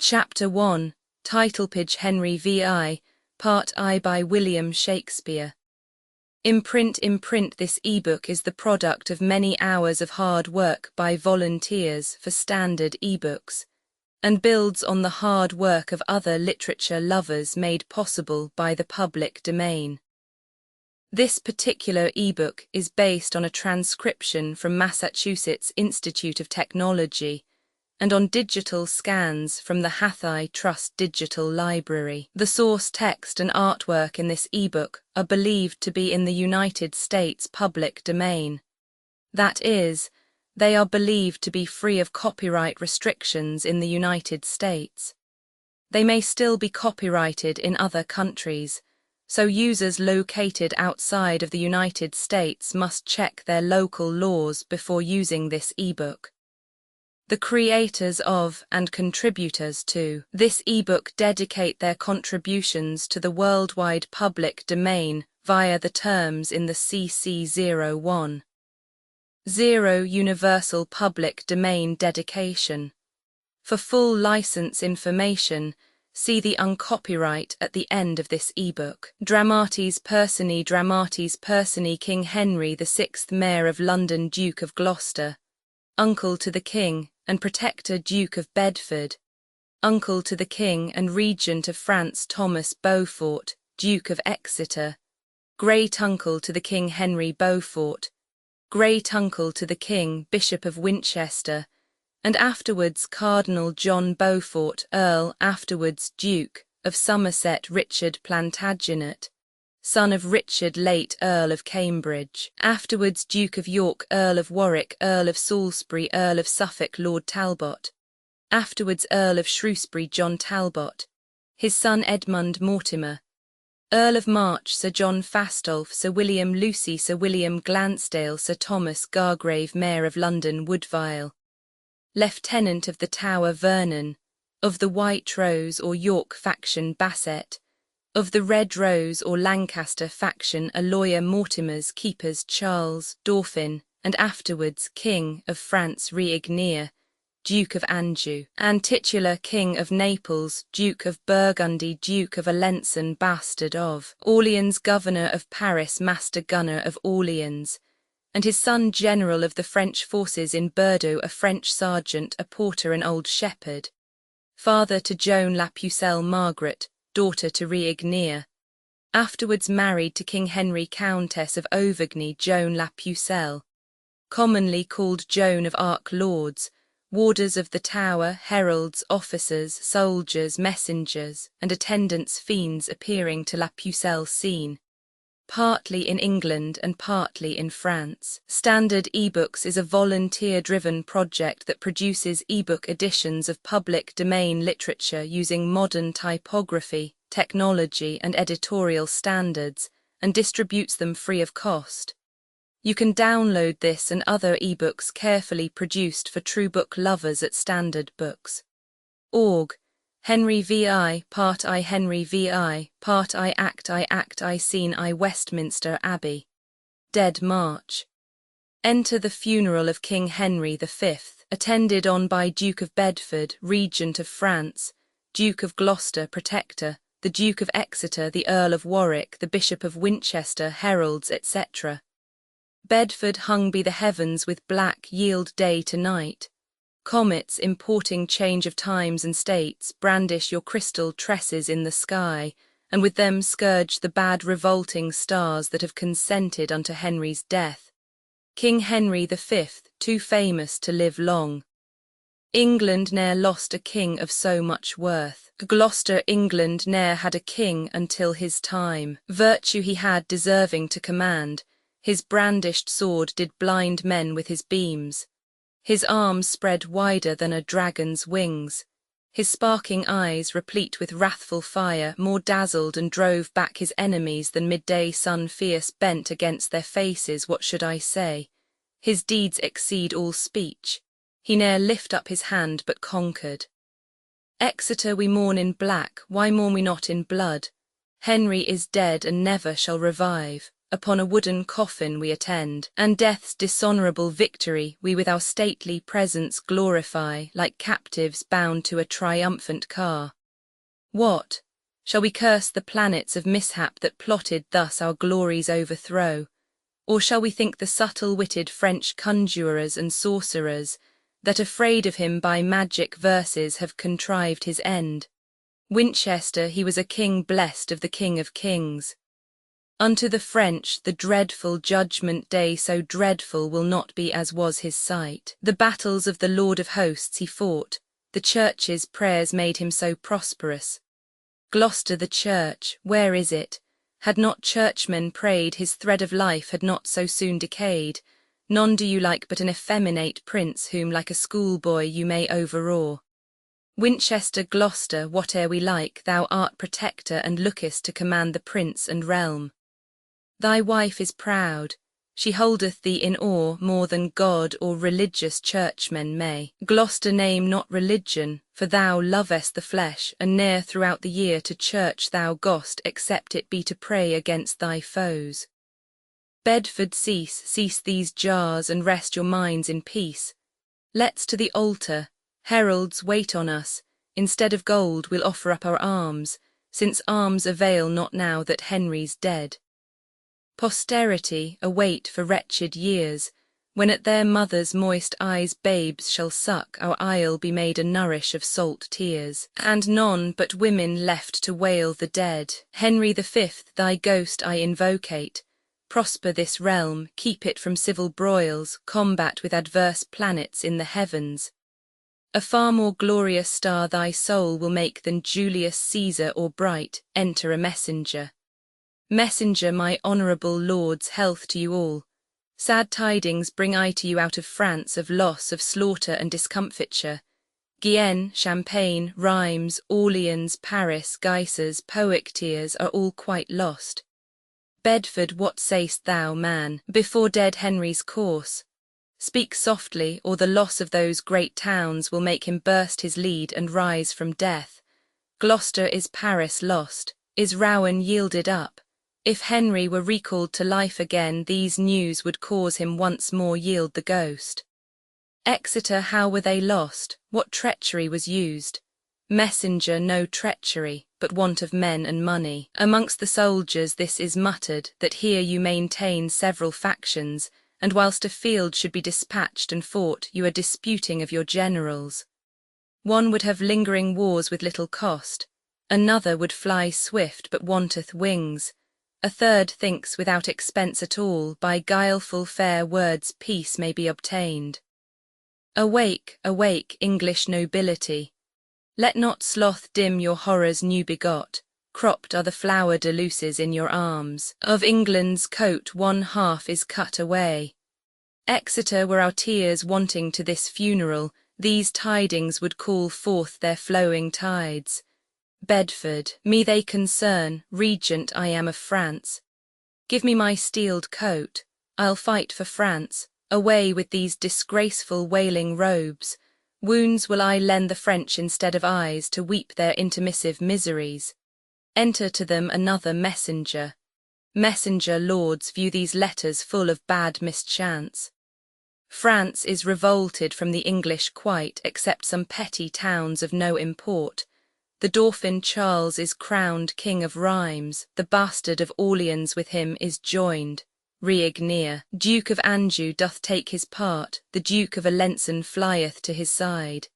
Chapter 1, Title page Henry V.I., Part I by William Shakespeare. Imprint this ebook is the product of many hours of hard work by volunteers for standard ebooks, and builds on the hard work of other literature lovers made possible by the public domain. This particular ebook is based on a transcription from Massachusetts Institute of Technology and on digital scans from the Hathaway Trust Digital Library. The source text and artwork in this ebook are believed to be in the United States public domain. That is, they are believed to be free of copyright restrictions in the United States. They may still be copyrighted in other countries, so users located outside of the United States must check their local laws before using this ebook. The creators of and contributors to this ebook dedicate their contributions to the worldwide public domain via the terms in the CC 01. 0 Universal Public Domain Dedication. For full license information, see the uncopyright at the end of this ebook. Dramatis Personae King Henry VI, Mayor of London, Duke of Gloucester, uncle to the King and Protector Duke of Bedford, uncle to the King and Regent of France Thomas Beaufort, Duke of Exeter, great-uncle to the King Henry Beaufort, great-uncle to the King Bishop of Winchester, and afterwards Cardinal John Beaufort, Earl, afterwards Duke of Somerset Richard Plantagenet, son of Richard late Earl of Cambridge, afterwards Duke of York, Earl of Warwick, Earl of Salisbury, Earl of Suffolk Lord Talbot, afterwards Earl of Shrewsbury John Talbot, his son Edmund Mortimer, Earl of March Sir John Fastolf, Sir William Lucy, Sir William Glansdale, Sir Thomas Gargrave, Mayor of London Woodville, Lieutenant of the Tower Vernon, of the White Rose or York faction Basset, of the Red Rose or Lancaster faction a lawyer Mortimer's keepers Charles, Dauphin, and afterwards King of France Réignier, Duke of Anjou, and titular King of Naples, Duke of Burgundy, Duke of Alençon, bastard of Orleans, Governor of Paris, Master Gunner of Orleans, and his son General of the French forces in Bordeaux, a French sergeant, a porter, an old shepherd, father to Joan La Pucelle Margaret, daughter to Réignier, afterwards married to King Henry, Countess of Auvergne Joan La Pucelle, commonly called Joan of Arc, lords, warders of the Tower, heralds, officers, soldiers, messengers, and attendants fiends appearing to La Pucelle scene, partly in England and partly in France. Standard eBooks is a volunteer-driven project that produces ebook editions of public domain literature using modern typography, technology, and editorial standards, and distributes them free of cost. You can download this and other ebooks carefully produced for true book lovers at standardbooks.org. Henry V.I., Part I Henry V.I., Part I Act I Scene I Westminster Abbey. Dead March. Enter the funeral of King Henry V, attended on by Duke of Bedford, Regent of France, Duke of Gloucester, Protector, the Duke of Exeter, the Earl of Warwick, the Bishop of Winchester, heralds, etc. Bedford hung be the heavens with black, yield day to night. Comets importing change of times and states brandish your crystal tresses in the sky, and with them scourge the bad revolting stars that have consented unto Henry's death. King Henry V, too famous to live long. England ne'er lost a king of so much worth. Gloucester England ne'er had a king until his time. Virtue he had deserving to command, his brandished sword did blind men with his beams. His arms spread wider than a dragon's wings, his sparking eyes, replete with wrathful fire, more dazzled and drove back his enemies than midday sun fierce bent against their faces. What should I say? His deeds exceed all speech, he ne'er lift up his hand but conquered. Exeter we mourn in black, why mourn we not in blood? Henry is dead and never shall revive. upon a wooden coffin we attend, and death's dishonourable victory we with our stately presence glorify, like captives bound to a triumphant car. What? Shall we curse the planets of mishap that plotted thus our glory's overthrow? Or shall we think the subtle-witted French conjurers and sorcerers, that afraid of him by magic verses have contrived his end? Winchester, he was a king blessed of the King of Kings. Unto the French the dreadful judgment day so dreadful will not be as was his sight. The battles of the Lord of Hosts he fought, the church's prayers made him so prosperous. Gloucester the church, where is it? Had not churchmen prayed, his thread of life had not so soon decayed. None do you like but an effeminate prince whom like a schoolboy you may overawe. Winchester, Gloucester, whate'er we like, thou art protector and lookest to command the prince and realm. Thy wife is proud, she holdeth thee in awe more than God or religious churchmen may. Gloucester, name not religion, for thou lovest the flesh, and ne'er throughout the year to church thou goest except it be to pray against thy foes. Bedford, cease these jars and rest your minds in peace. Let's to the altar, heralds wait on us, instead of gold we'll offer up our arms, since arms avail not now that Henry's dead. Posterity await for wretched years, when at their mother's moist eyes babes shall suck, our isle be made a nourish of salt tears, and none but women left to wail the dead. Henry V, thy ghost I invocate, prosper this realm, keep it from civil broils, combat with adverse planets in the heavens. A far more glorious star thy soul will make than Julius Caesar or Bright. Enter a messenger. Messenger, my honourable lords, health to you all. Sad tidings bring I to you out of France of loss, of slaughter and discomfiture. Guienne, Champagne, Rheims, Orleans, Paris, Guises, Poictiers are all quite lost. Bedford, what say'st thou, man, before dead Henry's course? Speak softly, or the loss of those great towns will make him burst his lead and rise from death. Gloucester, is Paris lost? Is Rouen yielded up? If Henry were recalled to life again, these news would cause him once more yield the ghost. Exeter, how were they lost? What treachery was used? Messenger, no treachery, but want of men and money. Amongst the soldiers this is muttered, that here you maintain several factions, and whilst a field should be dispatched and fought, you are disputing of your generals. One would have lingering wars with little cost, another would fly swift but wanteth wings. A third thinks without expense at all, by guileful fair words peace may be obtained. Awake, awake, English nobility! Let not sloth dim your horrors new begot. Cropped are the flower deluces in your arms. Of England's coat one half is cut away. Exeter, were our tears wanting to this funeral, these tidings would call forth their flowing tides. Bedford, me they concern, regent I am of France. Give me my steeled coat, I'll fight for France. Away with these disgraceful wailing robes. Wounds will I lend the French instead of eyes to weep their intermissive miseries. Enter to them another messenger. Messenger, lords, view these letters full of bad mischance. France is revolted from the English quite, except some petty towns of no import. The Dauphin Charles is crowned King of Rheims, the bastard of Orleans with him is joined. Reignier, Duke of Anjou, doth take his part, the Duke of Alençon flieth to his side.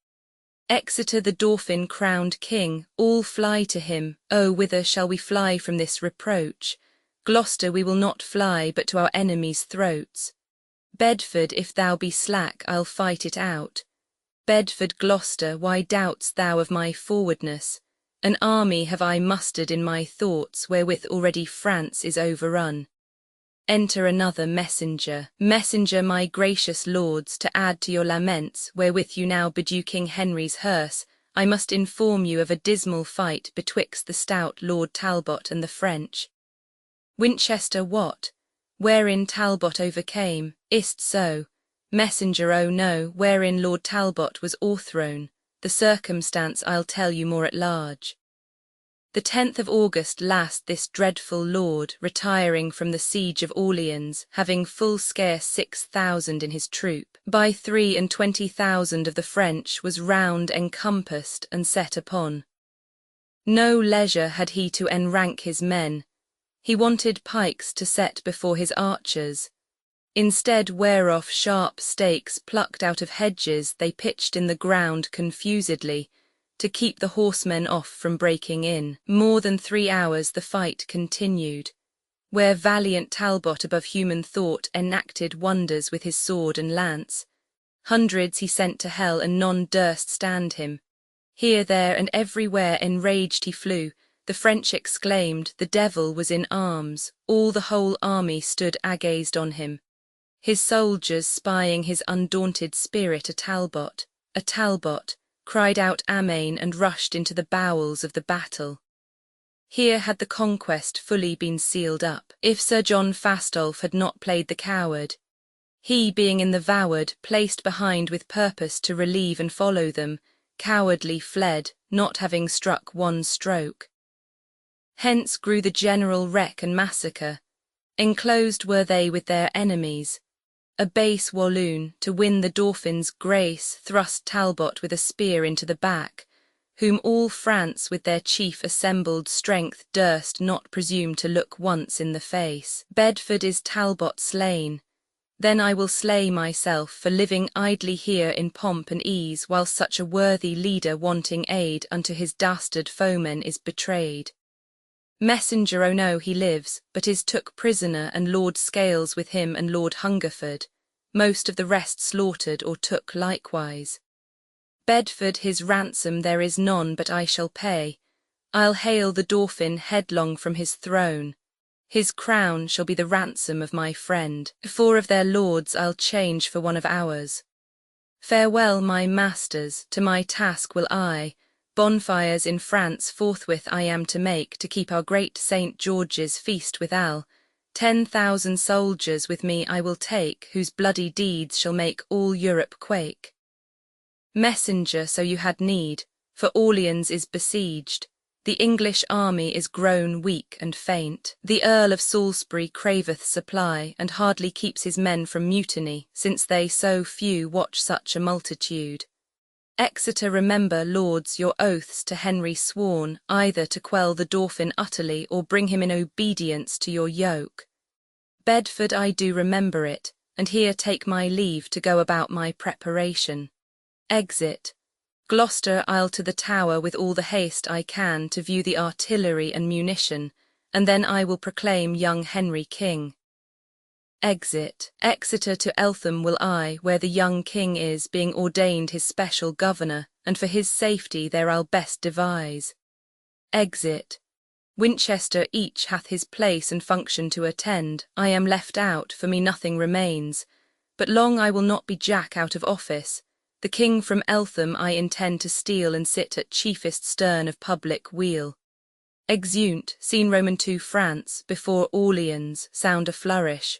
Exeter, the Dauphin crowned King, all fly to him. Oh, whither shall we fly from this reproach? Gloucester, we will not fly, but to our enemies' throats. Bedford, if thou be slack, I'll fight it out. Bedford, Gloucester, why doubt'st thou of my forwardness? An army have I mustered in my thoughts, wherewith already France is overrun. Enter another messenger. Messenger, my gracious lords, to add to your laments, wherewith you now bedew King Henry's hearse, I must inform you of a dismal fight betwixt the stout Lord Talbot and the French. Winchester, what? Wherein Talbot overcame, is't so? Messenger, oh no, wherein Lord Talbot was o'erthrown. The circumstance I'll tell you more at large. The 10th of August last this dreadful lord, retiring from the siege of Orleans, having full scarce 6,000 in his troop, by 23,000 of the French, was round encompassed and set upon. No leisure had he to enrank his men. He wanted pikes to set before his archers. Instead whereof sharp stakes plucked out of hedges they pitched in the ground confusedly, to keep the horsemen off from breaking in. More than 3 hours the fight continued, where valiant Talbot above human thought enacted wonders with his sword and lance. Hundreds he sent to hell, and none durst stand him. Here, there, and everywhere enraged he flew. The French exclaimed, the devil was in arms. All the whole army stood agazed on him. His soldiers, spying his undaunted spirit, a Talbot, cried out Amen, and rushed into the bowels of the battle. Here had the conquest fully been sealed up, if Sir John Fastolfe had not played the coward. He, being in the vaward, placed behind with purpose to relieve and follow them, cowardly fled, not having struck one stroke. Hence grew the general wreck and massacre. Enclosed were they with their enemies. A base Walloon, to win the Dauphin's grace, thrust Talbot with a spear into the back, whom all France with their chief assembled strength durst not presume to look once in the face. Bedford is Talbot slain. Then I will slay myself for living idly here in pomp and ease, while such a worthy leader wanting aid unto his dastard foemen is betrayed. Messenger, oh no, he lives, but is took prisoner, and Lord Scales with him, and Lord Hungerford. Most of the rest slaughtered or took likewise. Bedford his ransom there is none but I shall pay. I'll hale the Dauphin headlong from his throne. His crown shall be the ransom of my friend. 4 of their lords I'll change for one of ours. Farewell, my masters, to my task will I. Bonfires in France forthwith I am to make, to keep our great St. George's feast withal. 10,000 soldiers with me I will take, whose bloody deeds shall make all Europe quake. Messenger, so you had need, for Orleans is besieged. The English army is grown weak and faint. The Earl of Salisbury craveth supply, and hardly keeps his men from mutiny, since they so few watch such a multitude. Exeter, remember, lords, your oaths to Henry sworn, either to quell the Dauphin utterly, or bring him in obedience to your yoke. Bedford, I do remember it, and here take my leave to go about my preparation. Exit. Gloucester, I'll to the Tower with all the haste I can to view the artillery and munition, and then I will proclaim young Henry king. Exit. Exeter to Eltham will I, where the young king is, being ordained his special governor, and for his safety there I'll best devise. Exit. Winchester each hath his place and function to attend. I am left out, for me nothing remains. But long I will not be Jack out of office. The king from Eltham I intend to steal, and sit at chiefest stern of public weal. Exeunt, scene Roman II France, before Orleans, sound a flourish.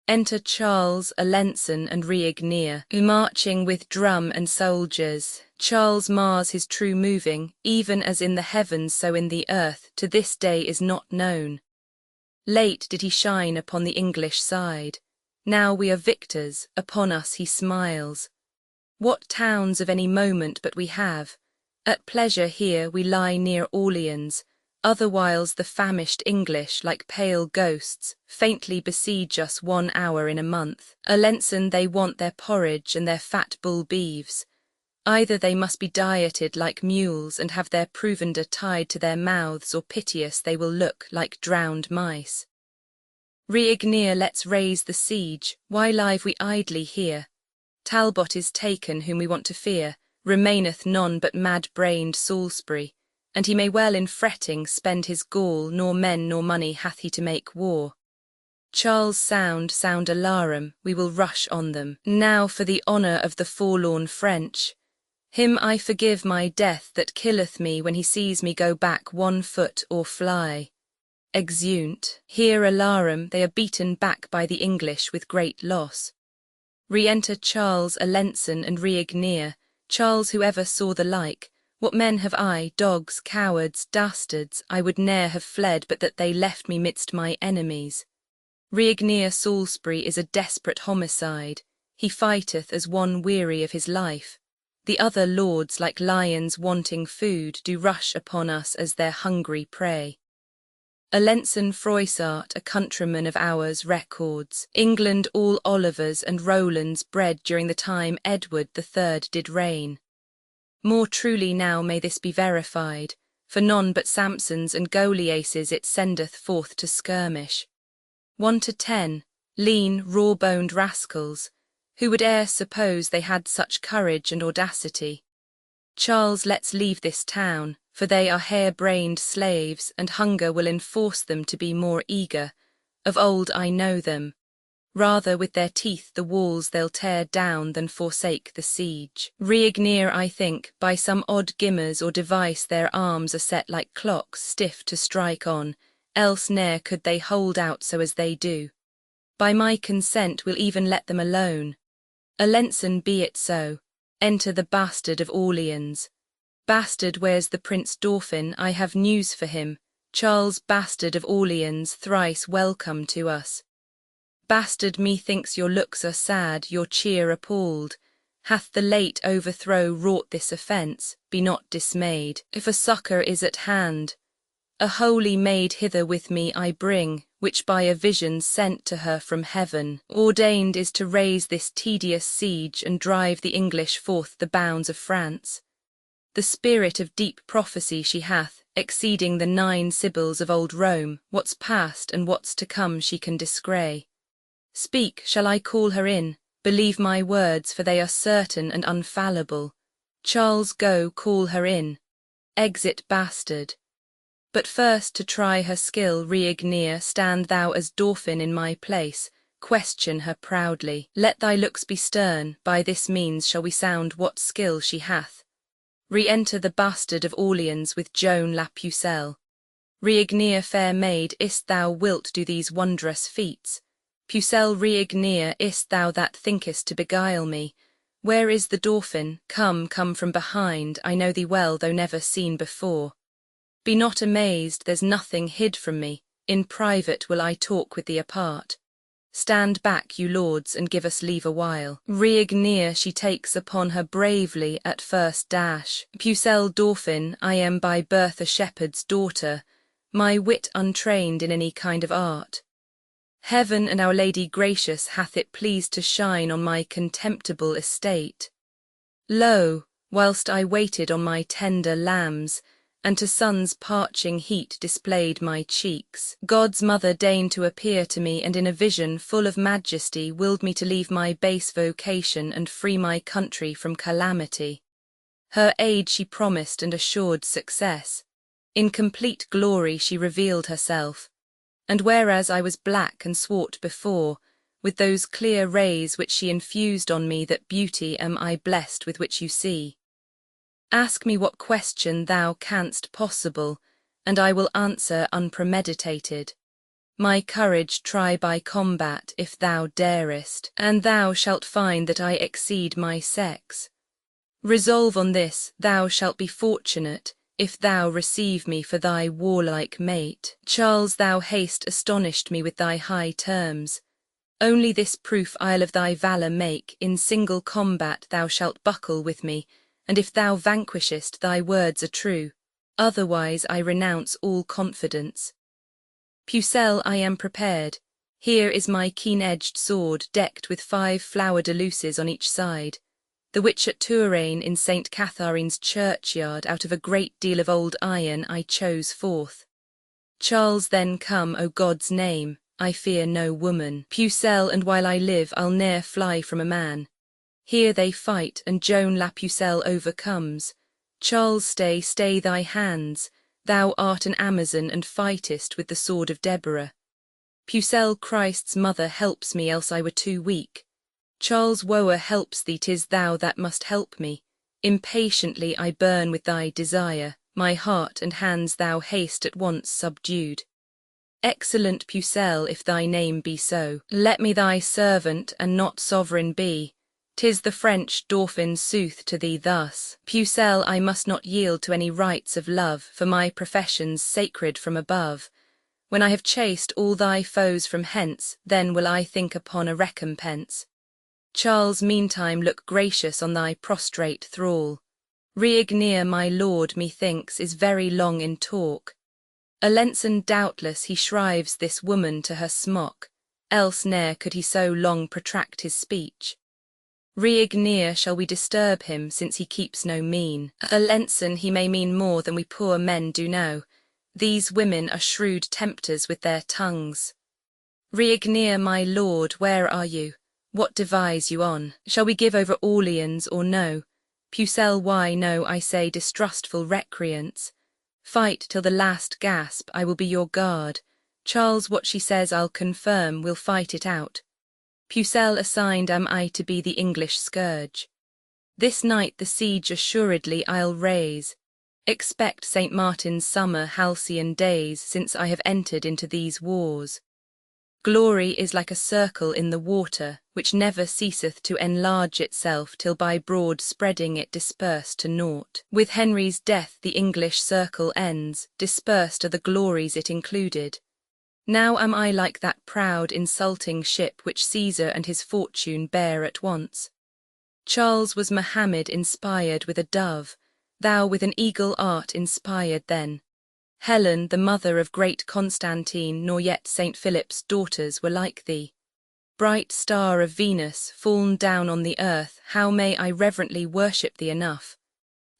Enter Charles, Alençon, and Régnier, marching with drum and soldiers. Charles mars his true moving, even as in the heavens so in the earth, to this day is not known. Late did he shine upon the English side. Now we are victors, upon us he smiles. What towns of any moment but we have? At pleasure here we lie near Orleans. Otherwhiles the famished English, like pale ghosts, faintly besiege us 1 hour in a month. Alençon they want their porridge and their fat bull beeves. Either they must be dieted like mules and have their provender tied to their mouths, or piteous they will look like drowned mice. Régnier lets raise the siege, why live we idly here? Talbot is taken whom we want to fear, remaineth none but mad-brained Salisbury. And he may well in fretting spend his gall, nor men nor money hath he to make war. Charles sound alarum, we will rush on them. Now for the honour of the forlorn French. Him I forgive my death that killeth me when he sees me go back 1 foot or fly. Exeunt. Here alarum, they are beaten back by the English with great loss. Re-enter Charles, Alençon, and Régnier. Charles, who ever saw the like, What men have I, dogs, cowards, dastards, I would ne'er have fled but that they left me midst my enemies. Reigneir Salisbury is a desperate homicide, he fighteth as one weary of his life. The other lords, like lions wanting food, do rush upon us as their hungry prey. Alençon Froissart, a countryman of ours, records, England all Olivers and Rowlands bred during the time Edward III did reign. More truly now may this be verified, for none but Samsons and Goliases it sendeth forth to skirmish. 1 to 10, lean, raw-boned rascals, who would e'er suppose they had such courage and audacity? Charles lets leave this town, for they are hare-brained slaves, and hunger will enforce them to be more eager. Of old I know them. Rather with their teeth the walls they'll tear down than forsake the siege. Reigneir, I think, by some odd gimmers or device their arms are set like clocks stiff to strike on, else ne'er could they hold out so as they do. By my consent will even let them alone. Alençon be it so. Enter the bastard of Orleans. Bastard, where's the Prince Dauphin? I have news for him. Charles, bastard of Orleans, thrice welcome to us. Bastard, methinks your looks are sad, your cheer appalled. Hath the late overthrow wrought this offence? Be not dismayed, if a succour is at hand. A holy maid hither with me I bring, which by a vision sent to her from heaven, ordained is to raise this tedious siege and drive the English forth the bounds of France. The spirit of deep prophecy she hath, exceeding the 9 Sibyls of old Rome, what's past and what's to come she can discray. Speak, shall I call her in? Believe my words, for they are certain and unfallible. Charles, go, call her in. Exit, bastard. But first to try her skill, Reigneir, stand thou as Dauphin in my place, question her proudly. Let thy looks be stern, by this means shall we sound what skill she hath. Re-enter the bastard of Orleans with Joan la Pucelle. Reigneir, fair maid, is't thou wilt do these wondrous feats? Pucelle, Reigneir, is't thou that thinkest to beguile me? Where is the Dauphin? Come, come from behind, I know thee well though never seen before. Be not amazed, there's nothing hid from me, in private will I talk with thee apart. Stand back, you lords, and give us leave a while. Reigneir she takes upon her bravely at first dash. Pucelle, Dauphin, I am by birth a shepherd's daughter, my wit untrained in any kind of art. Heaven and Our Lady gracious hath it pleased to shine on my contemptible estate. Lo, whilst I waited on my tender lambs, and to sun's parching heat displayed my cheeks, God's mother deigned to appear to me, and in a vision full of majesty willed me to leave my base vocation and free my country from calamity. Her aid she promised and assured success. In complete glory she revealed herself, and whereas I was black and swart before, with those clear rays which she infused on me, that beauty am I blessed with which you see. Ask me what question thou canst possible, and I will answer unpremeditated. My courage try by combat if thou darest, and thou shalt find that I exceed my sex. Resolve on this, thou shalt be fortunate, if thou receive me for thy warlike mate. Charles, thou hast astonished me with thy high terms. Only this proof I'll of thy valour make, in single combat thou shalt buckle with me, and if thou vanquishest thy words are true, otherwise I renounce all confidence. Pucelle, I am prepared. Here is my keen-edged sword decked with 5 flower-de-luces on each side, the which at Touraine in St. Catharine's churchyard out of a great deal of old iron I chose forth. Charles, then come, O God's name, I fear no woman. Pucelle, and while I live I'll ne'er fly from a man. Here they fight, and Joan la Pucelle overcomes. Charles, stay, stay thy hands, thou art an Amazon and fightest with the sword of Deborah. Pucelle, Christ's mother, helps me, else I were too weak. Charles, woe helps thee, 'tis thou that must help me. Impatiently I burn with thy desire, my heart and hands thou hast at once subdued. Excellent Pucelle, if thy name be so, let me thy servant and not sovereign be. 'Tis the French Dauphin's sooth to thee thus, Pucelle, I must not yield to any rites of love, for my profession's sacred from above. When I have chased all thy foes from hence, then will I think upon a recompense. Charles, meantime look gracious on thy prostrate thrall. Reignier, my lord, methinks, is very long in talk. Alençon, doubtless, he shrives this woman to her smock, else ne'er could he so long protract his speech. Reignier, shall we disturb him, since he keeps no mean? Alençon, he may mean more than we poor men do know. These women are shrewd tempters with their tongues. Reignier, my lord, where are you? What devise you on? Shall we give over Orleans or no? Pucelle, why no, I say, distrustful recreants. Fight till the last gasp, I will be your guard. Charles, what she says I'll confirm, we'll fight it out. Pucelle, assigned am I to be the English scourge. This night the siege assuredly I'll raise. Expect St. Martin's summer halcyon days, since I have entered into these wars. Glory is like a circle in the water, which never ceaseth to enlarge itself till by broad spreading it disperse to naught. With Henry's death the English circle ends, dispersed are the glories it included. Now am I like that proud insulting ship which Caesar and his fortune bear at once. Charles was Mohammed inspired with a dove, thou with an eagle art inspired then. Helen, the mother of great Constantine, nor yet St. Philip's daughters were like thee. Bright star of Venus, fall'n down on the earth, how may I reverently worship thee enough?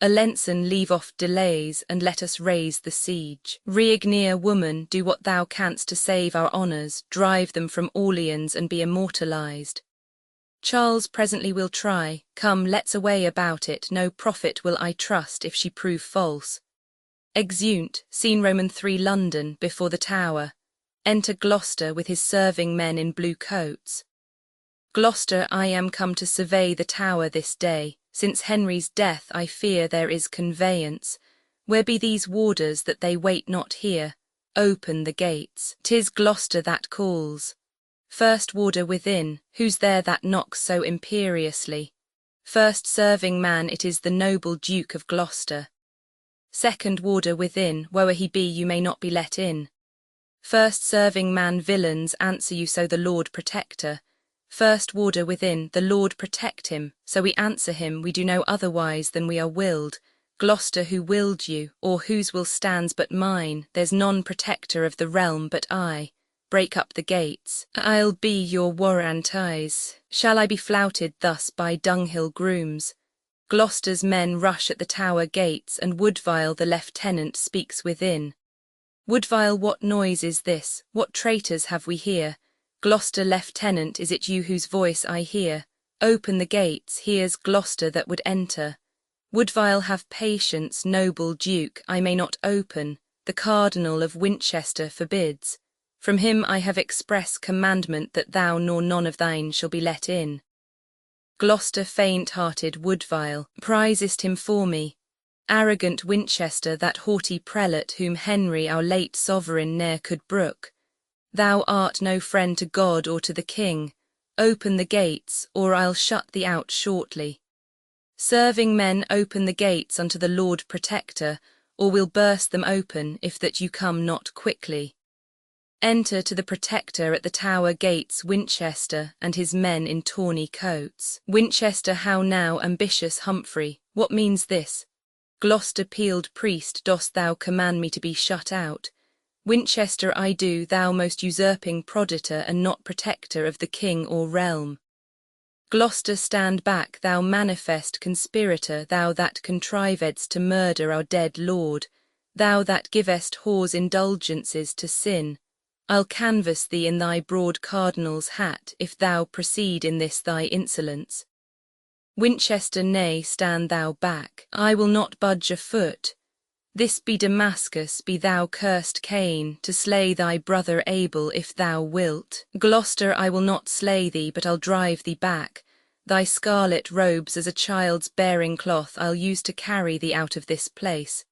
Alençon, leave off delays, and let us raise the siege. Reignier, woman, do what thou canst to save our honours, drive them from Orleans and be immortalized. Charles, presently will try, come, let's away about it, no profit will I trust if she prove false. Exeunt, scene Roman 3 London, before the Tower. Enter Gloucester with his serving men in blue coats. Gloucester, I am come to survey the Tower this day. Since Henry's death I fear there is conveyance. Where be these warders that they wait not here? Open the gates, 'tis Gloucester that calls. First warder within, who's there that knocks so imperiously? First serving man, it is the noble Duke of Gloucester. Second warder within, whoe'er he be, you may not be let in. First serving man, villains, answer you so the Lord Protector. First warder within, the Lord protect him, so we answer him, we do no otherwise than we are willed. Gloucester, who willed you, or whose will stands but mine, there's none protector of the realm but I. Break up the gates, I'll be your warranties. Shall I be flouted thus by dunghill grooms? Gloucester's men rush at the Tower gates, and Woodvile the lieutenant speaks within. Woodvile, what noise is this? What traitors have we here? Gloucester lieutenant, is it you whose voice I hear? Open the gates, here's Gloucester that would enter. Woodvile, have patience, noble Duke, I may not open, the Cardinal of Winchester forbids. From him I have express commandment that thou nor none of thine shall be let in. Gloucester, faint-hearted Woodvile, prizest him for me. Arrogant Winchester, that haughty prelate whom Henry our late sovereign ne'er could brook. Thou art no friend to God or to the King. Open the gates, or I'll shut thee out shortly. Serving men, open the gates unto the Lord Protector, or we'll burst them open, if that you come not quickly. Enter to the Protector at the Tower gates Winchester and his men in tawny coats. Winchester, how now, ambitious Humphrey, what means this? Gloucester, peeled priest, dost thou command me to be shut out? Winchester, I do, thou most usurping proditor and not protector of the king or realm. Gloucester, stand back, thou manifest conspirator, thou that contrivedst to murder our dead lord, thou that givest whores indulgences to sin. I'll canvass thee in thy broad cardinal's hat, if thou proceed in this thy insolence. Winchester, nay, stand thou back, I will not budge a foot. This be Damascus, be thou cursed Cain, to slay thy brother Abel if thou wilt. Gloucester, I will not slay thee, but I'll drive thee back. Thy scarlet robes as a child's bearing cloth I'll use to carry thee out of this place.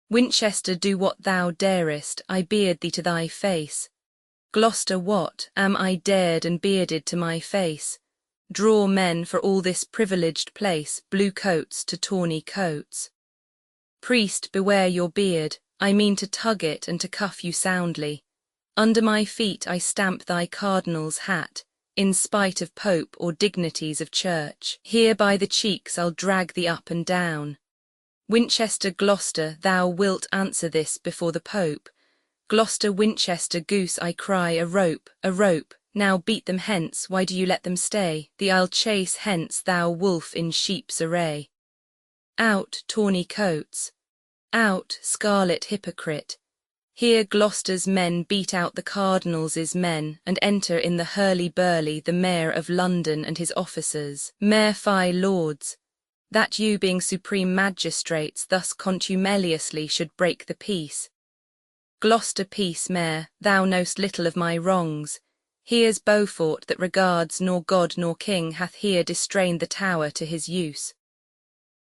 Winchester, do what thou darest, I beard thee to thy face. Gloucester, what, am I dared and bearded to my face? Draw men for all this privileged place, blue coats to tawny coats. Priest, beware your beard, I mean to tug it and to cuff you soundly. Under my feet I stamp thy cardinal's hat, in spite of pope or dignities of church. Here by the cheeks I'll drag thee up and down. Winchester, Gloucester, thou wilt answer this before the pope. Gloucester, Winchester, goose, I cry, a rope, now beat them hence, why do you let them stay? Thee I'll chase hence, thou wolf in sheep's array. Out, tawny coats. Out, scarlet hypocrite. Here Gloucester's men beat out the Cardinal's men, and enter in the hurly-burly the Mayor of London and his officers. Mayor, fie, lords, that you being supreme magistrates thus contumeliously should break the peace. Gloucester, peace, Mayor, thou know'st little of my wrongs. Here's Beaufort that regards nor God nor king hath here distrained the Tower to his use.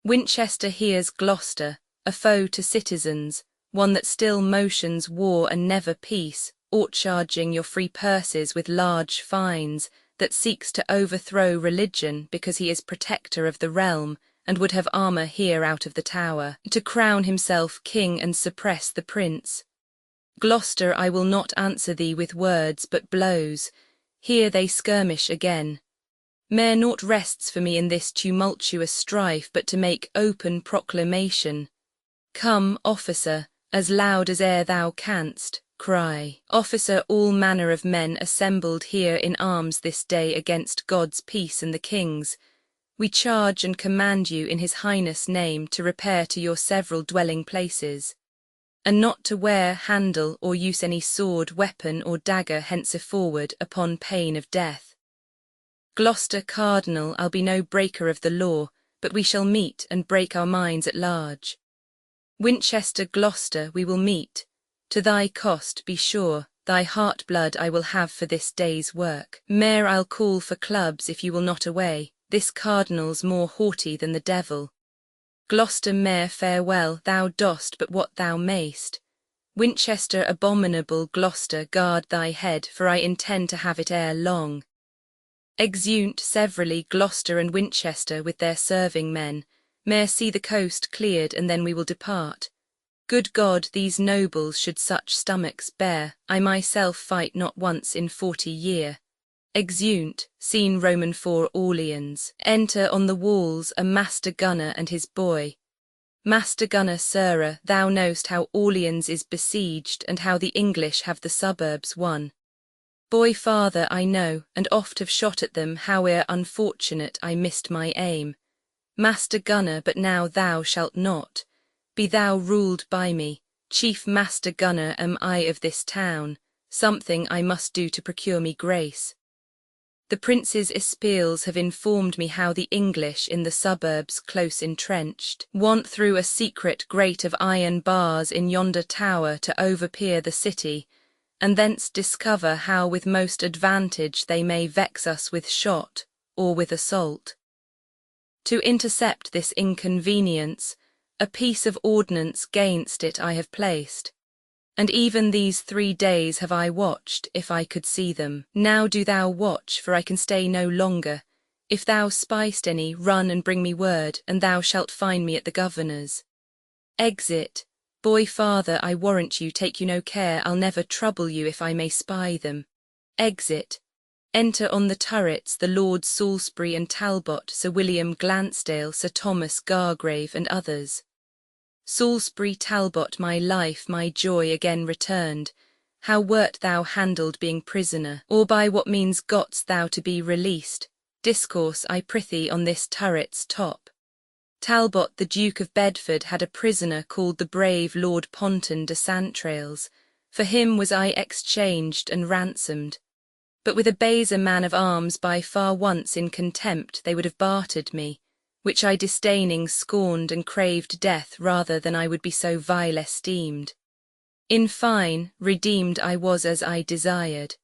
Winchester, here's Gloucester, a foe to citizens, one that still motions war and never peace, outcharging your free purses with large fines, that seeks to overthrow religion because he is protector of the realm, and would have armour here out of the Tower, to crown himself king and suppress the prince. Gloucester, I will not answer thee with words but blows. Here they skirmish again. Mayor, naught rests for me in this tumultuous strife but to make open proclamation. Come, officer, as loud as e'er thou canst, cry. Officer, all manner of men assembled here in arms this day against God's peace and the king's. We charge and command you in his highness' name to repair to your several dwelling places, and not to wear, handle, or use any sword, weapon, or dagger henceforward upon pain of death. Gloucester, Cardinal, I'll be no breaker of the law, but we shall meet and break our minds at large. Winchester, Gloucester, we will meet. To thy cost, be sure, thy heart-blood I will have for this day's work. Mayor, I'll call for clubs if you will not away. This Cardinal's more haughty than the devil. Gloucester, Mayor, farewell, thou dost but what thou mayst. Winchester, abominable Gloucester, guard thy head, for I intend to have it ere long. Exeunt severally Gloucester and Winchester with their serving men. Mayor, see the coast cleared, and then we will depart. Good God, these nobles should such stomachs bear, I myself fight not once in 40 year. Exeunt, scene Roman 4 Orleans. Enter on the walls a master gunner and his boy. Master gunner, sirrah, thou know'st how Orleans is besieged, and how the English have the suburbs won. Boy, father, I know, and oft have shot at them, howe'er unfortunate I missed my aim. Master gunner, but now thou shalt not. Be thou ruled by me. Chief master gunner am I of this town. Something I must do to procure me grace. The prince's espials have informed me how the English in the suburbs close entrenched want through a secret grate of iron bars in yonder tower to overpeer the city, and thence discover how with most advantage they may vex us with shot or with assault. To intercept this inconvenience, a piece of ordnance gainst it I have placed, and even these 3 days have I watched, if I could see them. Now do thou watch, for I can stay no longer. If thou spy'st any, run and bring me word, and thou shalt find me at the governor's. Exit. Boy, father, I warrant you, take you no care, I'll never trouble you if I may spy them. Exit. Enter on the turrets the Lords Salisbury and Talbot, Sir William Glansdale, Sir Thomas Gargrave, and others. Salisbury, Talbot, my life, my joy again returned. How wert thou handled being prisoner, or by what means gotst thou to be released? Discourse, I prithee, on this turret's top. Talbot, the Duke of Bedford, had a prisoner called the brave Lord Ponton de Santrails. For him was I exchanged and ransomed. But with a baser man of arms by far once in contempt they would have bartered me, which I disdaining scorned and craved death rather than I would be so vile esteemed. In fine, redeemed I was as I desired.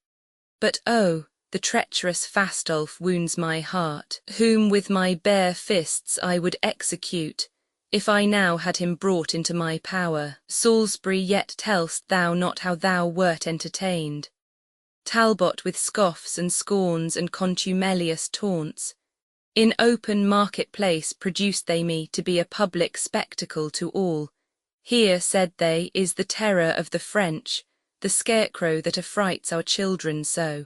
But oh, the treacherous Fastolf wounds my heart, whom with my bare fists I would execute, if I now had him brought into my power. Salisbury, yet tell'st thou not how thou wert entertained. Talbot with scoffs and scorns and contumelious taunts. In open market-place produced they me to be a public spectacle to all. Here, said they, is the terror of the French, the scarecrow that affrights our children so.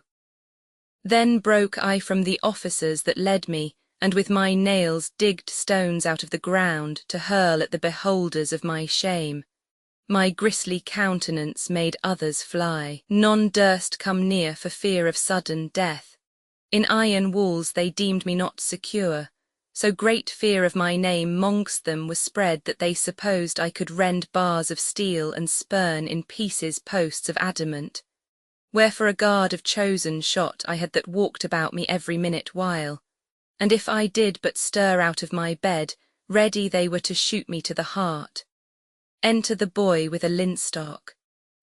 Then broke I from the officers that led me, and with my nails digged stones out of the ground to hurl at the beholders of my shame. My grisly countenance made others fly. None durst come near for fear of sudden death. In iron walls they deemed me not secure, so great fear of my name mongst them was spread that they supposed I could rend bars of steel and spurn in pieces posts of adamant. Wherefore a guard of chosen shot I had that walked about me every minute while, and if I did but stir out of my bed, ready they were to shoot me to the heart. Enter the boy with a linstock.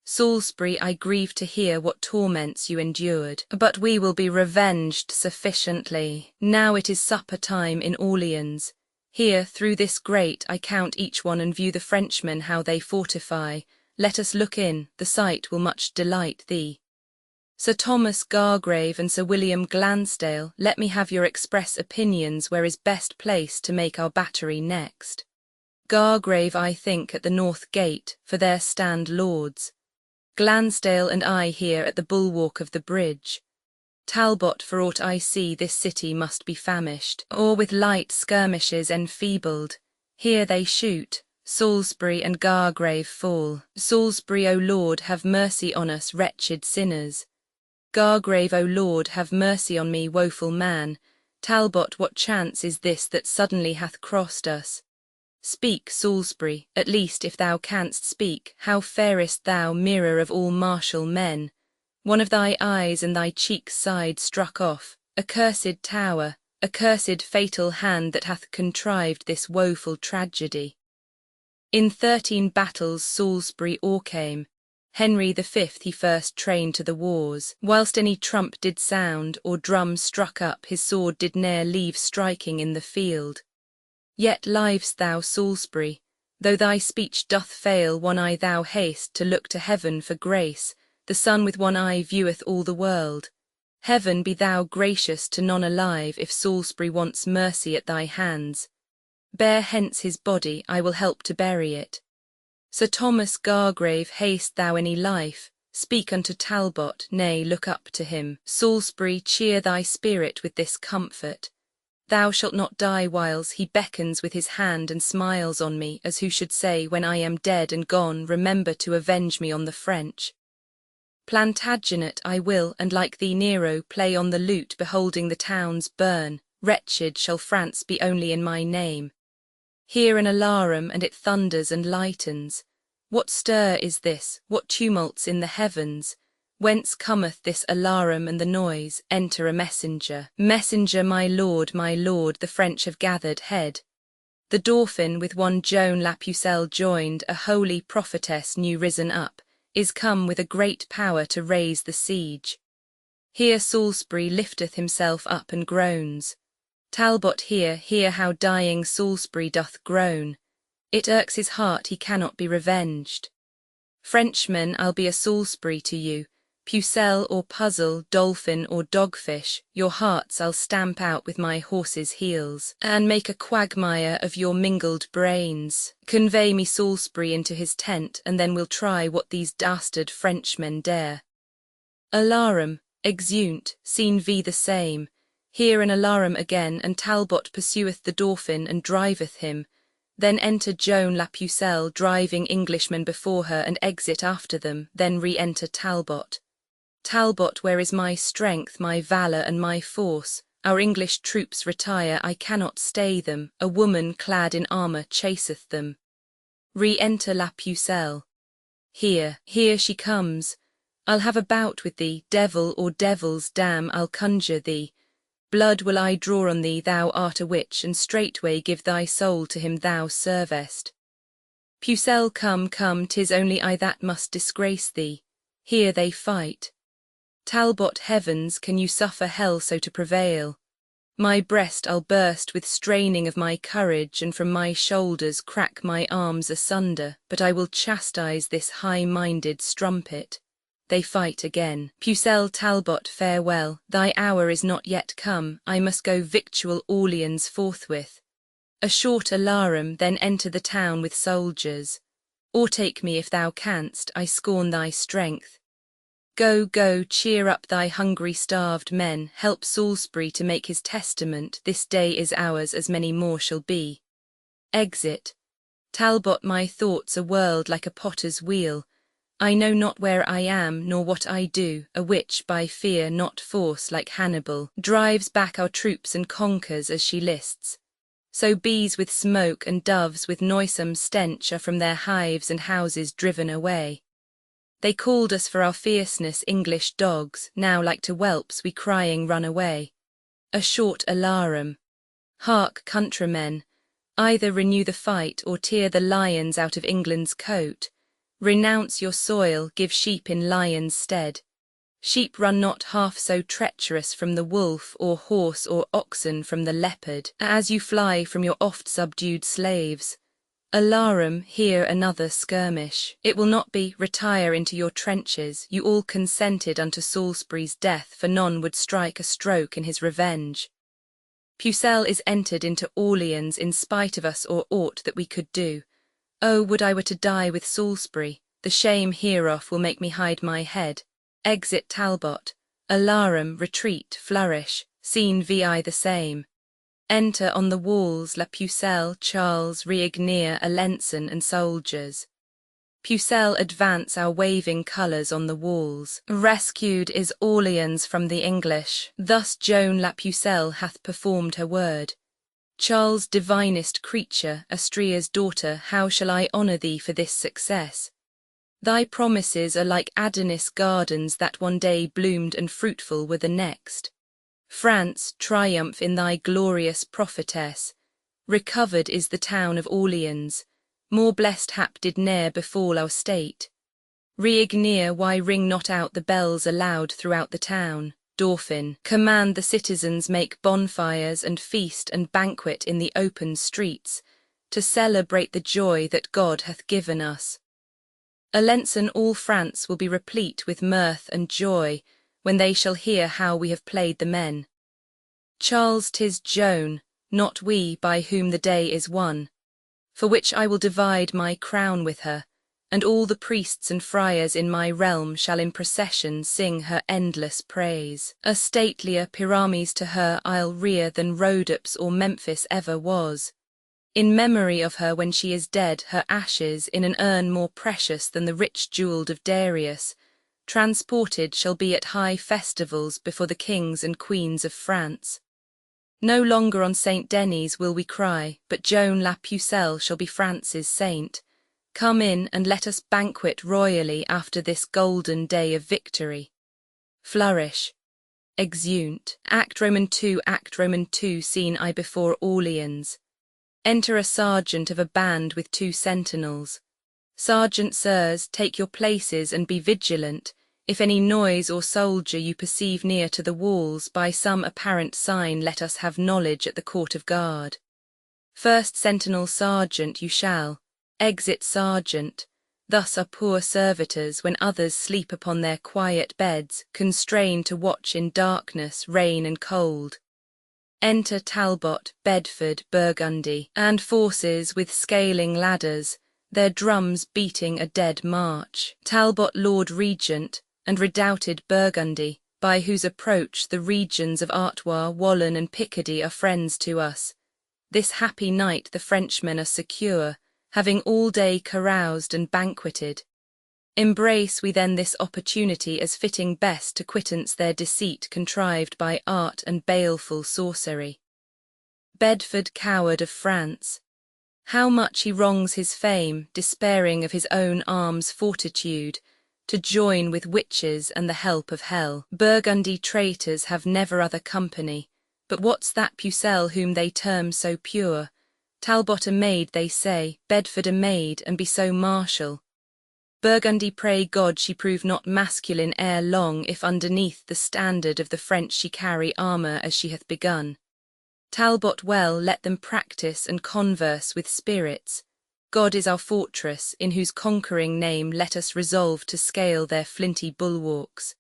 Salisbury, I grieve to hear what torments you endured, but we will be revenged sufficiently. Now it is supper time in Orleans. Here, through this grate, I count each one and view the Frenchmen how they fortify. Let us look in, the sight will much delight thee. Sir Thomas Gargrave and Sir William Glansdale, let me have your express opinions where is best place to make our battery next. Gargrave, I think, at the north gate, for there stand lords. Glansdale and I here at the bulwark of the bridge. Talbot, for aught I see, this city must be famished, or with light skirmishes enfeebled. Here they shoot, Salisbury and Gargrave fall. Salisbury, O Lord, have mercy on us, wretched sinners. Gargrave, O Lord, have mercy on me, woeful man. Talbot, what chance is this that suddenly hath crossed us? Speak, Salisbury, at least if thou canst speak, how farest thou, mirror of all martial men? One of thy eyes and thy cheek's side struck off, accursed tower, accursed fatal hand that hath contrived this woeful tragedy. In 13 battles Salisbury o'ercame, Henry the Fifth he first trained to the wars, whilst any trump did sound, or drum struck up, his sword did ne'er leave striking in the field. Yet livest thou, Salisbury, though thy speech doth fail, one eye thou haste to look to heaven for grace, the sun with one eye vieweth all the world. Heaven, be thou gracious to none alive, if Salisbury wants mercy at thy hands. Bear hence his body, I will help to bury it. Sir Thomas Gargrave, haste thou any life, speak unto Talbot, nay, look up to him. Salisbury, cheer thy spirit with this comfort. Thou shalt not die whiles he beckons with his hand and smiles on me, as who should say, when I am dead and gone, remember to avenge me on the French. Plantagenet I will, and like thee Nero, play on the lute, beholding the towns burn. Wretched shall France be only in my name. Hear an alarum, and it thunders and lightens. What stir is this? What tumults in the heavens? Whence cometh this alarum and the noise? Enter a messenger. Messenger, my lord, the French have gathered head. The Dauphin, with one Joan la Pucelle joined, a holy prophetess new risen up, is come with a great power to raise the siege. Here Salisbury lifteth himself up and groans. Talbot, hear how dying Salisbury doth groan. It irks his heart he cannot be revenged. Frenchmen, I'll be a Salisbury to you. Pucelle or Puzzle, Dolphin or Dogfish, your hearts I'll stamp out with my horse's heels, and make a quagmire of your mingled brains. Convey me Salisbury into his tent, and then we'll try what these dastard Frenchmen dare. Alarum, exeunt, scene v the same. Here an alarum again, and Talbot pursueth the Dauphin and driveth him. Then enter Joan la Pucelle, driving Englishmen before her, and exit after them, then re-enter Talbot. Talbot, where is my strength, my valour, and my force? Our English troops retire, I cannot stay them, a woman clad in armour chaseth them. Re-enter la Pucelle. Here she comes. I'll have a bout with thee, devil or devils, damn, I'll conjure thee. Blood will I draw on thee, thou art a witch, and straightway give thy soul to him thou servest. Pucelle, come, 'tis only I that must disgrace thee. Here they fight. Talbot, heavens, can you suffer hell so to prevail? My breast I'll burst with straining of my courage, and from my shoulders crack my arms asunder, but I will chastise this high-minded strumpet. they fight again. Pucelle, Talbot, farewell, thy hour is not yet come, I must go victual Orleans forthwith. A short alarum, then enter the town with soldiers. O'ertake me if thou canst, I scorn thy strength. Go, go, cheer up thy hungry starved men, help Salisbury to make his testament, this day is ours as many more shall be. Exit. Talbot, my thoughts are whirled like a potter's wheel. I know not where I am, nor what I do, a witch by fear, not force, like Hannibal, drives back our troops and conquers as she lists. So bees with smoke and doves with noisome stench are from their hives and houses driven away. They called us for our fierceness English dogs, now like to whelps we crying run away. A short alarum. Hark, countrymen, either renew the fight or tear the lions out of England's coat. Renounce your soil, give sheep in lions' stead. Sheep run not half so treacherous from the wolf, or horse or oxen from the leopard, as you fly from your oft subdued slaves. Alarum, here another skirmish. It will not be, retire into your trenches, you all consented unto Salisbury's death, for none would strike a stroke in his revenge. Pucelle is entered into Orleans in spite of us or aught that we could do. Oh, would I were to die with Salisbury, the shame hereof will make me hide my head. Exit Talbot. Alarum, retreat, flourish, scene vi the same. Enter on the walls La Pucelle, Charles, Riegnier, Alençon and soldiers. Pucelle advance our waving colours on the walls. Rescued is Orleans from the English. Thus Joan La Pucelle hath performed her word. Charles, divinest creature, Astria's daughter, how shall I honour thee for this success? Thy promises are like Adonis' gardens that one day bloomed and fruitful were the next. France, triumph in thy glorious prophetess. Recovered is the town of Orleans. More blessed hap did ne'er befall our state. Riegnier, why ring not out the bells aloud throughout the town? Dauphin, command the citizens make bonfires and feast and banquet in the open streets, to celebrate the joy that God hath given us. Alençon, all France will be replete with mirth and joy, when they shall hear how we have played the men. Charles, 'tis Joan, not we, by whom the day is won, for which I will divide my crown with her, and all the priests and friars in my realm shall in procession sing her endless praise. A statelier Pyramis to her I'll rear than Rhodops or Memphis ever was. In memory of her when she is dead, her ashes, in an urn more precious than the rich jewelled of Darius, transported shall be at high festivals before the kings and queens of France. No longer on Saint Denis will we cry, but Joan La Pucelle shall be France's saint. Come in and let us banquet royally after this golden day of victory. Flourish. Exeunt. Act Roman 2, Act Roman 2, scene I before Orleans. Enter a sergeant of a band with 2 sentinels. Sergeant, sirs, take your places and be vigilant. If any noise or soldier you perceive near to the walls, by some apparent sign let us have knowledge at the court of guard. First sentinel, sergeant, you shall. Exit sergeant. Thus are poor servitors, when others sleep upon their quiet beds, constrained to watch in darkness, rain and cold. Enter Talbot, Bedford, Burgundy, and forces with scaling ladders, their drums beating a dead march. Talbot, Lord Regent, and redoubted Burgundy, by whose approach the regions of Artois, Wallon and Picardy are friends to us. This happy night the Frenchmen are secure, having all day caroused and banqueted. Embrace we then this opportunity as fitting best to quittance their deceit contrived by art and baleful sorcery. Bedford, coward of France, how much he wrongs his fame, despairing of his own arm's fortitude, to join with witches and the help of hell. Burgundy traitors have never other company, but what's that Pucelle whom they term so pure? Talbot a maid, they say, Bedford a maid, and be so martial. Burgundy, pray God she prove not masculine ere long, if underneath the standard of the French she carry armour as she hath begun. Talbot, well, let them practise and converse with spirits. God is our fortress, in whose conquering name let us resolve to scale their flinty bulwarks.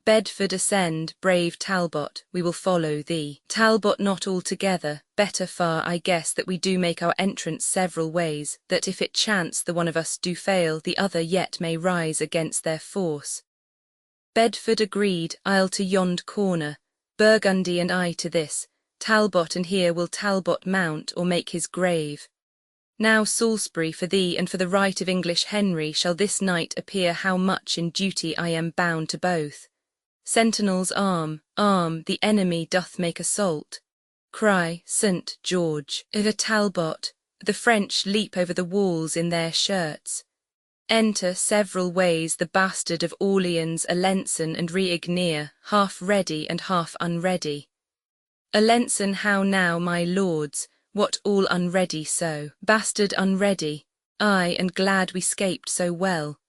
Bedford ascend, brave Talbot, we will follow thee. Talbot not altogether, better far I guess that we do make our entrance several ways, that if it chance the one of us do fail, the other yet may rise against their force. Bedford agreed, I'll to yond corner, Burgundy and I to this, Talbot and here will Talbot mount or make his grave. Now Salisbury for thee and for the right of English Henry shall this night appear how much in duty I am bound to both. Sentinels arm, arm, the enemy doth make assault. Cry, St. George, a Talbot, the French leap over the walls in their shirts. Enter several ways the bastard of Orleans, Alençon and Reignier, half ready and half unready. Alençon, how now, my lords, what all unready so? Bastard unready, aye, and glad we scaped so well.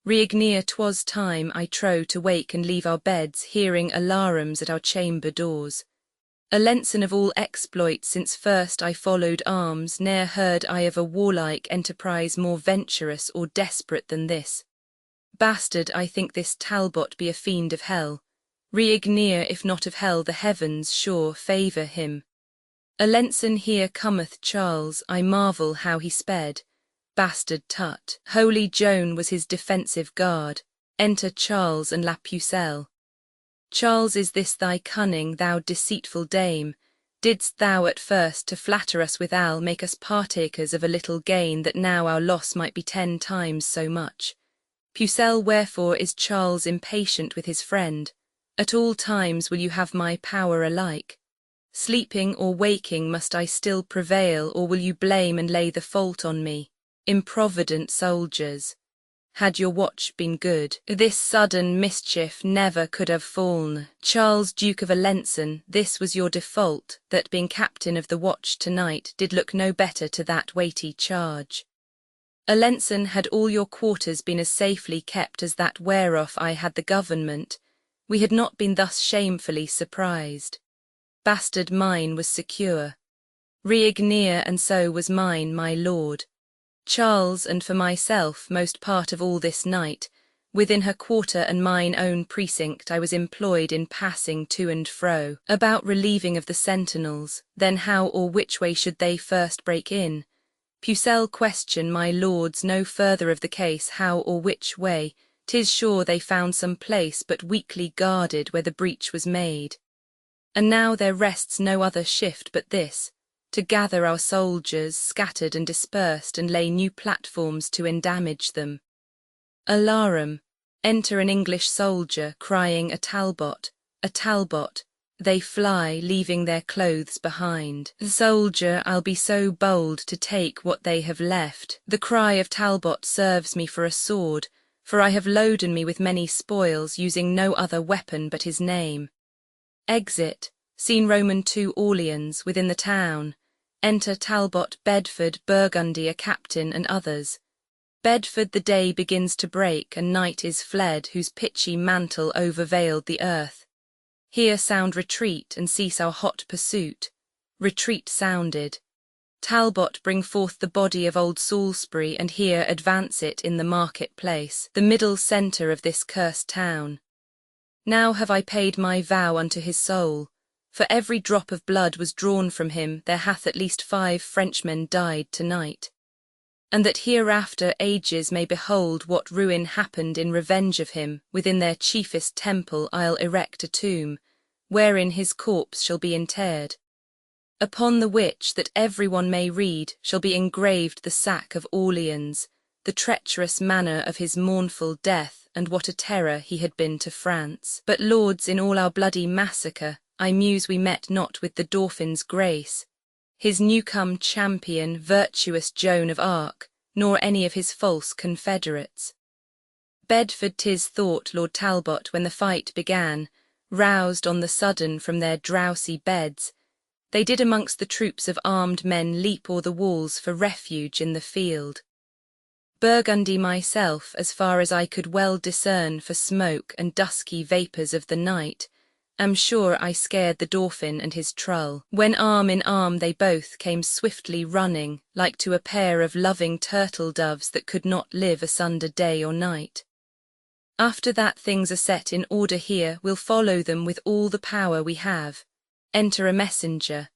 Reignier, 'twas time, I trow, to wake and leave our beds, hearing alarums at our chamber doors. Alençon, of all exploits since first I followed arms, ne'er heard I of a warlike enterprise more venturous or desperate than this. Bastard, I think this Talbot be a fiend of hell. Reignier, if not of hell, the heavens sure favour him. Alençon, here cometh Charles, I marvel how he sped. Bastard Tut, holy Joan was his defensive guard. Enter Charles and La Pucelle. Charles, is this thy cunning, thou deceitful dame? Didst thou at first to flatter us withal make us partakers of a little gain, that now our loss might be 10 times so much? Pucelle, wherefore is Charles impatient with his friend? At all times will you have my power alike? Sleeping or waking must I still prevail, or will you blame and lay the fault on me? Improvident soldiers, had your watch been good, this sudden mischief never could have fallen. Charles, Duke of Alençon, this was your default, that being captain of the watch tonight did look no better to that weighty charge. Alençon, had all your quarters been as safely kept as that whereof I had the government, we had not been thus shamefully surprised. Bastard, mine was secure. Reignier, and so was mine, my lord. Charles, and for myself, most part of all this night, within her quarter and mine own precinct I was employed in passing to and fro, about relieving of the sentinels, then how or which way should they first break in? Pucelle, question my lords no further of the case how or which way, 'tis sure they found some place but weakly guarded where the breach was made. And now there rests no other shift but this, to gather our soldiers scattered and dispersed and lay new platforms to endamage them. Alarum, enter an English soldier crying a Talbot, a Talbot. They fly, leaving their clothes behind. The soldier, I'll be so bold to take what they have left. The cry of Talbot serves me for a sword, for I have loaden me with many spoils, using no other weapon but his name. Exit, seen Roman 2 Orleans, within the town. Enter Talbot, Bedford, Burgundy, a captain, and others. Bedford, the day begins to break, and night is fled, whose pitchy mantle overveiled the earth. Here sound retreat, and cease our hot pursuit. Retreat sounded. Talbot, bring forth the body of old Salisbury, and here advance it in the market-place, the middle centre of this cursed town. Now have I paid my vow unto his soul. For every drop of blood was drawn from him, there hath at least 5 Frenchmen died tonight. And that hereafter ages may behold what ruin happened in revenge of him, within their chiefest temple I'll erect a tomb, wherein his corpse shall be interred. Upon the which, that every one may read, shall be engraved the sack of Orleans, the treacherous manner of his mournful death, and what a terror he had been to France. But lords, in all our bloody massacre, I muse we met not with the Dauphin's grace, his new-come champion, virtuous Joan of Arc, nor any of his false confederates. Bedford, 'tis thought, Lord Talbot, when the fight began, roused on the sudden from their drowsy beds, they did amongst the troops of armed men leap o'er the walls for refuge in the field. Burgundy, myself, as far as I could well discern for smoke and dusky vapours of the night, am sure I scared the Dauphin and his trull, when arm in arm they both came swiftly running, like to a pair of loving turtle-doves that could not live asunder day or night. After that things are set in order here, we'll follow them with all the power we have. Enter a messenger.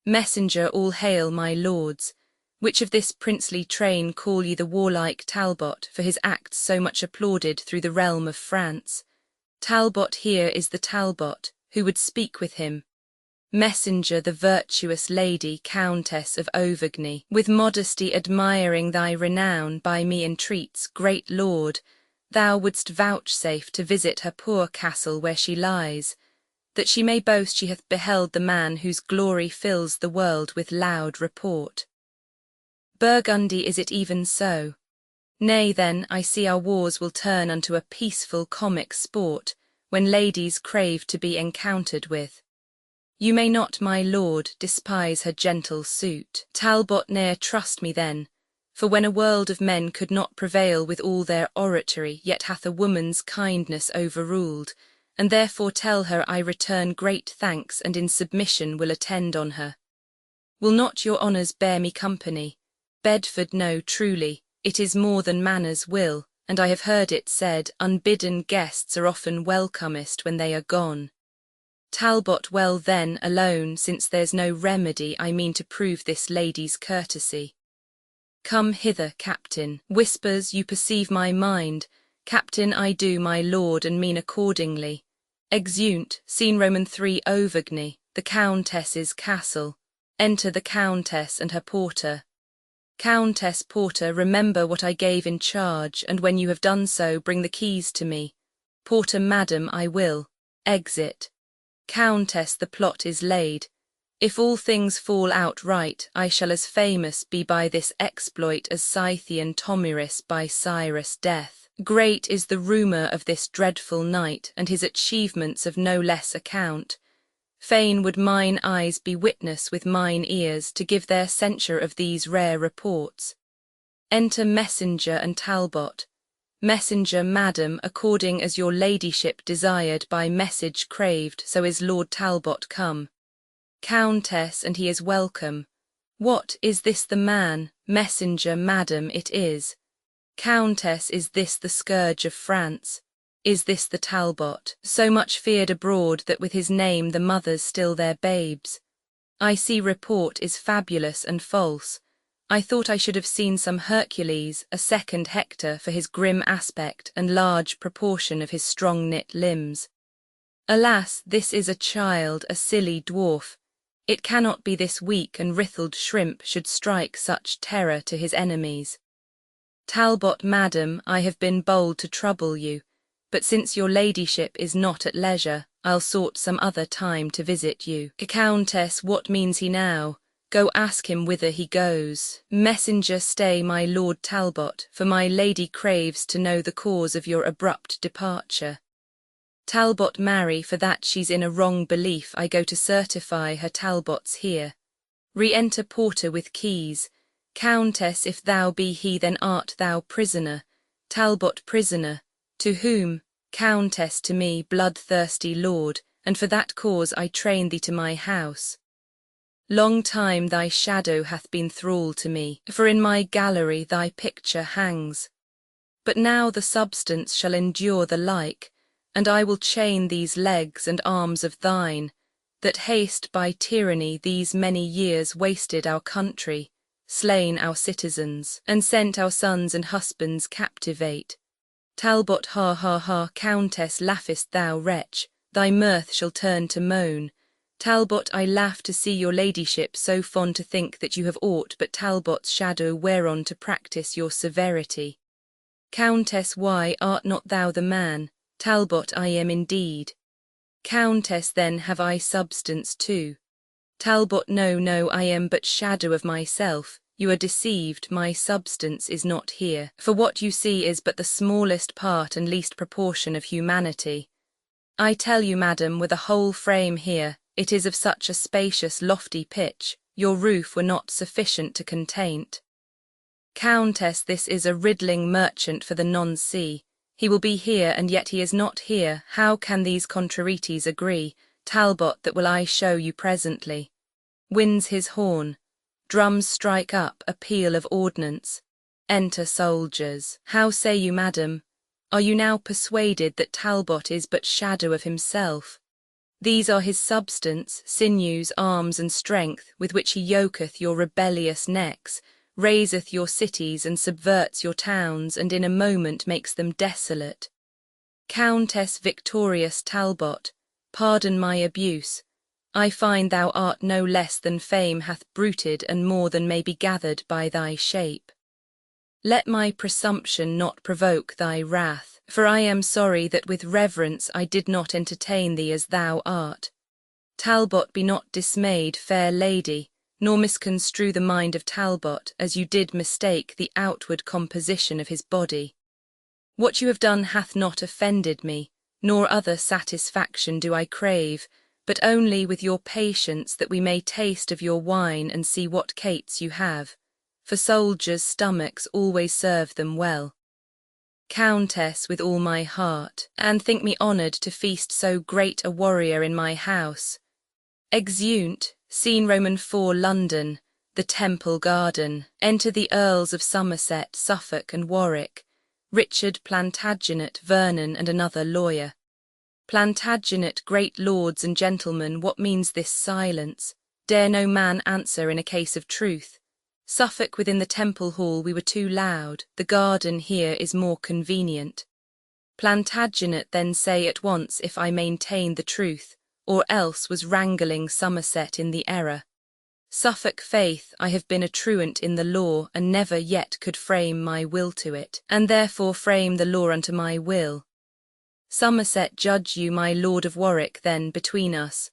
Messenger, all hail, my lords. Which of this princely train call ye the warlike Talbot, for his acts so much applauded through the realm of France? Talbot here is the Talbot, who would speak with him. Messenger, the virtuous lady, Countess of Auvergne, with modesty admiring thy renown, by me entreats, great lord, thou wouldst vouchsafe to visit her poor castle where she lies, that she may boast she hath beheld the man whose glory fills the world with loud report. Burgundy, is it even so? Nay then, I see our wars will turn unto a peaceful comic sport, when ladies crave to be encountered with. You may not, my lord, despise her gentle suit. Talbot, ne'er trust me then, for when a world of men could not prevail with all their oratory, yet hath a woman's kindness overruled, and therefore tell her I return great thanks and in submission will attend on her. Will not your honours bear me company? Bedford, no, truly, it is more than manners will, and I have heard it said, unbidden guests are often welcomest when they are gone. Talbot, well then, alone, since there's no remedy, I mean to prove this lady's courtesy. Come hither, Captain. Whispers, you perceive my mind. Captain, I do, my lord, and mean accordingly. Exeunt, scene Roman 3, Auvergne, the Countess's castle. Enter the Countess and her porter. Countess, porter, remember what I gave in charge, and when you have done so, bring the keys to me. Porter, madam, I will. Exit. Countess, the plot is laid. If all things fall out right, I shall as famous be by this exploit as Scythian Tomyris by Cyrus' death. Great is the rumour of this dreadful knight, and his achievements of no less account. Fain would mine eyes be witness with mine ears to give their censure of these rare reports. Enter messenger and Talbot. Messenger, madam, according as your ladyship desired by message craved, so is Lord Talbot come. Countess, and he is welcome. What, is this the man? Messenger, madam, it is. Countess, is this the scourge of France? Is this the Talbot, so much feared abroad that with his name the mothers still their babes? I see report is fabulous and false. I thought I should have seen some Hercules, a second Hector, for his grim aspect and large proportion of his strong-knit limbs. Alas, this is a child, a silly dwarf. It cannot be this weak and writhled shrimp should strike such terror to his enemies. Talbot, madam, I have been bold to trouble you, but since your ladyship is not at leisure, I'll sort some other time to visit you. Countess, what means he now? Go ask him whither he goes. Messenger, stay, my Lord Talbot, for my lady craves to know the cause of your abrupt departure. Talbot, marry, for that she's in a wrong belief, I go to certify her Talbot's here. Re-enter porter with keys. Countess, if thou be he, then art thou prisoner. Talbot, prisoner. To whom? Countess, to me, bloodthirsty lord, and for that cause I train thee to my house. Long time thy shadow hath been thrall to me, for in my gallery thy picture hangs. But now the substance shall endure the like, and I will chain these legs and arms of thine, that haste by tyranny these many years wasted our country, slain our citizens, and sent our sons and husbands captivate. Talbot, ha ha ha, Countess, laughest thou, wretch, thy mirth shall turn to moan. Talbot, I laugh to see your ladyship so fond to think that you have aught but Talbot's shadow whereon to practice your severity. Countess, why, art not thou the man? Talbot, I am indeed. Countess, then have I substance too? Talbot, no, no, I am but shadow of myself. You are deceived, my substance is not here, for what you see is but the smallest part and least proportion of humanity. I tell you, madam, with a whole frame here, it is of such a spacious lofty pitch, your roof were not sufficient to contain't. Countess, this is a riddling merchant for the non-sea. He will be here, and yet he is not here. How can these contrarieties agree? Talbot that will I show you presently. Winds his horn, drums strike up a peal of ordnance. Enter soldiers. How say you, madam? Are you now persuaded that Talbot is but shadow of himself? These are his substance, sinews, arms, and strength, with which he yoketh your rebellious necks, razeth your cities and subverts your towns, and in a moment makes them desolate. Countess victorious Talbot, pardon my abuse. I find thou art no less than fame hath bruited, and more than may be gathered by thy shape. Let my presumption not provoke thy wrath, for I am sorry that with reverence I did not entertain thee as thou art. Talbot, be not dismayed, fair lady, nor misconstrue the mind of Talbot, as you did mistake the outward composition of his body. What you have done hath not offended me, nor other satisfaction do I crave, but only with your patience that we may taste of your wine and see what cates you have, for soldiers' stomachs always serve them well. Countess, with all my heart, and think me honoured to feast so great a warrior in my house. Exeunt, scene Roman IV, London, the Temple Garden. Enter the Earls of Somerset, Suffolk, and Warwick, Richard Plantagenet, Vernon, and another lawyer. Plantagenet, great lords and gentlemen, what means this silence? Dare no man answer in a case of truth? Suffolk, within the Temple Hall we were too loud, the garden here is more convenient. Plantagenet, then say at once if I maintain the truth, or else was wrangling Somerset in the error. Suffolk, faith, I have been a truant in the law, and never yet could frame my will to it, and therefore frame the law unto my will. Somerset, judge you, my Lord of Warwick, then between us.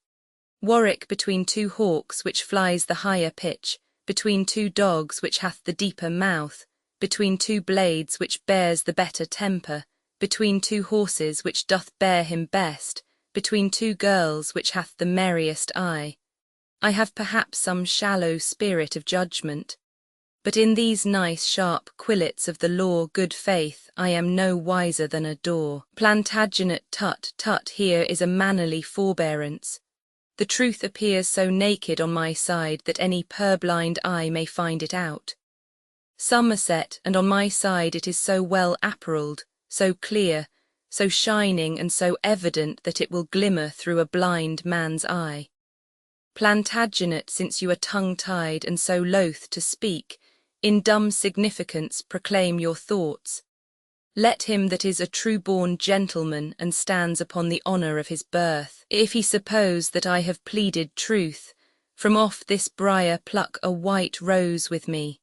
Warwick, between two hawks which flies the higher pitch, between two dogs which hath the deeper mouth, between two blades which bears the better temper, between two horses which doth bear him best, between two girls which hath the merriest eye. I have perhaps some shallow spirit of judgment, but in these nice sharp quillets of the law, good faith, I am no wiser than a daw. Plantagenet, tut, tut, here is a mannerly forbearance. The truth appears so naked on my side that any purblind eye may find it out. Somerset, and on my side it is so well apparelled, so clear, so shining, and so evident that it will glimmer through a blind man's eye. Plantagenet, since you are tongue-tied and so loath to speak, in dumb significance proclaim your thoughts. Let him that is a true-born gentleman and stands upon the honour of his birth, if he suppose that I have pleaded truth, from off this briar pluck a white rose with me.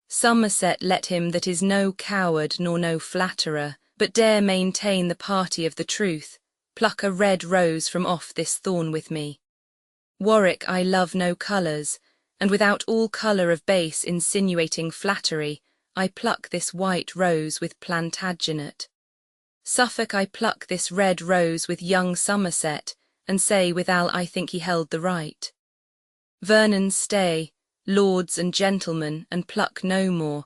Somerset, let him that is no coward nor no flatterer, but dare maintain the party of the truth, pluck a red rose from off this thorn with me. Warwick, I love no colours, and without all colour of base insinuating flattery, I pluck this white rose with Plantagenet. Suffolk, I pluck this red rose with young Somerset, and say withal I think he held the right. Vernon, stay, lords and gentlemen, and pluck no more,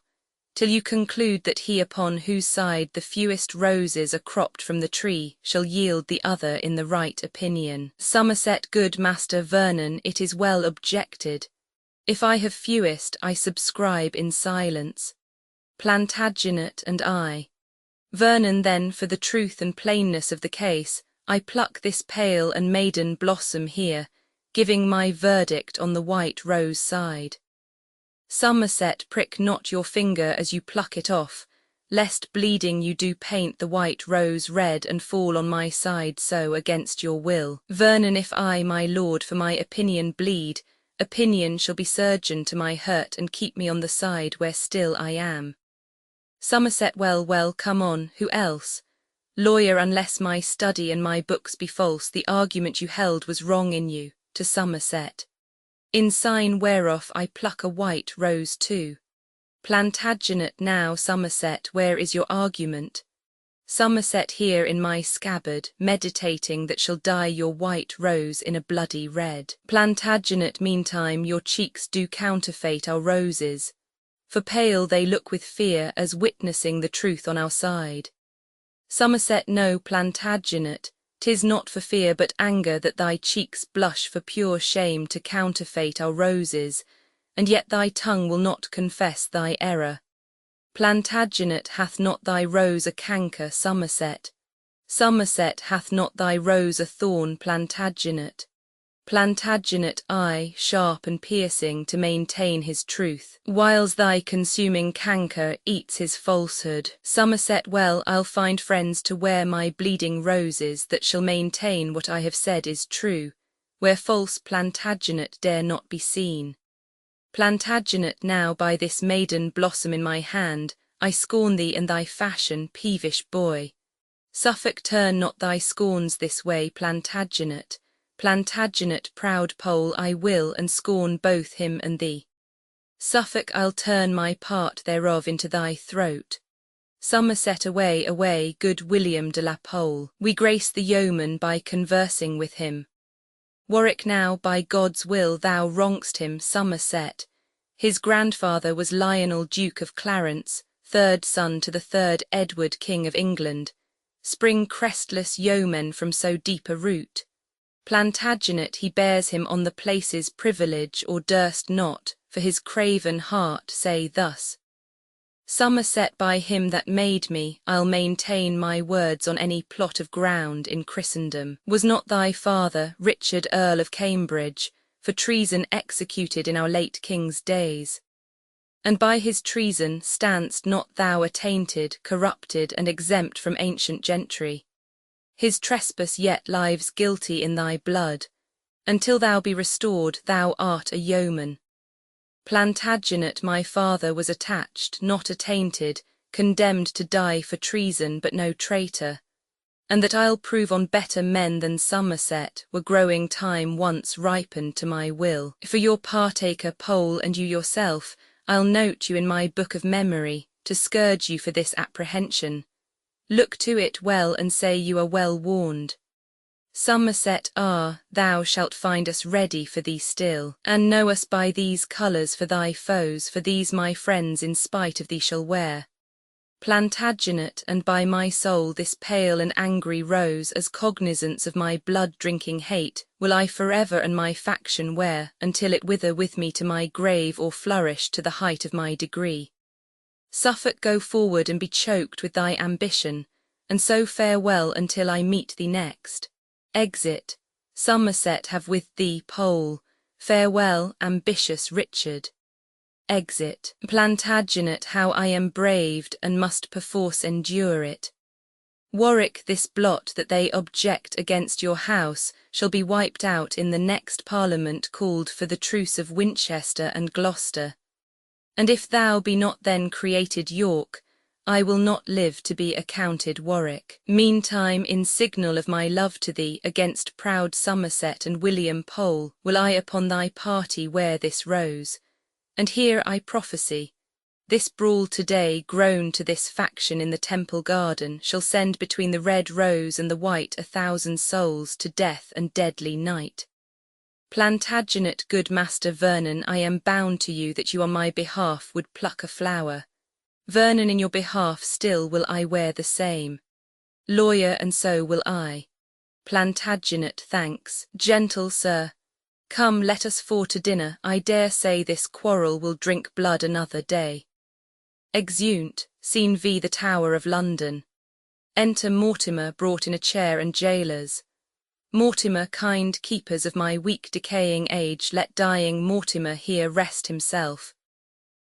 till you conclude that he upon whose side the fewest roses are cropped from the tree shall yield the other in the right opinion. Somerset, good Master Vernon, it is well objected. If I have fewest, I subscribe in silence. Plantagenet and I. Vernon, then, for the truth and plainness of the case, I pluck this pale and maiden blossom here, giving my verdict on the white rose side. Somerset, prick not your finger as you pluck it off, lest bleeding you do paint the white rose red and fall on my side so against your will. Vernon, if I, my lord, for my opinion bleed, opinion shall be surgeon to my hurt and keep me on the side where still I am. Somerset, well, well, come on, who else? Lawyer, unless my study and my books be false, the argument you held was wrong in you, to Somerset. In sign whereof I pluck a white rose too. Plantagenet, now, Somerset, where is your argument? Somerset, here in my scabbard, meditating that shall dye your white rose in a bloody red. Plantagenet, meantime, your cheeks do counterfeit our roses, for pale they look with fear as witnessing the truth on our side. Somerset, no, Plantagenet, 'Tis not for fear but anger that thy cheeks blush for pure shame to counterfeit our roses, and yet thy tongue will not confess thy error. Plantagenet, hath not thy rose a canker, Somerset? Somerset, hath not thy rose a thorn, Plantagenet? Plantagenet, eye sharp and piercing to maintain his truth, whiles thy consuming canker eats his falsehood. Somerset, well, I'll find friends to wear my bleeding roses that shall maintain what I have said is true, where false Plantagenet dare not be seen. Plantagenet, now by this maiden blossom in my hand, I scorn thee and thy fashion, peevish boy. Suffolk, turn not thy scorns this way, Plantagenet. Plantagenet, proud Pole, I will and scorn both him and thee. Suffolk, I'll turn my part thereof into thy throat. Somerset, away, away, good William de la Pole, we grace the yeoman by conversing with him. Warwick, now, by God's will, thou wrong'st him, Somerset. His grandfather was Lionel, Duke of Clarence, third son to the 3rd Edward, King of England. Spring crestless yeomen from so deep a root. Plantagenet, he bears him on the place's privilege, or durst not, for his craven heart, say thus. Somerset, by him that made me, I'll maintain my words on any plot of ground in Christendom. Was not thy father, Richard, Earl of Cambridge, for treason executed in our late king's days? And by his treason stand'st not thou attainted, corrupted, and exempt from ancient gentry? His trespass yet lives guilty in thy blood. Until thou be restored, thou art a yeoman. Plantagenet, my father, was attached, not attainted, condemned to die for treason, but no traitor. And that I'll prove on better men than Somerset, were growing time once ripened to my will. For your partaker, Pole, and you yourself, I'll note you in my book of memory, to scourge you for this apprehension. Look to it well and say you are well warned. Somerset, thou shalt find us ready for thee still, and know us by these colours for thy foes, for these my friends in spite of thee shall wear. Plantagenet, and by my soul this pale and angry rose, as cognizance of my blood-drinking hate, will I forever and my faction wear, until it wither with me to my grave or flourish to the height of my degree. Suffolk, go forward and be choked with thy ambition, and so farewell until I meet thee next. Exit. Somerset, have with thee Pole. Farewell, ambitious Richard. Exit. Plantagenet, how I am braved and must perforce endure it. Warwick, this blot that they object against your house shall be wiped out in the next Parliament called for the truce of Winchester and Gloucester. And if thou be not then created York, I will not live to be accounted Warwick. Meantime, in signal of my love to thee against proud Somerset and William Pole, will I upon thy party wear this rose. And here I prophesy, this brawl today grown to this faction in the Temple Garden shall send between the red rose and the white 1,000 souls to death and deadly night. Plantagenet, good Master Vernon, I am bound to you that you on my behalf would pluck a flower. Vernon, in your behalf still will I wear the same. Lawyer, and so will I. Plantagenet, thanks, gentle sir. Come, let us for to dinner. I dare say this quarrel will drink blood another day. Exeunt. Scene V. The Tower of London. Enter Mortimer, brought in a chair, and jailers. Mortimer, kind keepers of my weak decaying age, let dying Mortimer here rest himself.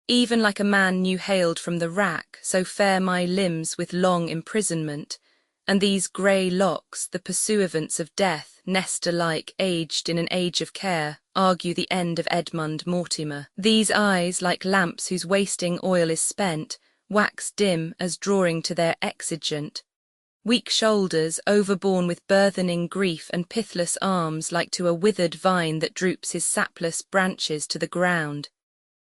Even like a man new haled from the rack, so fare my limbs with long imprisonment, and these grey locks, the pursuivants of death, Nestor-like, aged in an age of care, argue the end of Edmund Mortimer. These eyes, like lamps whose wasting oil is spent, wax dim as drawing to their exigent. Weak shoulders, overborne with burthening grief, and pithless arms, like to a withered vine that droops his sapless branches to the ground.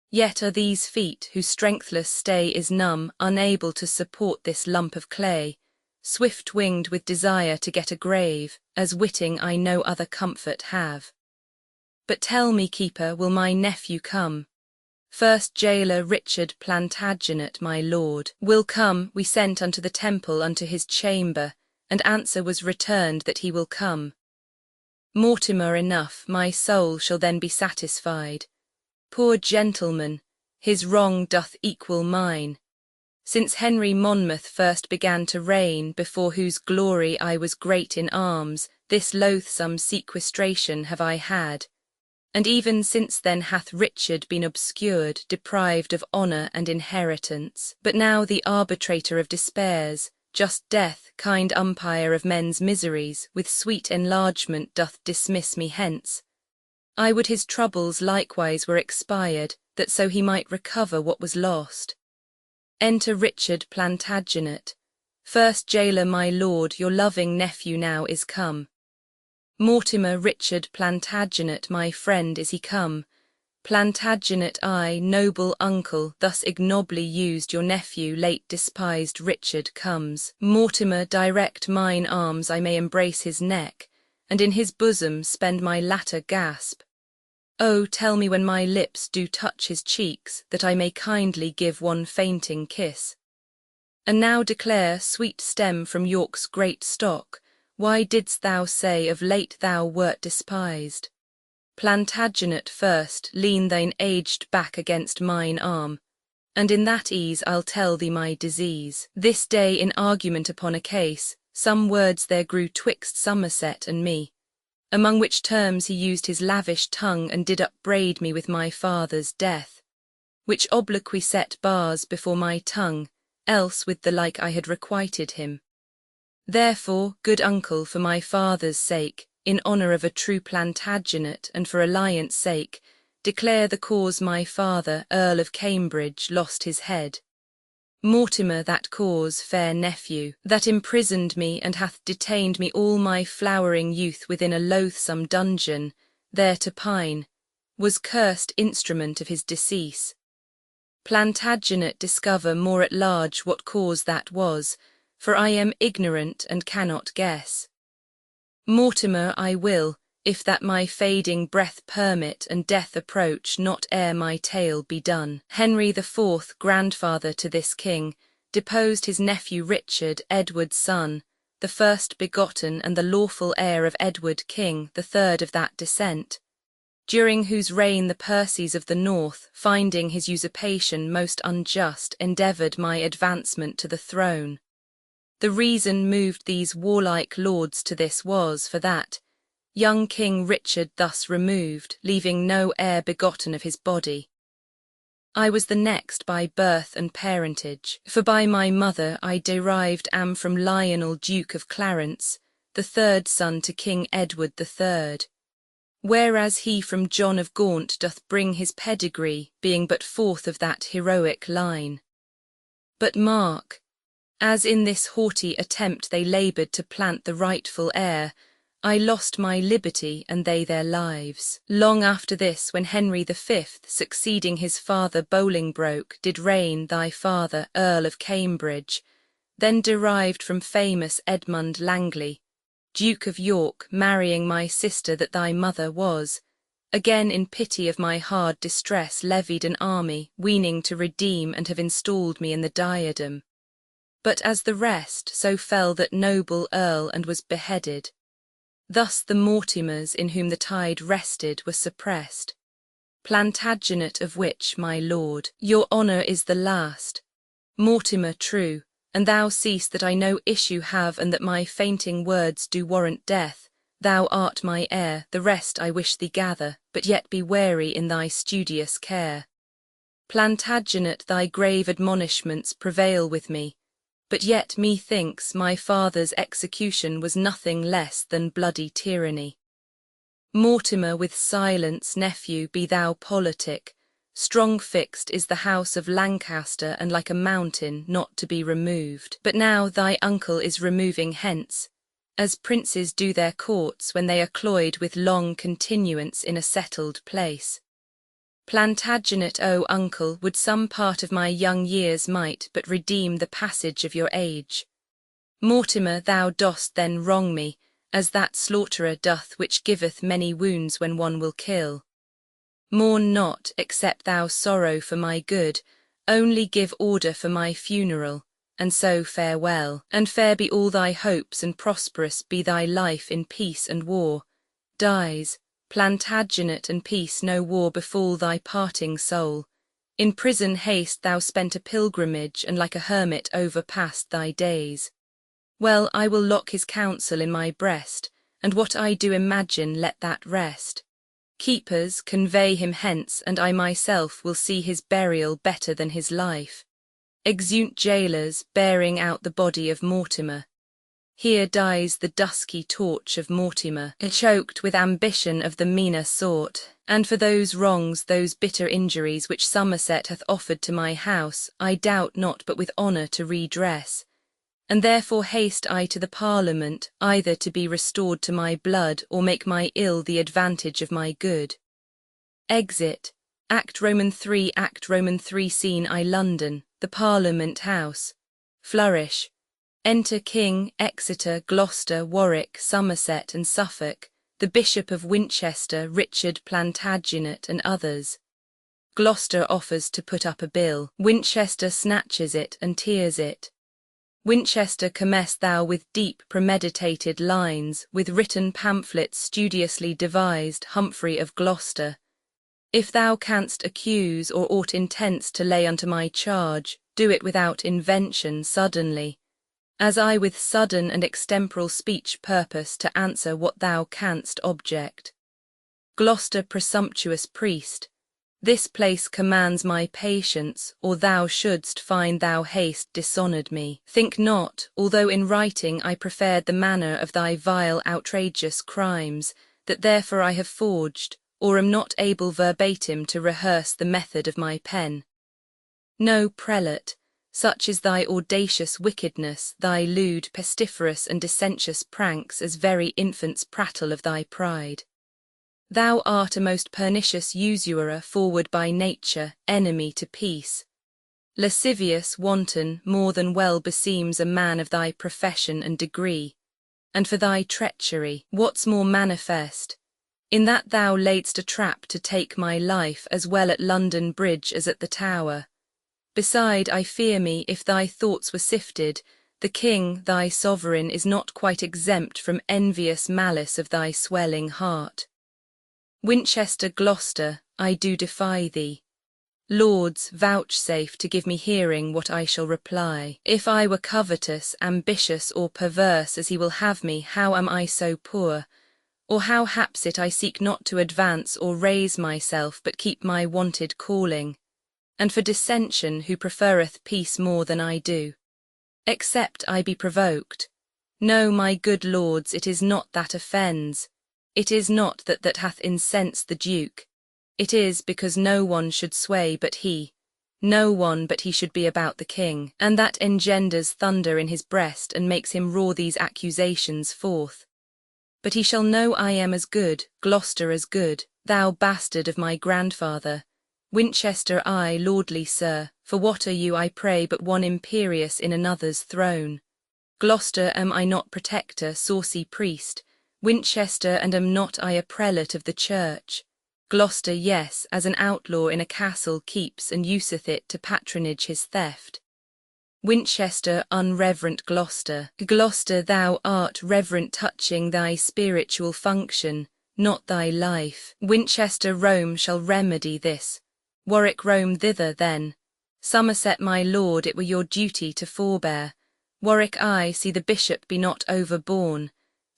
Yet are these feet, whose strengthless stay is numb, unable to support this lump of clay, swift-winged with desire to get a grave, as witting I no other comfort have. But tell me, keeper, will my nephew come? First jailer Richard Plantagenet, my lord, will come. We sent unto the Temple, unto his chamber, and answer was returned that he will come. Mortimer, enough, my soul shall then be satisfied. Poor gentleman, his wrong doth equal mine. Since Henry Monmouth first began to reign, before whose glory I was great in arms, this loathsome sequestration have I had. And even since then hath Richard been obscured, deprived of honour and inheritance. But now the arbitrator of despairs, just death, kind umpire of men's miseries, with sweet enlargement doth dismiss me hence. I would his troubles likewise were expired, that so he might recover what was lost. Enter Richard Plantagenet. First gaoler, my lord, your loving nephew now is come. Mortimer Richard Plantagenet, my friend, is he come? Plantagenet, I, noble uncle, thus ignobly used your nephew, late despised Richard, comes. Mortimer, direct mine arms, I may embrace his neck, and in his bosom spend my latter gasp. Oh, tell me when my lips do touch his cheeks, that I may kindly give one fainting kiss. And now declare, sweet stem from York's great stock, why didst thou say of late thou wert despised? Plantagenet, first, lean thine aged back against mine arm, and in that ease I'll tell thee my disease. This day in argument upon a case, some words there grew twixt Somerset and me, among which terms he used his lavish tongue and did upbraid me with my father's death, which obloquy set bars before my tongue, else with the like I had requited him. Therefore, good uncle, for my father's sake, in honour of a true Plantagenet, and for alliance sake, declare the cause my father, Earl of Cambridge, lost his head. Mortimer, that cause, fair nephew, that imprisoned me and hath detained me all my flowering youth within a loathsome dungeon, there to pine, was cursed instrument of his decease. Plantagenet, discover more at large what cause that was, for I am ignorant and cannot guess. Mortimer, I will, if that my fading breath permit and death approach not ere my tale be done. Henry IV, grandfather to this king, deposed his nephew Richard, Edward's son, the first begotten and the lawful heir of Edward King, the third of that descent, during whose reign the Percys of the north, finding his usurpation most unjust, endeavoured my advancement to the throne. The reason moved these warlike lords to this was, for that young King Richard thus removed, leaving no heir begotten of his body. I was the next by birth and parentage, for by my mother I derived am from Lionel Duke of Clarence, the third son to King Edward III, whereas he from John of Gaunt doth bring his pedigree, being but fourth of that heroic line. But mark, as in this haughty attempt they laboured to plant the rightful heir, I lost my liberty and they their lives. Long after this, when Henry V, succeeding his father Bolingbroke, did reign, thy father, Earl of Cambridge, then derived from famous Edmund Langley, Duke of York, marrying my sister that thy mother was, again in pity of my hard distress levied an army, weening to redeem and have installed me in the diadem. But as the rest, so fell that noble earl and was beheaded. Thus the Mortimers in whom the tide rested were suppressed. Plantagenet, of which, my lord, your honour is the last. Mortimer, true, and thou seest that I no issue have and that my fainting words do warrant death. Thou art my heir, the rest I wish thee gather, but yet be wary in thy studious care. Plantagenet, thy grave admonishments prevail with me, but yet methinks my father's execution was nothing less than bloody tyranny. Mortimer, with silence, nephew, be thou politic. Strong fixed is the house of Lancaster, and like a mountain not to be removed. But now thy uncle is removing hence, as princes do their courts when they are cloyed with long continuance in a settled place. Plantagenet, O uncle, would some part of my young years might but redeem the passage of your age. Mortimer, thou dost then wrong me, as that slaughterer doth which giveth many wounds when one will kill. Mourn not, except thou sorrow for my good, only give order for my funeral, and so farewell. And fair be all thy hopes, and prosperous be thy life in peace and war. Dies, Plantagenet, and peace no war befall thy parting soul. In prison haste thou spent a pilgrimage, and like a hermit overpast thy days. Well, I will lock his counsel in my breast, and what I do imagine let that rest. Keepers, convey him hence, and I myself will see his burial better than his life. Exeunt jailers, bearing out the body of Mortimer. Here dies the dusky torch of Mortimer, choked with ambition of the meaner sort, and for those wrongs, those bitter injuries which Somerset hath offered to my house, I doubt not but with honour to redress. And therefore haste I to the Parliament, either to be restored to my blood, or make my ill the advantage of my good. Exit. Act Roman 3 Scene I London, the Parliament House. Flourish. Enter King, Exeter, Gloucester, Warwick, Somerset and Suffolk, the Bishop of Winchester, Richard Plantagenet and others. Gloucester offers to put up a bill. Winchester snatches it and tears it. Winchester, commence thou with deep premeditated lines, with written pamphlets studiously devised, Humphrey of Gloucester. If thou canst accuse or aught intents to lay unto my charge, do it without invention suddenly, as I with sudden and extemporal speech purpose to answer what thou canst object. Gloucester, presumptuous priest, this place commands my patience, or thou shouldst find thou hast dishonoured me. Think not, although in writing I preferred the manner of thy vile outrageous crimes, that therefore I have forged, or am not able verbatim to rehearse the method of my pen. No, prelate, such is thy audacious wickedness, thy lewd, pestiferous and dissentious pranks, as very infants prattle of thy pride. Thou art a most pernicious usurer, forward by nature, enemy to peace. Lascivious, wanton, more than well beseems a man of thy profession and degree. And for thy treachery, what's more manifest, in that thou laidst a trap to take my life, as well at London Bridge as at the Tower. Beside, I fear me, if thy thoughts were sifted, the king, thy sovereign, is not quite exempt from envious malice of thy swelling heart. Winchester, Gloucester, I do defy thee. Lords, vouchsafe to give me hearing what I shall reply. If I were covetous, ambitious, or perverse, as he will have me, how am I so poor? Or how haps it I seek not to advance or raise myself, but keep my wonted calling? And for dissension, who preferreth peace more than I do? Except I be provoked. No, my good lords, it is not that offends. It is not that hath incensed the Duke. It is because no one should sway but he, no one but he should be about the king, and that engenders thunder in his breast and makes him roar these accusations forth. But he shall know I am as good, Gloucester as good, thou bastard of my grandfather. Winchester I, lordly sir, for what are you, I pray, but one imperious in another's throne? Gloucester, am I not protector, saucy priest? Winchester, and am not I a prelate of the church? Gloucester, yes, as an outlaw in a castle keeps and useth it to patronage his theft. Winchester, unreverent Gloucester. Gloucester, thou art reverent touching thy spiritual function, not thy life. Winchester, Rome shall remedy this. Warwick, Rome thither then. Somerset, my lord, it were your duty to forbear. Warwick, I see the bishop be not overborne.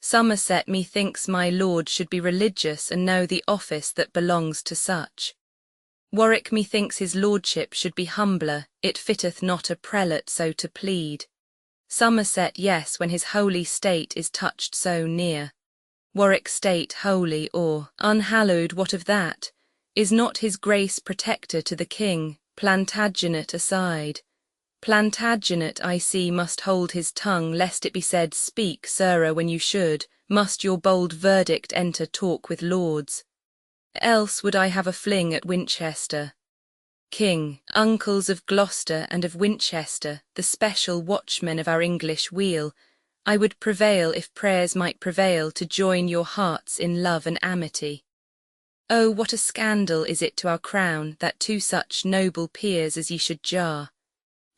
Somerset, methinks my lord should be religious and know the office that belongs to such. Warwick, methinks his lordship should be humbler, it fitteth not a prelate so to plead. Somerset, yes, when his holy state is touched so near. Warwick, state holy or unhallowed, what of that? Is not his grace protector to the king? Plantagenet aside. Plantagenet, I see, must hold his tongue, lest it be said, speak, sirrah, when you should. Must your bold verdict enter talk with lords? Else would I have a fling at Winchester. King, uncles of Gloucester and of Winchester, the special watchmen of our English weal, I would prevail, if prayers might prevail, to join your hearts in love and amity. Oh, what a scandal is it to our crown, that two such noble peers as ye should jar!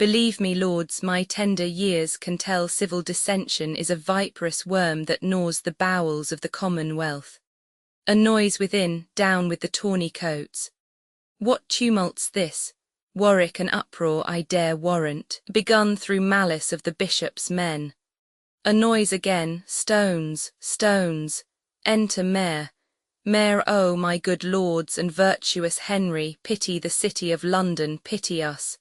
Believe me, lords, my tender years can tell civil dissension is a viperous worm that gnaws the bowels of the commonwealth. A noise within, down with the tawny coats. What tumult's this? Warwick, an uproar I dare warrant, begun through malice of the bishop's men. A noise again, stones, stones. Enter Mayor. Mayor, oh, my good lords and virtuous Henry, pity the city of London, pity us.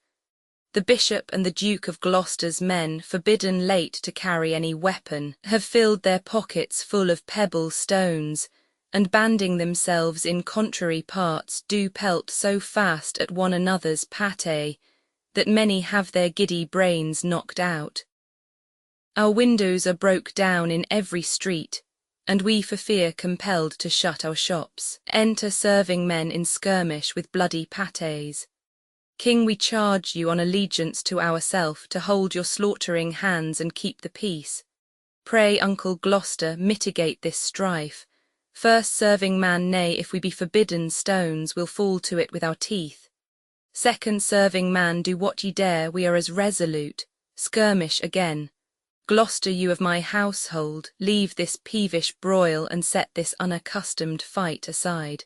The Bishop and the Duke of Gloucester's men, forbidden late to carry any weapon, have filled their pockets full of pebble stones, and banding themselves in contrary parts do pelt so fast at one another's pate, that many have their giddy brains knocked out. Our windows are broke down in every street, and we for fear compelled to shut our shops. Enter serving men in skirmish with bloody pates. King, we charge you on allegiance to ourself to hold your slaughtering hands and keep the peace. Pray, Uncle Gloucester, mitigate this strife. First serving man, nay, if we be forbidden stones, we'll fall to it with our teeth. Second serving man, do what ye dare, we are as resolute. Skirmish again. Gloucester, you of my household, leave this peevish broil and set this unaccustomed fight aside.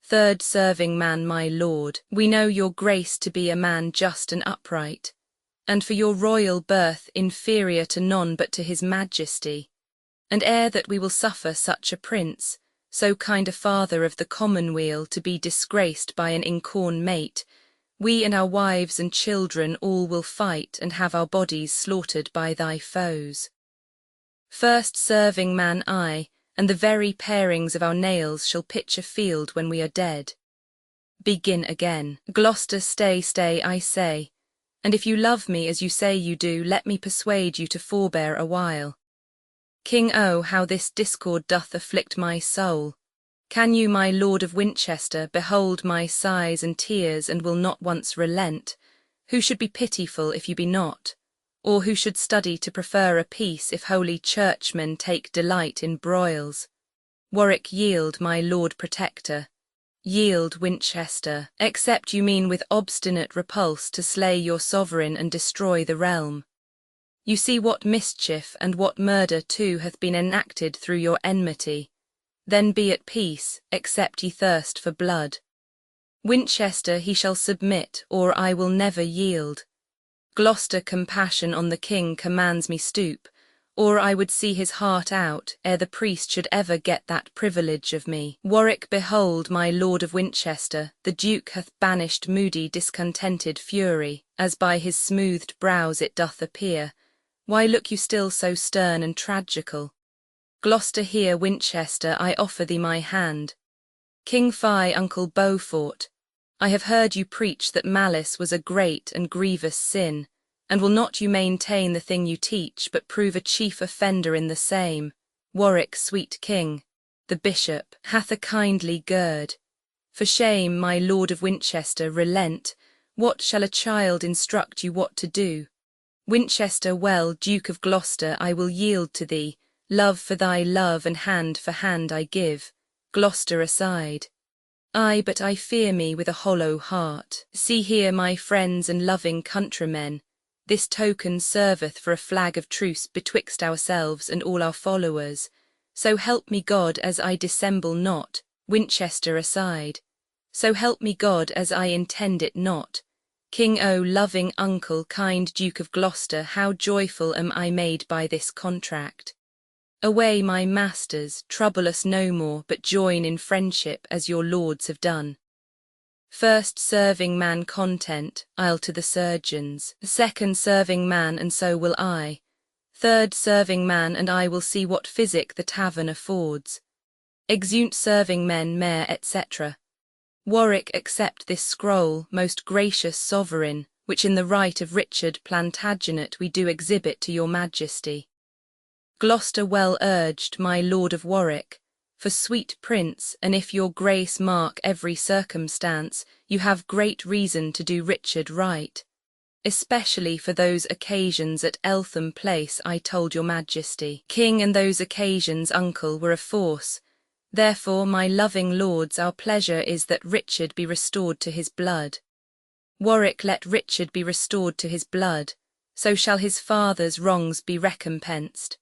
Third serving man, my lord, we know your grace to be a man just and upright, and for your royal birth inferior to none but to his majesty. And ere that we will suffer such a prince, so kind a father of the commonweal, to be disgraced by an incorn mate, we and our wives and children all will fight and have our bodies slaughtered by thy foes. First serving man, I, and the very parings of our nails shall pitch a field when we are dead. Begin again. Gloucester, stay, stay, I say, and if you love me as you say you do, let me persuade you to forbear a while. King, oh, how this discord doth afflict my soul! Can you, my Lord of Winchester, behold my sighs and tears, and will not once relent? Who should be pitiful if you be not? Or who should study to prefer a peace if holy churchmen take delight in broils? Warwick, yield, my Lord Protector. Yield, Winchester, except you mean with obstinate repulse to slay your sovereign and destroy the realm. You see what mischief and what murder too hath been enacted through your enmity. Then be at peace, except ye thirst for blood. Winchester, he shall submit, or I will never yield. Gloucester, compassion on the king commands me stoop, or I would see his heart out, ere the priest should ever get that privilege of me. Warwick, behold, my Lord of Winchester, the Duke hath banished moody discontented fury, as by his smoothed brows it doth appear. Why look you still so stern and tragical? Gloucester, here, Winchester, I offer thee my hand. King Fie, Uncle Beaufort, I have heard you preach that malice was a great and grievous sin, and will not you maintain the thing you teach, but prove a chief offender in the same? Warwick, sweet king, the bishop hath a kindly gird. For shame, my Lord of Winchester, relent. What shall a child instruct you what to do? Winchester, well, Duke of Gloucester, I will yield to thee. Love for thy love, and hand for hand I give. Gloucester aside. Ay, but I fear me with a hollow heart. See here, my friends and loving countrymen, this token serveth for a flag of truce betwixt ourselves and all our followers. So help me God as I dissemble not. Winchester aside. So help me God as I intend it not. King, O loving uncle, kind Duke of Gloucester, how joyful am I made by this contract. Away, my masters, trouble us no more, but join in friendship as your lords have done. First serving man content, I'll to the surgeons. Second serving man, and so will I. Third serving man, and I will see what physic the tavern affords. Exeunt serving men, mayor, etc. Warwick, accept this scroll, most gracious sovereign, which in the right of Richard Plantagenet we do exhibit to your majesty. Gloucester, well urged, my Lord of Warwick, for sweet prince, and if your grace mark every circumstance, you have great reason to do Richard right. Especially for those occasions at Eltham Place I told your majesty. King, and those occasions, uncle, were a force. Therefore, my loving lords, our pleasure is that Richard be restored to his blood. Warwick, let Richard be restored to his blood, so shall his father's wrongs be recompensed.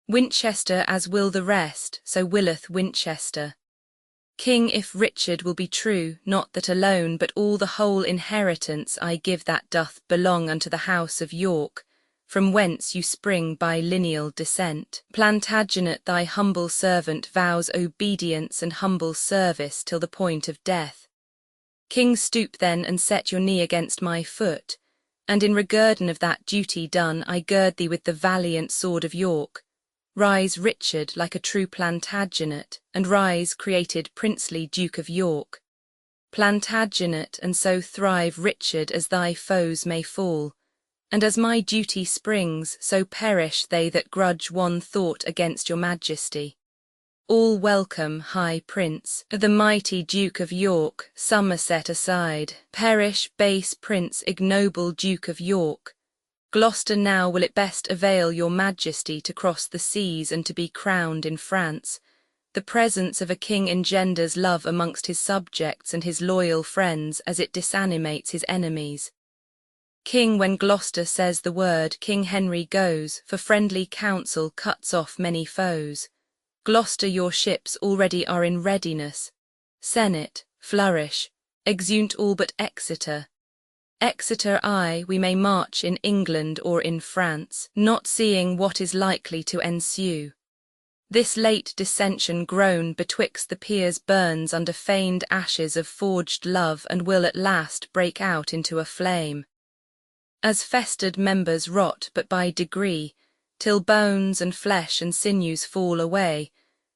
Winchester, as will the rest, so willeth Winchester. King, if Richard will be true, not that alone, but all the whole inheritance I give that doth belong unto the house of York, from whence you spring by lineal descent. Plantagenet, thy humble servant, vows obedience and humble service till the point of death. King, stoop then and set your knee against my foot, and in reguerdon of that duty done, I gird thee with the valiant sword of York. Rise, Richard, like a true Plantagenet, and rise, created princely Duke of York. Plantagenet, and so thrive, Richard, as thy foes may fall, and as my duty springs, so perish they that grudge one thought against your majesty. All welcome, high prince, the mighty Duke of York, Somerset aside. Perish, base prince, ignoble Duke of York. Gloucester, now will it best avail your majesty to cross the seas and to be crowned in France. The presence of a king engenders love amongst his subjects and his loyal friends as it disanimates his enemies. King, when Gloucester says the word, King Henry goes, for friendly counsel cuts off many foes. Gloucester, your ships already are in readiness. Senate, flourish, exeunt all but Exeter. Exeter, aye, we may march in England or in France, not seeing what is likely to ensue. This late dissension grown betwixt the peers burns under feigned ashes of forged love, and will at last break out into a flame. As festered members rot but by degree, till bones and flesh and sinews fall away,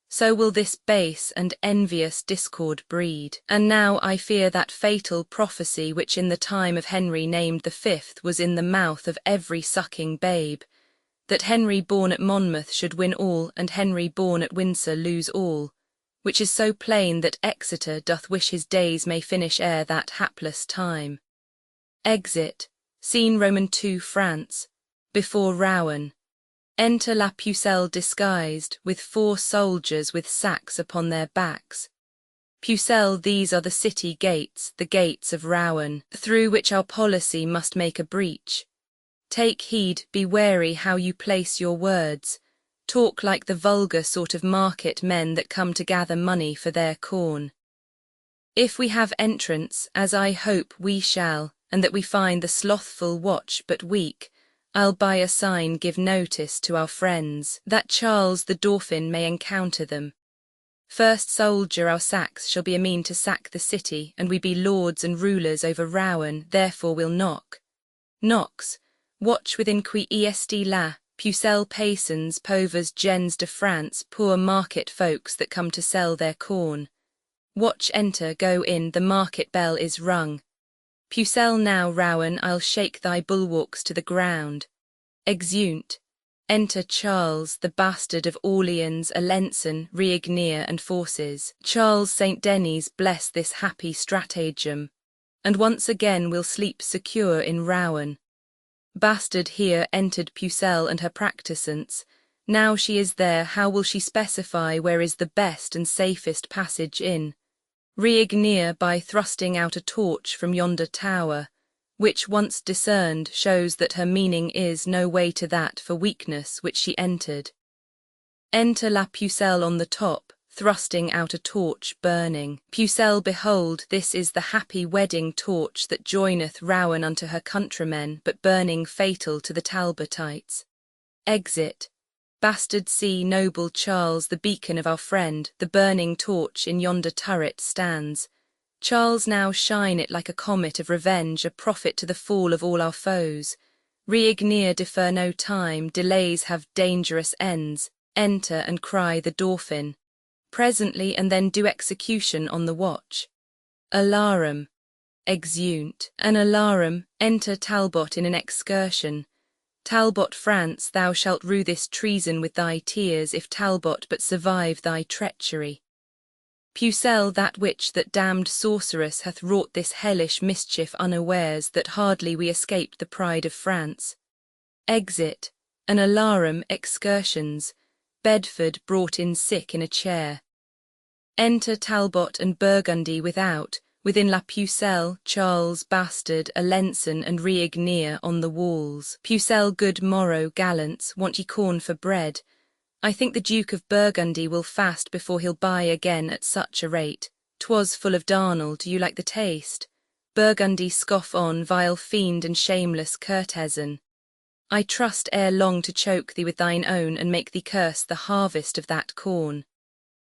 so will this base and envious discord breed. And now I fear that fatal prophecy which in the time of Henry named the fifth was in the mouth of every sucking babe, that Henry born at Monmouth should win all, and Henry born at Windsor lose all, which is so plain that Exeter doth wish his days may finish ere that hapless time. Exit, scene Roman II, France, before Rouen. Enter La Pucelle disguised, with 4 soldiers with sacks upon their backs. Pucelle, these are the city gates, the gates of Rouen, through which our policy must make a breach. Take heed, be wary how you place your words. Talk like the vulgar sort of market men that come to gather money for their corn. If we have entrance, as I hope we shall, and that we find the slothful watch but weak, I'll by a sign give notice to our friends, that Charles the Dauphin may encounter them. First soldier, our sacks shall be a mean to sack the city, and we be lords and rulers over Rouen, therefore we'll knock. Knocks, watch within qui est là, Pucelle paysans, pauvres gens de France, poor market folks that come to sell their corn. Watch, enter, go in, the market bell is rung. Pucelle, now, Rouen, I'll shake thy bulwarks to the ground. Exeunt. Enter Charles, the bastard of Orleans, Alençon, Régnier, and forces. Charles St. Denis, bless this happy stratagem, and once again we'll sleep secure in Rouen. Bastard, here entered Pucelle and her practisance. Now she is there, how will she specify where is the best and safest passage in? Régnier, by thrusting out a torch from yonder tower, which once discerned shows that her meaning is no way to that for weakness which she entered. Enter La Pucelle on the top, thrusting out a torch burning. Pucelle, behold, this is the happy wedding torch that joineth Rouen unto her countrymen, but burning fatal to the Talbotites. Exit. Bastard, see, noble Charles, the beacon of our friend, the burning torch in yonder turret stands. Charles, now shine it like a comet of revenge, a prophet to the fall of all our foes. Régnier, defer no time, delays have dangerous ends. Enter and cry the Dauphin. Presently, and then do execution on the watch. Alarum. Exeunt. An alarum, enter Talbot in an excursion. Talbot, France, thou shalt rue this treason with thy tears, if Talbot but survive thy treachery. Pucelle, that witch, that damned sorceress, hath wrought this hellish mischief unawares, that hardly we escaped the pride of France. Exit. An alarum, excursions. Bedford brought in sick in a chair. Enter Talbot and Burgundy without, Within La Pucelle, Charles, Bastard, Alençon, and Riegnier on the walls. Pucelle, good morrow, gallants, want ye corn for bread? I think the Duke of Burgundy will fast before he'll buy again at such a rate. 'Twas full of darnel, do you like the taste? Burgundy, scoff on, vile fiend and shameless courtesan. I trust ere long to choke thee with thine own and make thee curse the harvest of that corn.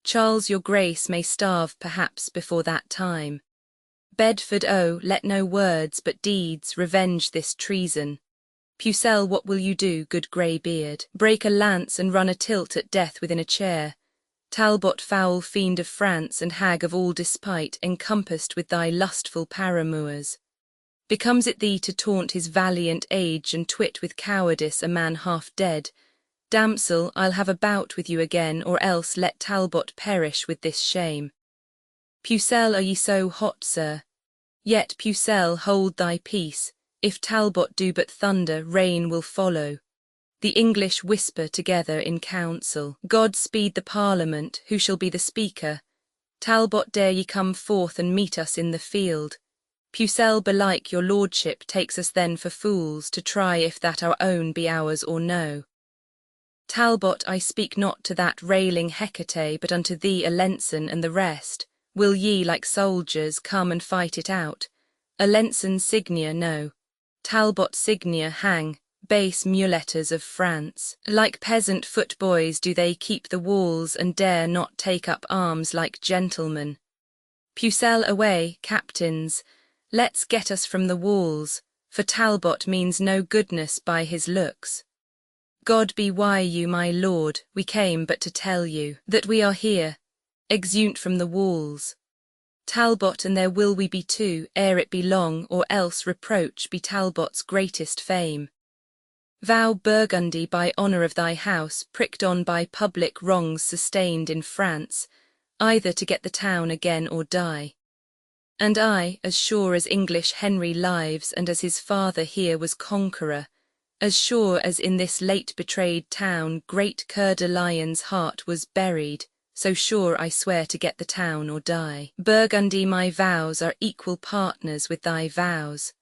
Charles, your grace may starve perhaps before that time. Bedford, oh, let no words but deeds revenge this treason. Pucelle, what will you do, good grey beard? Break a lance and run a tilt at death within a chair. Talbot, foul fiend of France and hag of all despite, encompassed with thy lustful paramours. Becomes it thee to taunt his valiant age and twit with cowardice a man half dead? Damsel, I'll have a bout with you again, or else let Talbot perish with this shame. Pucelle, are ye so hot, sir? Yet, Pucelle, hold thy peace. If Talbot do but thunder, rain will follow. The English whisper together in council. God speed the Parliament, who shall be the Speaker? Talbot, dare ye come forth and meet us in the field? Pucelle, belike your lordship takes us then for fools, to try if that our own be ours or no. Talbot, I speak not to that railing Hecate, but unto thee, Alençon, and the rest. Will ye, like soldiers, come and fight it out? Alençon, Signia, no. Talbot, Signia, hang, base muletters of France. Like peasant footboys do they keep the walls, and dare not take up arms like gentlemen. Pucelle, away, captains, let's get us from the walls, for Talbot means no goodness by his looks. God be wy you, my lord, we came but to tell you that we are here, exeunt from the walls. Talbot, and there will we be too, ere it be long, or else reproach be Talbot's greatest fame. Thou, Burgundy, by honour of thy house, pricked on by public wrongs sustained in France, either to get the town again or die. And I, as sure as English Henry lives, and as his father here was conqueror, as sure as in this late betrayed town great Coeur de Lion's heart was buried, so sure I swear to get the town or die. Burgundy, my vows are equal partners with thy vows.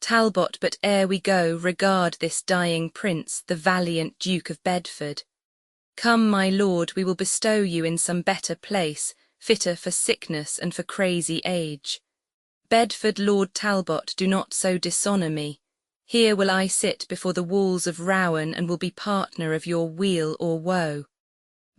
Talbot, but ere we go, regard this dying prince, the valiant Duke of Bedford. Come, my lord, we will bestow you in some better place, fitter for sickness and for crazy age. Bedford, Lord Talbot, do not so dishonour me. Here will I sit before the walls of Rouen, and will be partner of your weal or woe.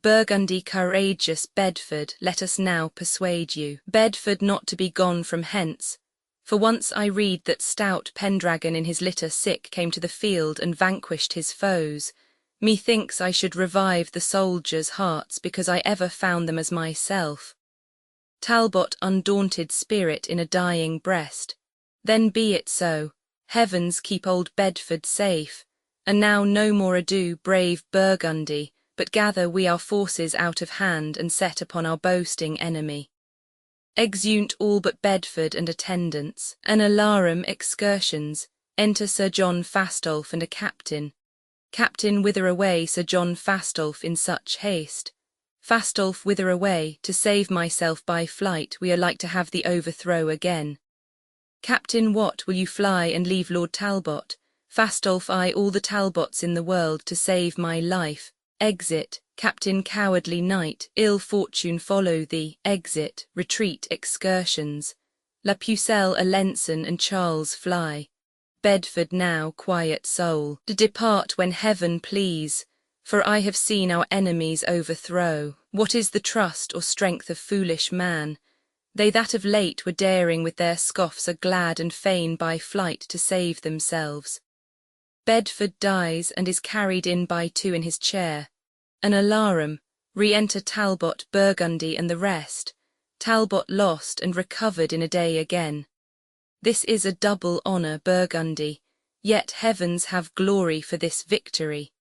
Burgundy, courageous Bedford, let us now persuade you. Bedford, not to be gone from hence. For once I read that stout Pendragon in his litter sick came to the field and vanquished his foes. Methinks I should revive the soldiers' hearts, because I ever found them as myself. Talbot, undaunted spirit in a dying breast. Then be it so. Heavens keep old Bedford safe. And now no more ado, brave Burgundy, but gather we our forces out of hand and set upon our boasting enemy. Exeunt all but Bedford and attendants. An alarum, excursions. Enter Sir John Fastolf and a captain. Captain, whither away, Sir John Fastolf, in such haste? Fastolf, whither away? To save myself by flight, we are like to have the overthrow again. Captain, what, will you fly and leave Lord Talbot? Fastolf, I, all the Talbots in the world, to save my life. Exit. Captain, cowardly knight, ill fortune follow thee. Exit, retreat, excursions. La Pucelle, Alençon, and Charles fly. Bedford now, quiet soul, depart when heaven please, for I have seen our enemies overthrow. What is the trust or strength of foolish man? They that of late were daring with their scoffs are glad and fain by flight to save themselves. Bedford dies and is carried in by two in his chair. An alarum, re-enter Talbot, Burgundy, and the rest. Talbot lost and recovered in a day again. This is a double honour, Burgundy, yet heavens have glory for this victory.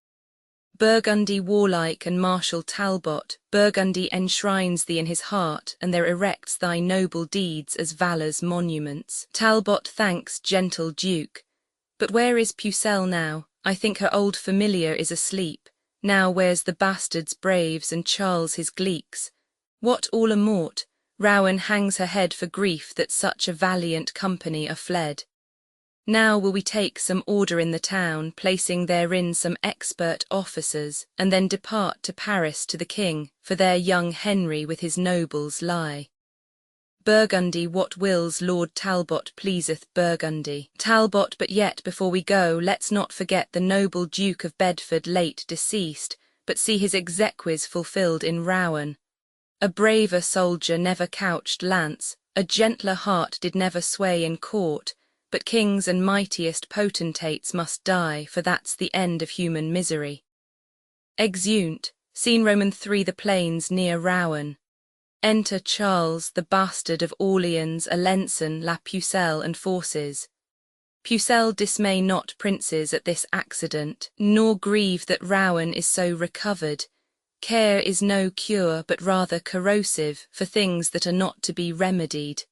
Burgundy warlike and martial Talbot, Burgundy enshrines thee in his heart, and there erects thy noble deeds as valour's monuments. Talbot thanks, gentle Duke. But where is Pucelle now? I think her old familiar is asleep. Now where's the bastards braves and Charles his gleeks? What, all amort? Rowan hangs her head for grief that such a valiant company are fled. Now will we take some order in the town, placing therein some expert officers, and then depart to Paris to the king, for there young Henry with his nobles lie. Burgundy, what wills Lord Talbot pleaseth Burgundy. Talbot, but yet before we go, let's not forget the noble Duke of Bedford late deceased, but see his exequies fulfilled in Rowan. A braver soldier never couched lance, a gentler heart did never sway in court, but kings and mightiest potentates must die, for that's the end of human misery. Exeunt, scene Roman 3, the plains near Rowan. Enter Charles, the bastard of Orleans, Alençon, La Pucelle and forces. Pucelle dismay not princes at this accident, nor grieve that Rowan is so recovered. Care is no cure, but rather corrosive, for things that are not to be remedied.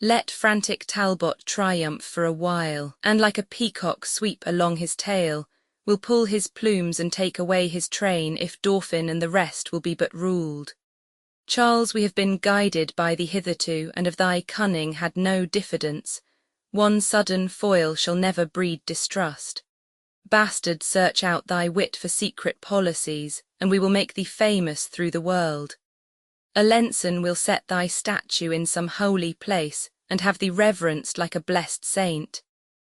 Let frantic Talbot triumph for a while, and like a peacock sweep along his tail, will pull his plumes and take away his train if Dauphin and the rest will be but ruled. Charles, we have been guided by thee hitherto, and of thy cunning had no diffidence. One sudden foil shall never breed distrust. Bastard, search out thy wit for secret policies, and we will make thee famous through the world. Alençon will set thy statue in some holy place, and have thee reverenced like a blessed saint.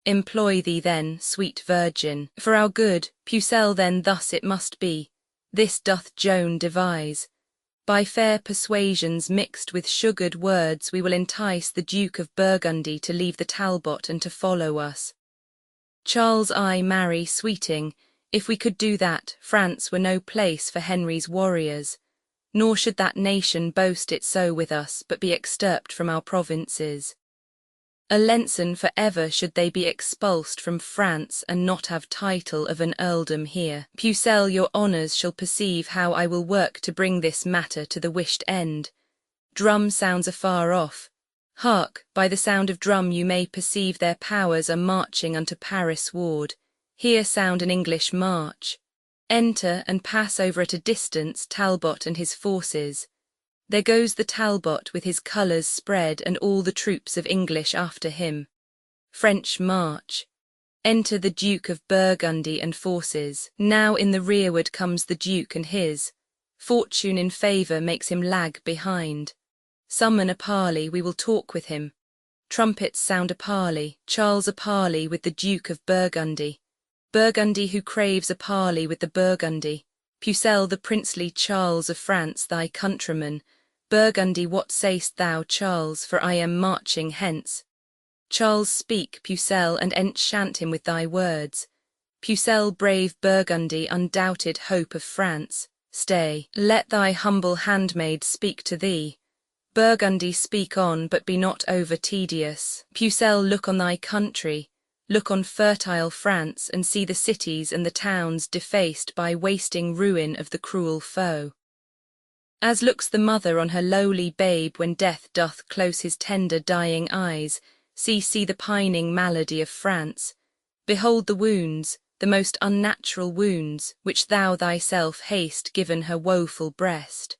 Employ thee then, sweet virgin, for our good. Pucelle, then thus it must be. This doth Joan devise. By fair persuasions mixed with sugared words we will entice the Duke of Burgundy to leave the Talbot and to follow us. Charles, I marry, sweeting, if we could do that, France were no place for Henry's warriors, nor should that nation boast it so with us, but be extirped from our provinces. Alençon for ever should they be expulsed from France, and not have title of an earldom here. Pucelle, your honours shall perceive how I will work to bring this matter to the wished end. Drum sounds afar off. Hark, by the sound of drum you may perceive their powers are marching unto Paris ward. Here sound an English march. Enter and pass over at a distance Talbot and his forces. There goes the Talbot with his colours spread and all the troops of English after him. French march. Enter the Duke of Burgundy and forces. Now in the rearward comes the Duke and his. Fortune in favour makes him lag behind. Summon a parley, we will talk with him. Trumpets sound a parley, Charles a parley with the Duke of Burgundy. Burgundy who craves a parley with the Burgundy. Pucelle, the princely Charles of France, thy countryman. Burgundy, what say'st thou, Charles, for I am marching hence? Charles, speak, Pucelle, and enchant him with thy words. Pucelle, brave Burgundy, undoubted hope of France. Stay, let thy humble handmaid speak to thee. Burgundy, speak on, but be not over tedious. Pucelle, look on thy country. Look on fertile France, and see the cities and the towns defaced by wasting ruin of the cruel foe. As looks the mother on her lowly babe when death doth close his tender dying eyes, see the pining malady of France. Behold the wounds, the most unnatural wounds, which thou thyself hast given her woeful breast.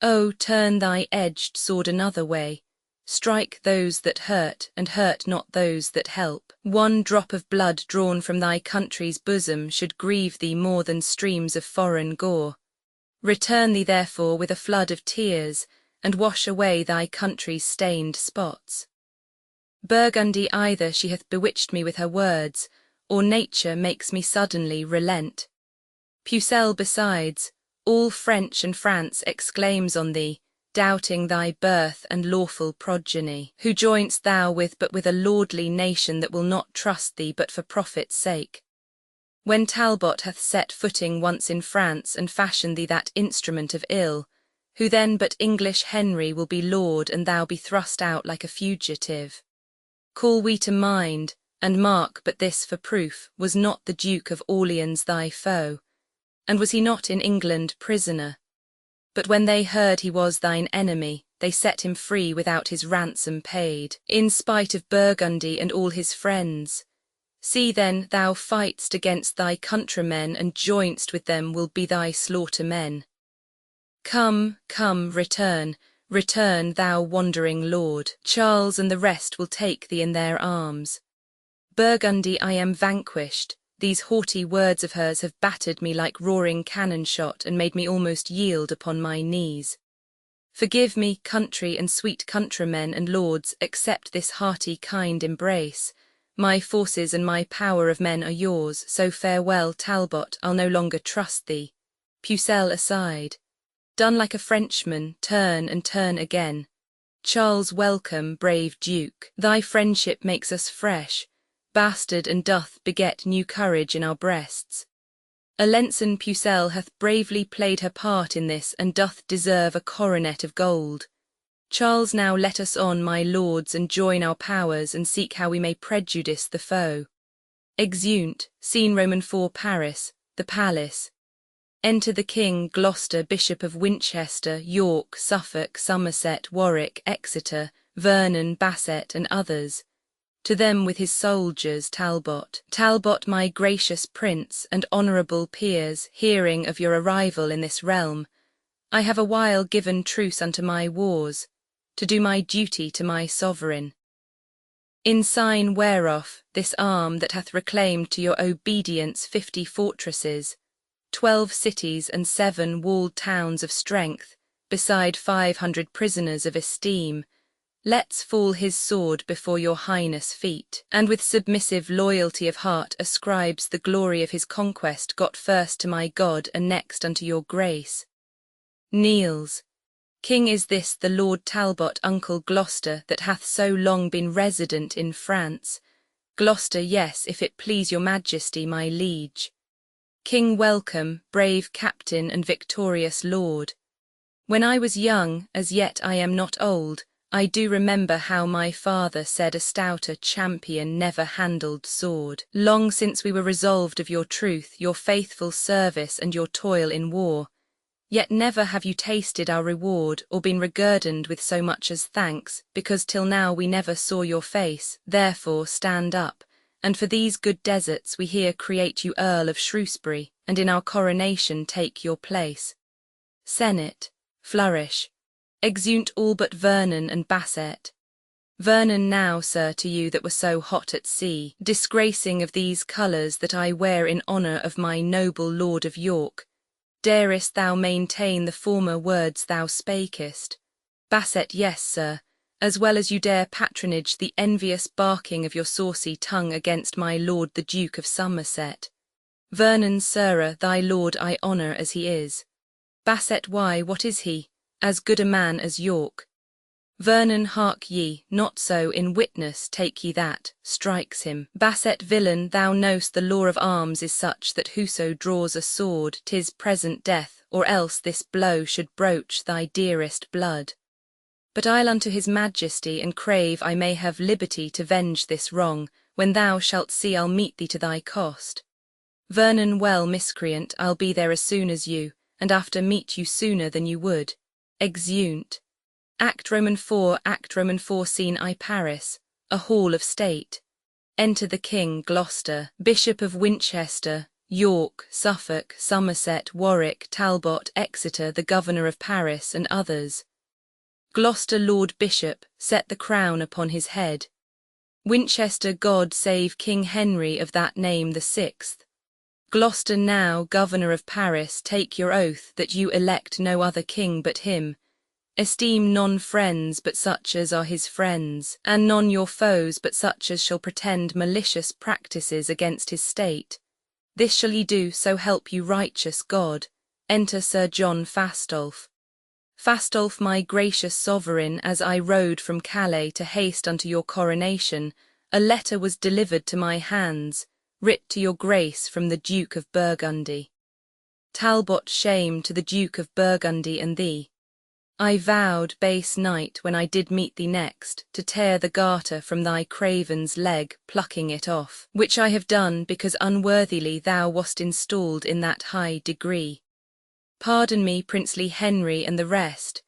O, turn thy edged sword another way. Strike those that hurt, and hurt not those that help. One drop of blood drawn from thy country's bosom should grieve thee more than streams of foreign gore. Return thee therefore with a flood of tears, and wash away thy country's stained spots. Burgundy, either she hath bewitched me with her words, or nature makes me suddenly relent. Pucelle, besides, all French and France exclaims on thee, doubting thy birth and lawful progeny. Who join'st thou with but with a lordly nation that will not trust thee but for profit's sake? When Talbot hath set footing once in France and fashioned thee that instrument of ill, who then but English Henry will be lord and thou be thrust out like a fugitive? Call we to mind, and mark but this for proof, was not the Duke of Orleans thy foe? And was he not in England prisoner? But when they heard he was thine enemy, they set him free without his ransom paid, in spite of Burgundy and all his friends. See then, thou fight'st against thy countrymen, and join'st with them will be thy slaughter men. Come, come, return, Return, thou wandering lord, Charles and the rest will take thee in their arms. Burgundy, I am vanquished. These haughty words of hers have battered me like roaring cannon shot and made me almost yield upon my knees. Forgive me, country and sweet countrymen and lords, accept this hearty kind embrace. My forces and my power of men are yours, so farewell, Talbot, I'll no longer trust thee. Pucelle aside. Done like a Frenchman, turn and turn again. Charles, welcome, brave Duke, thy friendship makes us fresh. Bastard and doth beget new courage in our breasts. Alençon Pucelle hath bravely played her part in this and doth deserve a coronet of gold. Charles, now let us on, my lords, and join our powers and seek how we may prejudice the foe. Exeunt, scene Roman IV, Paris, the palace. Enter the King, Gloucester, Bishop of Winchester, York, Suffolk, Somerset, Warwick, Exeter, Vernon, Basset, and others. To them with his soldiers Talbot. Talbot, my gracious prince and honourable peers, hearing of your arrival in this realm, I have a while given truce unto my wars, to do my duty to my sovereign. In sign whereof, this arm that hath reclaimed to your obedience 50 fortresses, 12 cities and 7 walled towns of strength, beside 500 prisoners of esteem, lets fall his sword before your highness' feet, and with submissive loyalty of heart ascribes the glory of his conquest got first to my God and next unto your grace. Kneels. King, is this the Lord Talbot, uncle Gloucester, that hath so long been resident in France? Gloucester, yes, if it please your majesty, my liege. King, welcome, brave captain and victorious lord. When I was young, as yet I am not old, I do remember how my father said a stouter champion never handled sword. Long since we were resolved of your truth, your faithful service and your toil in war. Yet never have you tasted our reward or been reguerdoned with so much as thanks, because till now we never saw your face. Therefore stand up, and for these good deserts we here create you Earl of Shrewsbury, and in our coronation take your place. Senate, flourish. Exeunt all but Vernon and Basset. Vernon, now, sir, to you that were so hot at sea, disgracing of these colours that I wear in honour of my noble Lord of York, darest thou maintain the former words thou spakest? Basset, yes, sir, as well as you dare patronage the envious barking of your saucy tongue against my lord the Duke of Somerset. Vernon, sirrah, thy lord I honour as he is. Basset, why, what is he? As good a man as York. Vernon, hark ye, not so, in witness take ye that, strikes him. Basset, villain, thou know'st the law of arms is such that whoso draws a sword, 'tis present death, or else this blow should broach thy dearest blood. But I'll unto his majesty and crave I may have liberty to venge this wrong, when thou shalt see I'll meet thee to thy cost. Vernon, well, miscreant, I'll be there as soon as you, and after meet you sooner than you would. Exeunt. Act Roman IV, scene I, Paris, a hall of state. Enter the King, Gloucester, Bishop of Winchester, York, Suffolk, Somerset, Warwick, Talbot, Exeter, the Governor of Paris, and others. Gloucester, Lord Bishop, set the crown upon his head. Winchester, God save King Henry of that name the 6th. Gloucester, now Governor of Paris, take your oath that you elect no other king but him. Esteem none friends but such as are his friends, and none your foes but such as shall pretend malicious practices against his state. This shall ye do, so help you righteous God. Enter Sir John Fastolfe. Fastolfe, my gracious sovereign, as I rode from Calais to haste unto your coronation, a letter was delivered to my hands, writ to your grace from the Duke of Burgundy. Talbot, shame to the Duke of Burgundy and thee. I vowed, base knight, when I did meet thee next, to tear the garter from thy craven's leg, plucking it off, which I have done because unworthily thou wast installed in that high degree. Pardon me, princely Henry and the rest,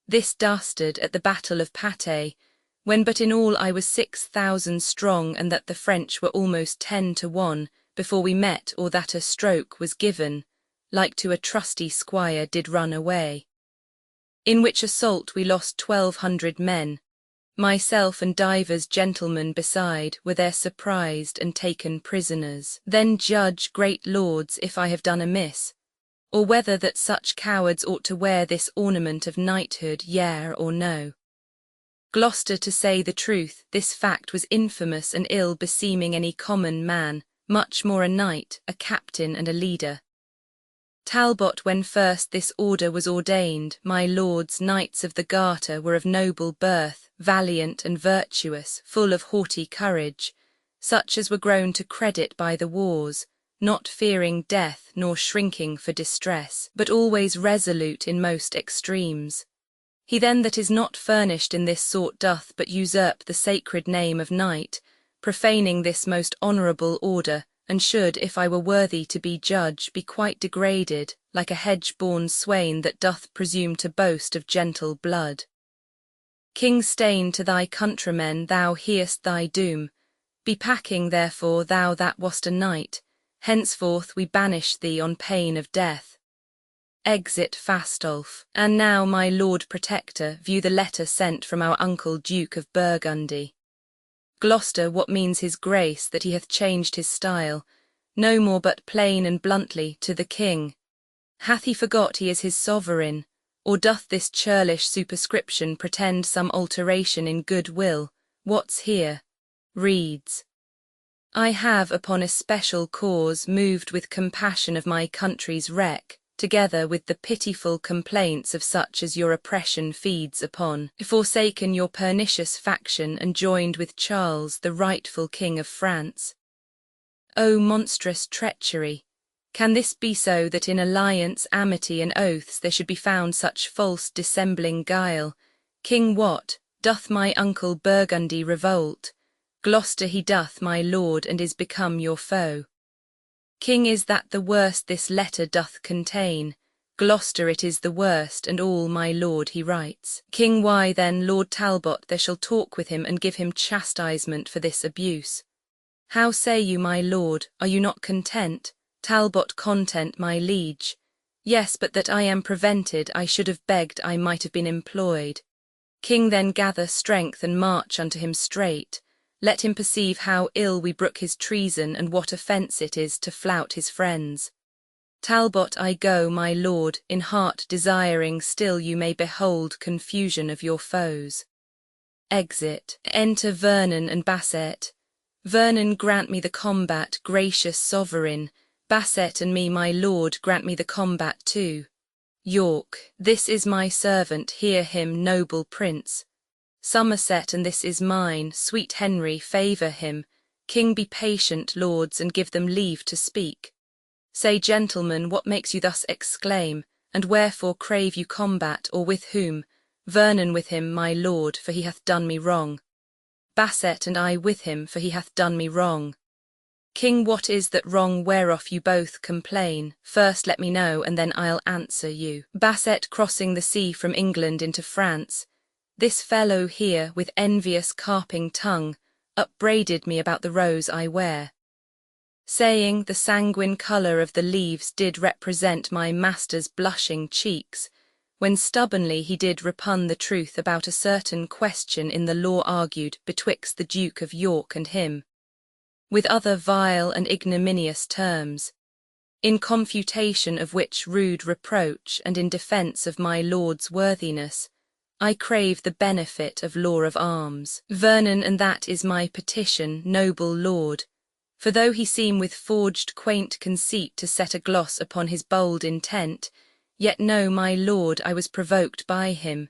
this dastard at the battle of Patay, when but in all I was 6,000 strong, and that the French were almost 10 to 1, before we met, or that a stroke was given, like to a trusty squire did run away. in which assault we lost 1200 men. Myself and divers gentlemen beside were there surprised and taken prisoners. Then judge, great lords, if I have done amiss, or whether that such cowards ought to wear this ornament of knighthood, yea or no. Gloucester, to say the truth, this fact was infamous and ill beseeming any common man, much more a knight, a captain and a leader. Talbot, when first this order was ordained, my lords knights of the Garter were of noble birth, valiant and virtuous, full of haughty courage, such as were grown to credit by the wars, not fearing death nor shrinking for distress, but always resolute in most extremes. He then that is not furnished in this sort doth but usurp the sacred name of knight, profaning this most honourable order, and should, if I were worthy to be judge, be quite degraded, like a hedge-born swain that doth presume to boast of gentle blood. King Stane, to thy countrymen thou hear'st thy doom. Be packing, therefore, thou that wast a knight. Henceforth we banish thee on pain of death. Exit Fastolf. And now, my Lord Protector, view the letter sent from our uncle Duke of Burgundy. Gloucester, what means his grace that he hath changed his style, no more but plain and bluntly, to the king? Hath he forgot he is his sovereign, or doth this churlish superscription pretend some alteration in good will? What's here? Reads, I have upon a special cause moved with compassion of my country's wreck, together with the pitiful complaints of such as your oppression feeds upon, forsaken your pernicious faction and joined with Charles, the rightful King of France. O monstrous treachery! Can this be so that in alliance, amity, and oaths there should be found such false dissembling guile? King Wat, doth my uncle Burgundy revolt? Gloucester he doth, my lord, and is become your foe. King is that the worst this letter doth contain, Gloucester it is the worst, and all my lord he writes. King, why then, Lord Talbot, there shall talk with him and give him chastisement for this abuse. How say you, my lord, are you not content? Talbot, content, my liege. Yes, but that I am prevented, I should have begged I might have been employed. King, then gather strength and march unto him straight. Let him perceive how ill we brook his treason and what offence it is to flout his friends. Talbot, I go, my lord, in heart desiring still you may behold confusion of your foes. Exit. Enter Vernon and Basset. Vernon, grant me the combat, gracious sovereign. Basset and me, my lord, grant me the combat too. York, this is my servant, hear him, noble prince. Somerset, and this is mine, sweet Henry, favour him. King, be patient, lords, and give them leave to speak. Say, gentlemen, what makes you thus exclaim, and wherefore crave you combat, or with whom? Vernon with him, my lord, for he hath done me wrong. Basset and I with him, for he hath done me wrong. King, what is that wrong whereof you both complain? First let me know, and then I'll answer you. Basset, crossing the sea from England into France, this fellow here, with envious carping tongue, upbraided me about the rose I wear, saying the sanguine colour of the leaves did represent my master's blushing cheeks, when stubbornly he did repun the truth about a certain question in the law argued betwixt the Duke of York and him, with other vile and ignominious terms, in confutation of which rude reproach and in defence of my lord's worthiness, I crave the benefit of law of arms. Vernon, and that is my petition, noble lord, for though he seem with forged quaint conceit to set a gloss upon his bold intent, yet know, my lord, I was provoked by him,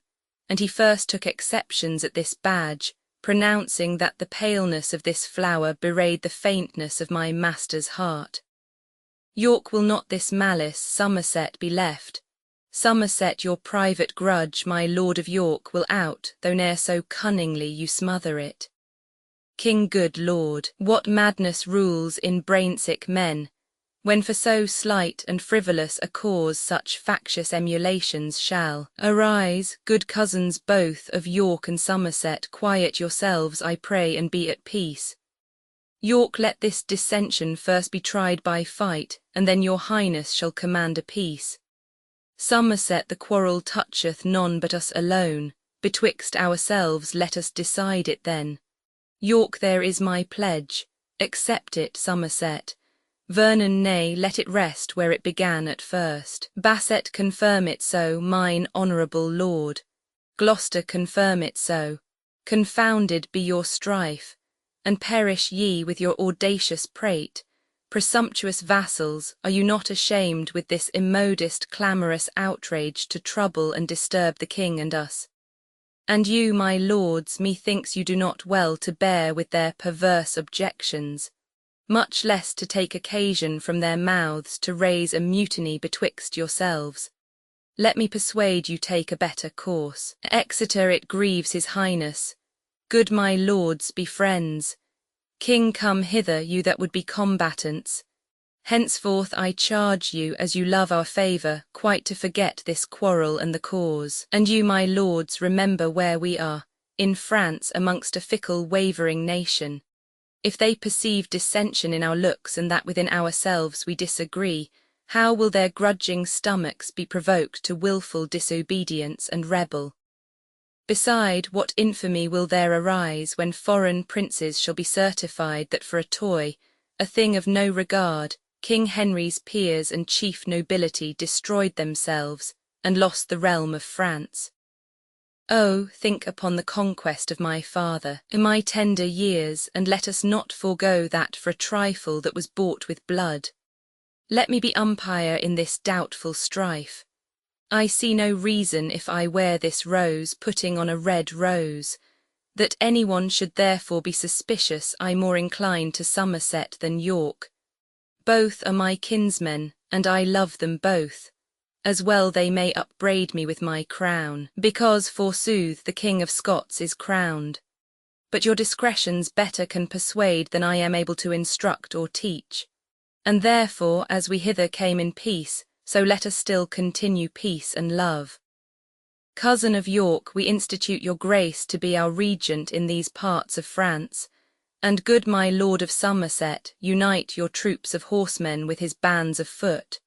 and he first took exceptions at this badge, pronouncing that the paleness of this flower bewrayed the faintness of my master's heart. York, will not this malice, Somerset, be left? Somerset, your private grudge, my Lord of York, will out, though ne'er so cunningly you smother it. King, good lord, what madness rules in brainsick men, when for so slight and frivolous a cause such factious emulations shall arise? Good cousins both of York and Somerset, quiet yourselves, I pray, and be at peace. York, let this dissension first be tried by fight, and then your highness shall command a peace. Somerset, the quarrel toucheth none but us alone, betwixt ourselves let us decide it then. York, there is my pledge, accept it, Somerset. Vernon, nay, let it rest where it began at first. Basset, confirm it so, mine honourable lord. Gloucester, confirm it so. Confounded be your strife, and perish ye with your audacious prate. Presumptuous vassals, are you not ashamed with this immodest clamorous outrage to trouble and disturb the king and us? And you, my lords, methinks you do not well to bear with their perverse objections, much less to take occasion from their mouths to raise a mutiny betwixt yourselves. Let me persuade you take a better course. Exeter, it grieves his highness. Good my lords, be friends. King, come hither, you that would be combatants. Henceforth I charge you, as you love our favour, quite to forget this quarrel and the cause. And you, my lords, remember where we are, in France, amongst a fickle wavering nation. If they perceive dissension in our looks and that within ourselves we disagree, how will their grudging stomachs be provoked to wilful disobedience and rebel? Beside, what infamy will there arise when foreign princes shall be certified that for a toy, a thing of no regard, King Henry's peers and chief nobility destroyed themselves and lost the realm of France? Oh, think upon the conquest of my father, in my tender years, and let us not forego that for a trifle that was bought with blood. Let me be umpire in this doubtful strife. I see no reason, if I wear this rose putting on a red rose, that anyone should therefore be suspicious I more incline to Somerset than York. Both are my kinsmen, and I love them both. As well they may upbraid me with my crown, because, forsooth, the King of Scots is crowned. But your discretions better can persuade than I am able to instruct or teach. And therefore, as we hither came in peace, so let us still continue peace and love. Cousin of York, we institute your grace to be our regent in these parts of France, and good my lord of Somerset, unite your troops of horsemen with his bands of foot,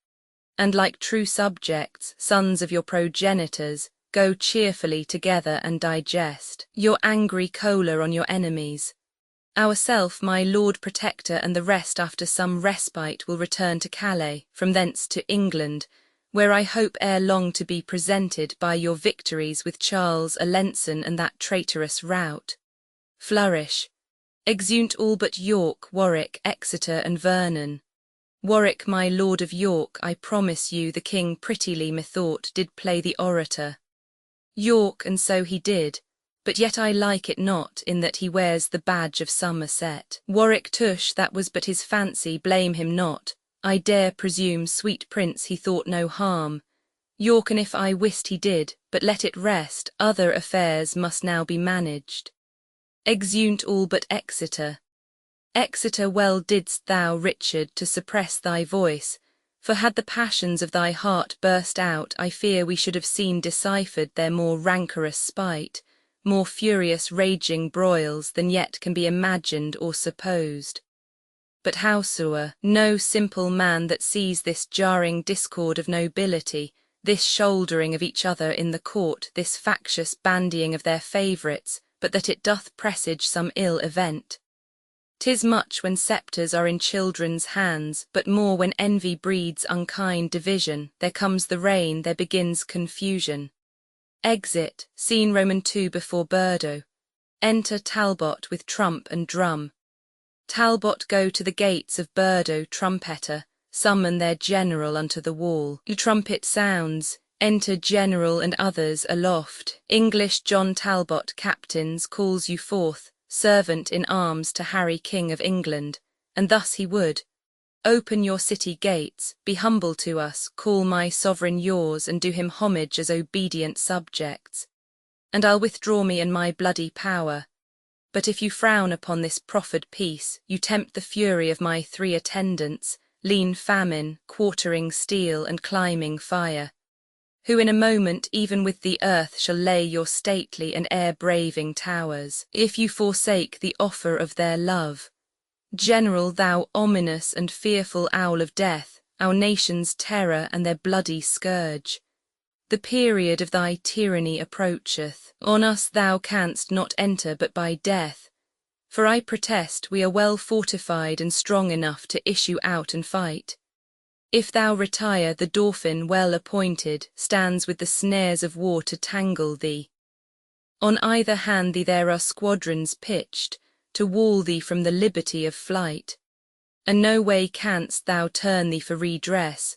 and like true subjects, sons of your progenitors, go cheerfully together and digest your angry choler on your enemies. Ourself, my Lord Protector, and the rest after some respite will return to Calais, from thence to England, where I hope ere long to be presented by your victories with Charles Alençon and that traitorous rout. Flourish. Exeunt all but York, Warwick, Exeter, and Vernon. Warwick, my Lord of York, I promise you the King prettily methought did play the orator. York, and so he did. But yet I like it not, in that he wears the badge of Somerset. Warwick tush, that was but his fancy, blame him not. I dare presume, sweet prince, he thought no harm. York, and if I wist he did, but let it rest, other affairs must now be managed. Exeunt all but Exeter. Exeter, well didst thou, Richard, to suppress thy voice, for had the passions of thy heart burst out, I fear we should have seen deciphered their more rancorous spite, more furious raging broils than yet can be imagined or supposed. But howsoever, no simple man that sees this jarring discord of nobility, this shouldering of each other in the court, this factious bandying of their favourites, but that it doth presage some ill event. 'Tis much when sceptres are in children's hands, but more when envy breeds unkind division. There comes the reign, there begins confusion. Exit, scene Roman II before Bordeaux. Enter Talbot with trump and drum. Talbot go to the gates of Bordeaux, trumpeter, summon their general unto the wall. Trumpet sounds, enter general and others aloft. English John Talbot, captains, calls you forth, servant in arms to Harry King of England, and thus he would. Open your city gates, be humble to us, call my sovereign yours, and do him homage as obedient subjects. And I'll withdraw me and my bloody power. But if you frown upon this proffered peace, you tempt the fury of my 3 attendants, lean famine, quartering steel, and climbing fire, who in a moment even with the earth shall lay your stately and air-braving towers, if you forsake the offer of their love. General, thou ominous and fearful owl of death, our nation's terror and their bloody scourge, The period of thy tyranny approacheth. On us thou canst not enter but by death. For I protest we are well fortified and strong enough to issue out and fight. If thou retire, the Dauphin, well appointed, stands with the snares of war to tangle thee. On either hand thee there are squadrons pitched, to wall thee from the liberty of flight. And no way canst thou turn thee for redress,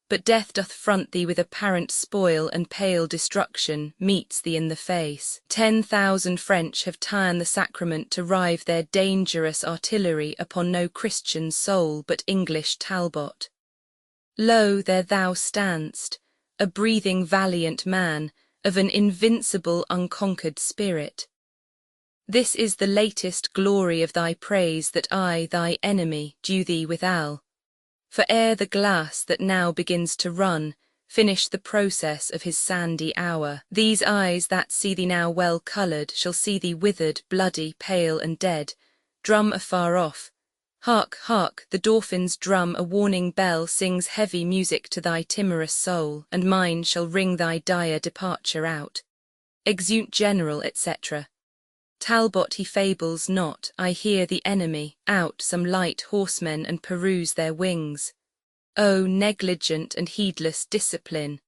but death doth front thee with apparent spoil, and pale destruction meets thee in the face. 10,000 French have ta'en the sacrament to rive their dangerous artillery upon no Christian soul but English Talbot. Lo, there thou stand'st, a breathing valiant man, of an invincible unconquered spirit. This is the latest glory of thy praise, that I, thy enemy, due thee withal. For ere the glass that now begins to run finish the process of his sandy hour, these eyes that see thee now well coloured shall see thee withered, bloody, pale and dead. Drum afar off. Hark, hark, the Dauphin's drum, a warning bell, sings heavy music to thy timorous soul, and mine shall ring thy dire departure out. Exeunt General, etc. Talbot he fables not, I hear the enemy, out some light horsemen and peruse their wings. O negligent and heedless discipline!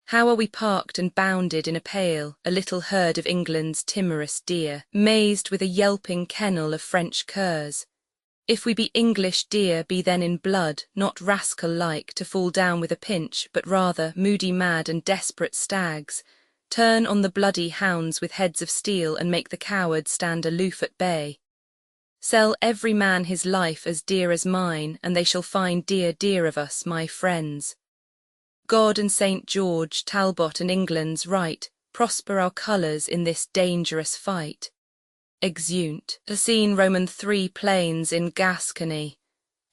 How are we parked and bounded in a pale, a little herd of England's timorous deer, mazed with a yelping kennel of French curs. If we be English deer, be then in blood, not rascal-like to fall down with a pinch, but rather moody mad and desperate stags. Turn on the bloody hounds with heads of steel, and make the cowards stand aloof at bay. Sell every man his life as dear as mine, and they shall find dear, dear of us, my friends. God and St. George, Talbot and England's right, prosper our colours in this dangerous fight. Exeunt. A scene Roman 3 plains in Gascony.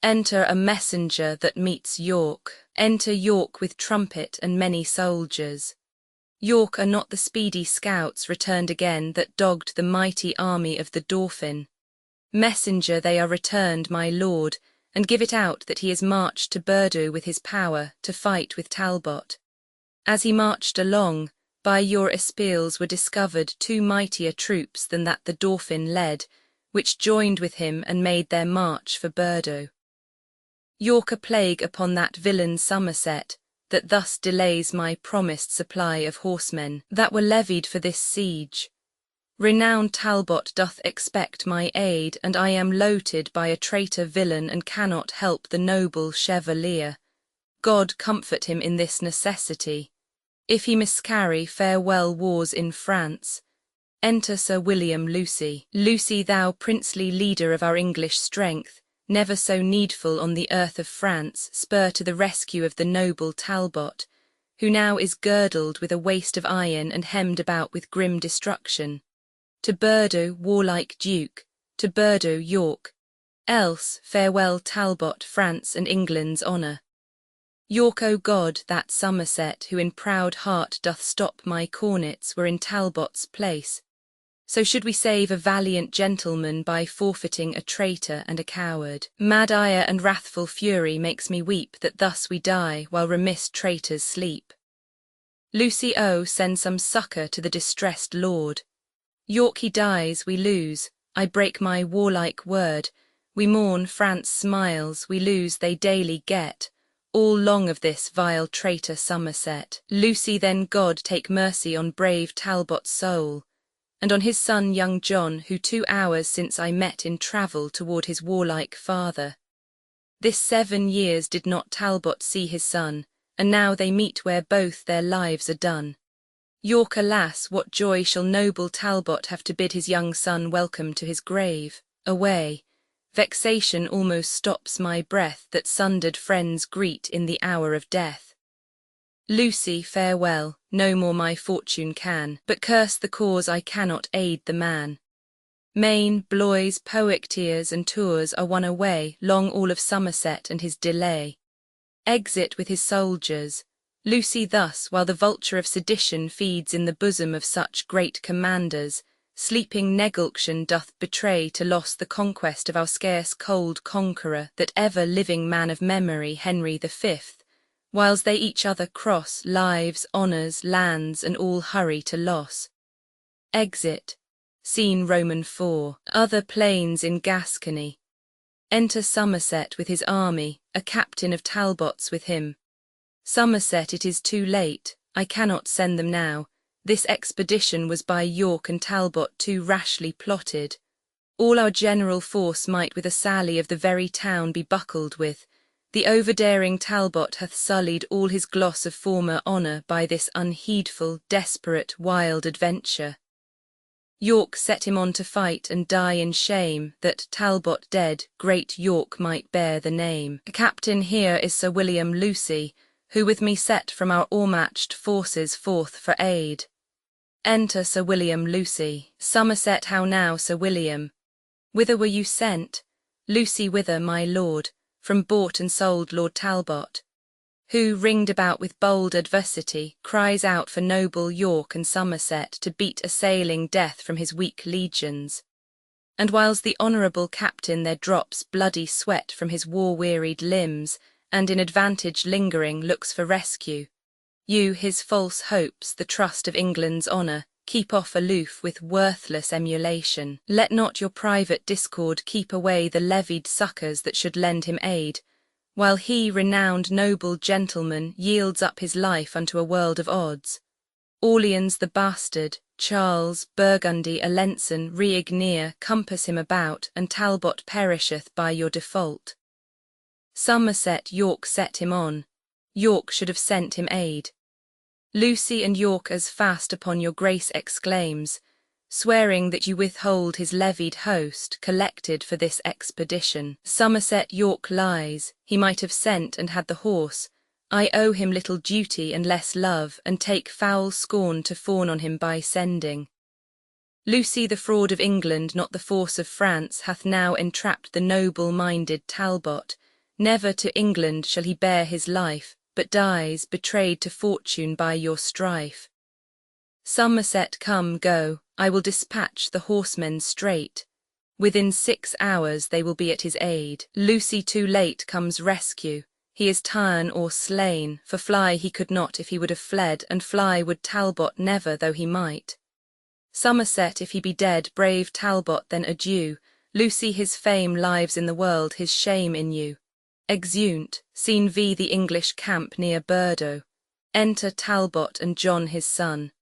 Enter a messenger that meets York. Enter York with trumpet and many soldiers. York are not the speedy scouts returned again that dogged the mighty army of the Dauphin. Messenger, they are returned, my lord, and give it out that he is marched to Bordeaux with his power to fight with Talbot. As he marched along, by your espials were discovered 2 mightier troops than that the Dauphin led, which joined with him and made their march for Bordeaux. York a plague upon that villain Somerset, that thus delays my promised supply of horsemen, that were levied for this siege. Renowned Talbot doth expect my aid, and I am loted by a traitor villain, and cannot help the noble chevalier. God comfort him in this necessity. If he miscarry, farewell wars in France. Enter Sir William Lucy. Lucy, thou princely leader of our English strength, never so needful on the earth of France, spur to the rescue of the noble Talbot, who now is girdled with a waist of iron and hemmed about with grim destruction. To Bordeaux, warlike Duke, to Bordeaux, York. Else, farewell Talbot, France and England's honour. York, O God, that Somerset, who in proud heart doth stop my cornets, were in Talbot's place. So should we save a valiant gentleman by forfeiting a traitor and a coward. Mad ire and wrathful fury makes me weep that thus we die while remiss traitors sleep. Lucy, O, send some succour to the distressed lord. York he dies, we lose, I break my warlike word. We mourn, France smiles, we lose, they daily get. All long of this vile traitor Somerset. Lucy, then God take mercy on brave Talbot's soul, and on his son young John, who 2 hours since I met in travel toward his warlike father. This 7 years did not Talbot see his son, and now they meet where both their lives are done. York, alas, what joy shall noble Talbot have to bid his young son welcome to his grave. Away, vexation almost stops my breath that sundered friends greet in the hour of death. Lucy, farewell, no more my fortune can, but curse the cause I cannot aid the man. Maine, Blois, Poictiers and Tours are won away, long all of Somerset and his delay. Exit with his soldiers. Lucy thus, while the vulture of sedition feeds in the bosom of such great commanders, sleeping negulction doth betray to loss the conquest of our scarce cold conqueror, that ever living man of memory, Henry the 5th, whiles they each other cross, lives, honours, lands, and all hurry to loss. Exit. Scene Roman 4. Other plains in Gascony. Enter Somerset with his army, a captain of Talbots with him. Somerset, it is too late, I cannot send them now. This expedition was by York and Talbot too rashly plotted. All our general force might with a sally of the very town be buckled with. The overdaring Talbot hath sullied all his gloss of former honour by this unheedful, desperate, wild adventure. York set him on to fight and die in shame, that, Talbot dead, great York might bear the name. A captain here is Sir William Lucy, who with me set from our o'ermatched forces forth for aid. Enter Sir William Lucy. Somerset, how now, Sir William? Whither were you sent? Lucy, whither, my lord? From bought and sold Lord Talbot, who, ringed about with bold adversity, cries out for noble York and Somerset to beat assailing death from his weak legions. And whiles the honourable captain there drops bloody sweat from his war-wearied limbs, and in advantage lingering looks for rescue, you his false hopes, the trust of England's honour, keep off aloof with worthless emulation. Let not your private discord keep away the levied succours that should lend him aid, while he, renowned noble gentleman, yields up his life unto a world of odds. Orleans the bastard, Charles, Burgundy, Alençon, Riognere compass him about, and Talbot perisheth by your default. Somerset, York set him on. York should have sent him aid. Lucy and York as fast upon your grace exclaims, swearing that you withhold his levied host, collected for this expedition. Somerset, York lies, he might have sent and had the horse. I owe him little duty and less love, and take foul scorn to fawn on him by sending. Lucy, the fraud of England, not the force of France, hath now entrapped the noble-minded Talbot. Never to England shall he bear his life, but dies, betrayed to fortune by your strife. Somerset, come, go, I will dispatch the horsemen straight. Within 6 hours they will be at his aid. Lucy too late comes rescue. He is ta'en or slain, for fly he could not if he would have fled, and fly would Talbot never though he might. Somerset, if he be dead, brave Talbot, then adieu. Lucy, his fame lives in the world, his shame in you. Exeunt. Scene V. The English camp near Bordeaux. Enter Talbot and John his son.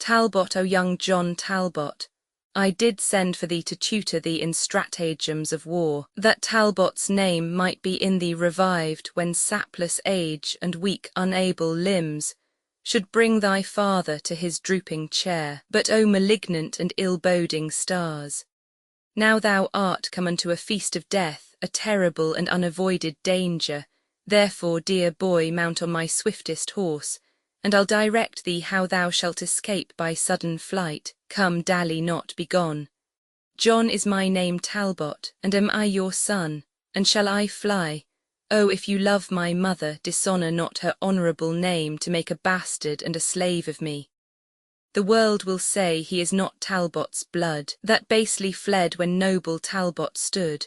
Talbot, O young John Talbot, I did send for thee to tutor thee in stratagems of war, that Talbot's name might be in thee revived when sapless age and weak unable limbs should bring thy father to his drooping chair. But O malignant and ill-boding stars, now thou art come unto a feast of death, a terrible and unavoided danger. Therefore, dear boy, mount on my swiftest horse, and I'll direct thee how thou shalt escape by sudden flight. Come, dally not, be gone. John is my name, Talbot, and am I your son, and shall I fly? Oh, if you love my mother, dishonour not her honourable name to make a bastard and a slave of me. The world will say he is not Talbot's blood, that basely fled when noble Talbot stood.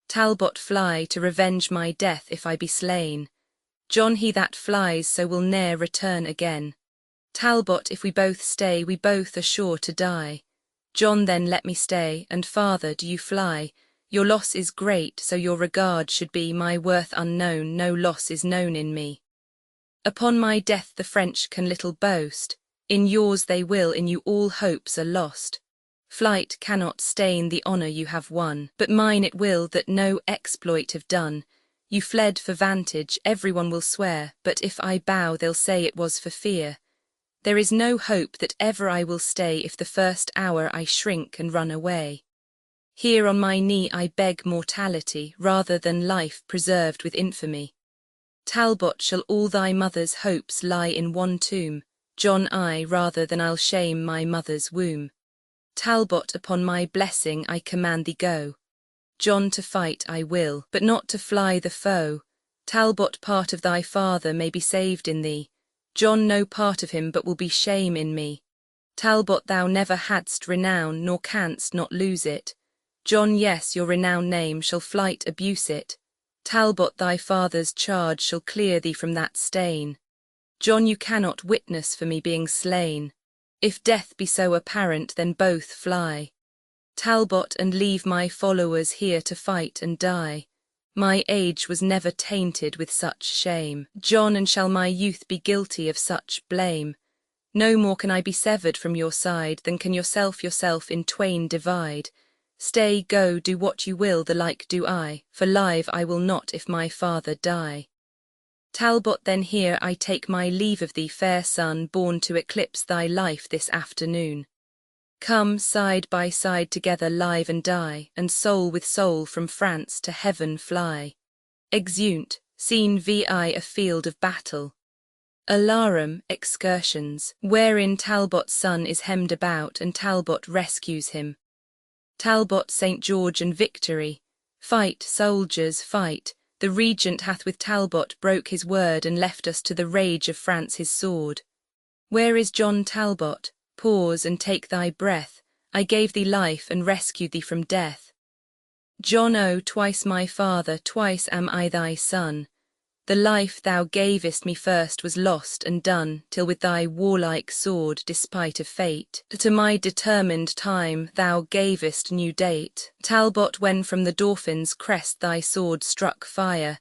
Talbot fly to revenge my death if I be slain. John he that flies so will ne'er return again. Talbot, if we both stay, we both are sure to die. John, then let me stay, and father, do you fly. Your loss is great, so your regard should be my worth unknown, no loss is known in me. Upon my death the French can little boast, in yours they will, in you all hopes are lost. Flight cannot stain the honour you have won, but mine it will that no exploit have done. You fled for vantage, everyone will swear, but if I bow they'll say it was for fear. There is no hope that ever I will stay if the first hour I shrink and run away. Here on my knee I beg mortality, rather than life preserved with infamy. Talbot, shall all thy mother's hopes lie in one tomb? John, I, rather than I'll shame my mother's womb. Talbot, upon my blessing I command thee go. John, to fight I will, but not to fly the foe. Talbot, part of thy father may be saved in thee. John, no part of him but will be shame in me. Talbot, thou never hadst renown, nor canst not lose it. John, yes, your renowned name shall flight abuse it. Talbot, thy father's charge shall clear thee from that stain. John, you cannot witness for me being slain. If death be so apparent, then both fly. Talbot, and leave my followers here to fight and die. My age was never tainted with such shame. John, and shall my youth be guilty of such blame? No more can I be severed from your side than can yourself in twain divide. Stay, go, do what you will, the like do I, for live I will not if my father die. Talbot, then here I take my leave of thee, fair son, born to eclipse thy life this afternoon. Come, side by side together live and die, and soul with soul from France to heaven fly. Exeunt, scene VI, a field of battle. Alarum, excursions, wherein Talbot's son is hemmed about and Talbot rescues him. Talbot, St. George and victory. Fight, soldiers, fight. The regent hath with Talbot broke his word and left us to the rage of France his sword. Where is John Talbot? Pause and take thy breath. I gave thee life and rescued thee from death. John, O, twice my father, twice am I thy son. The life thou gavest me first was lost and done, till with thy warlike sword, despite of fate, to my determined time thou gavest new date. Talbot, when from the Dauphin's crest thy sword struck fire,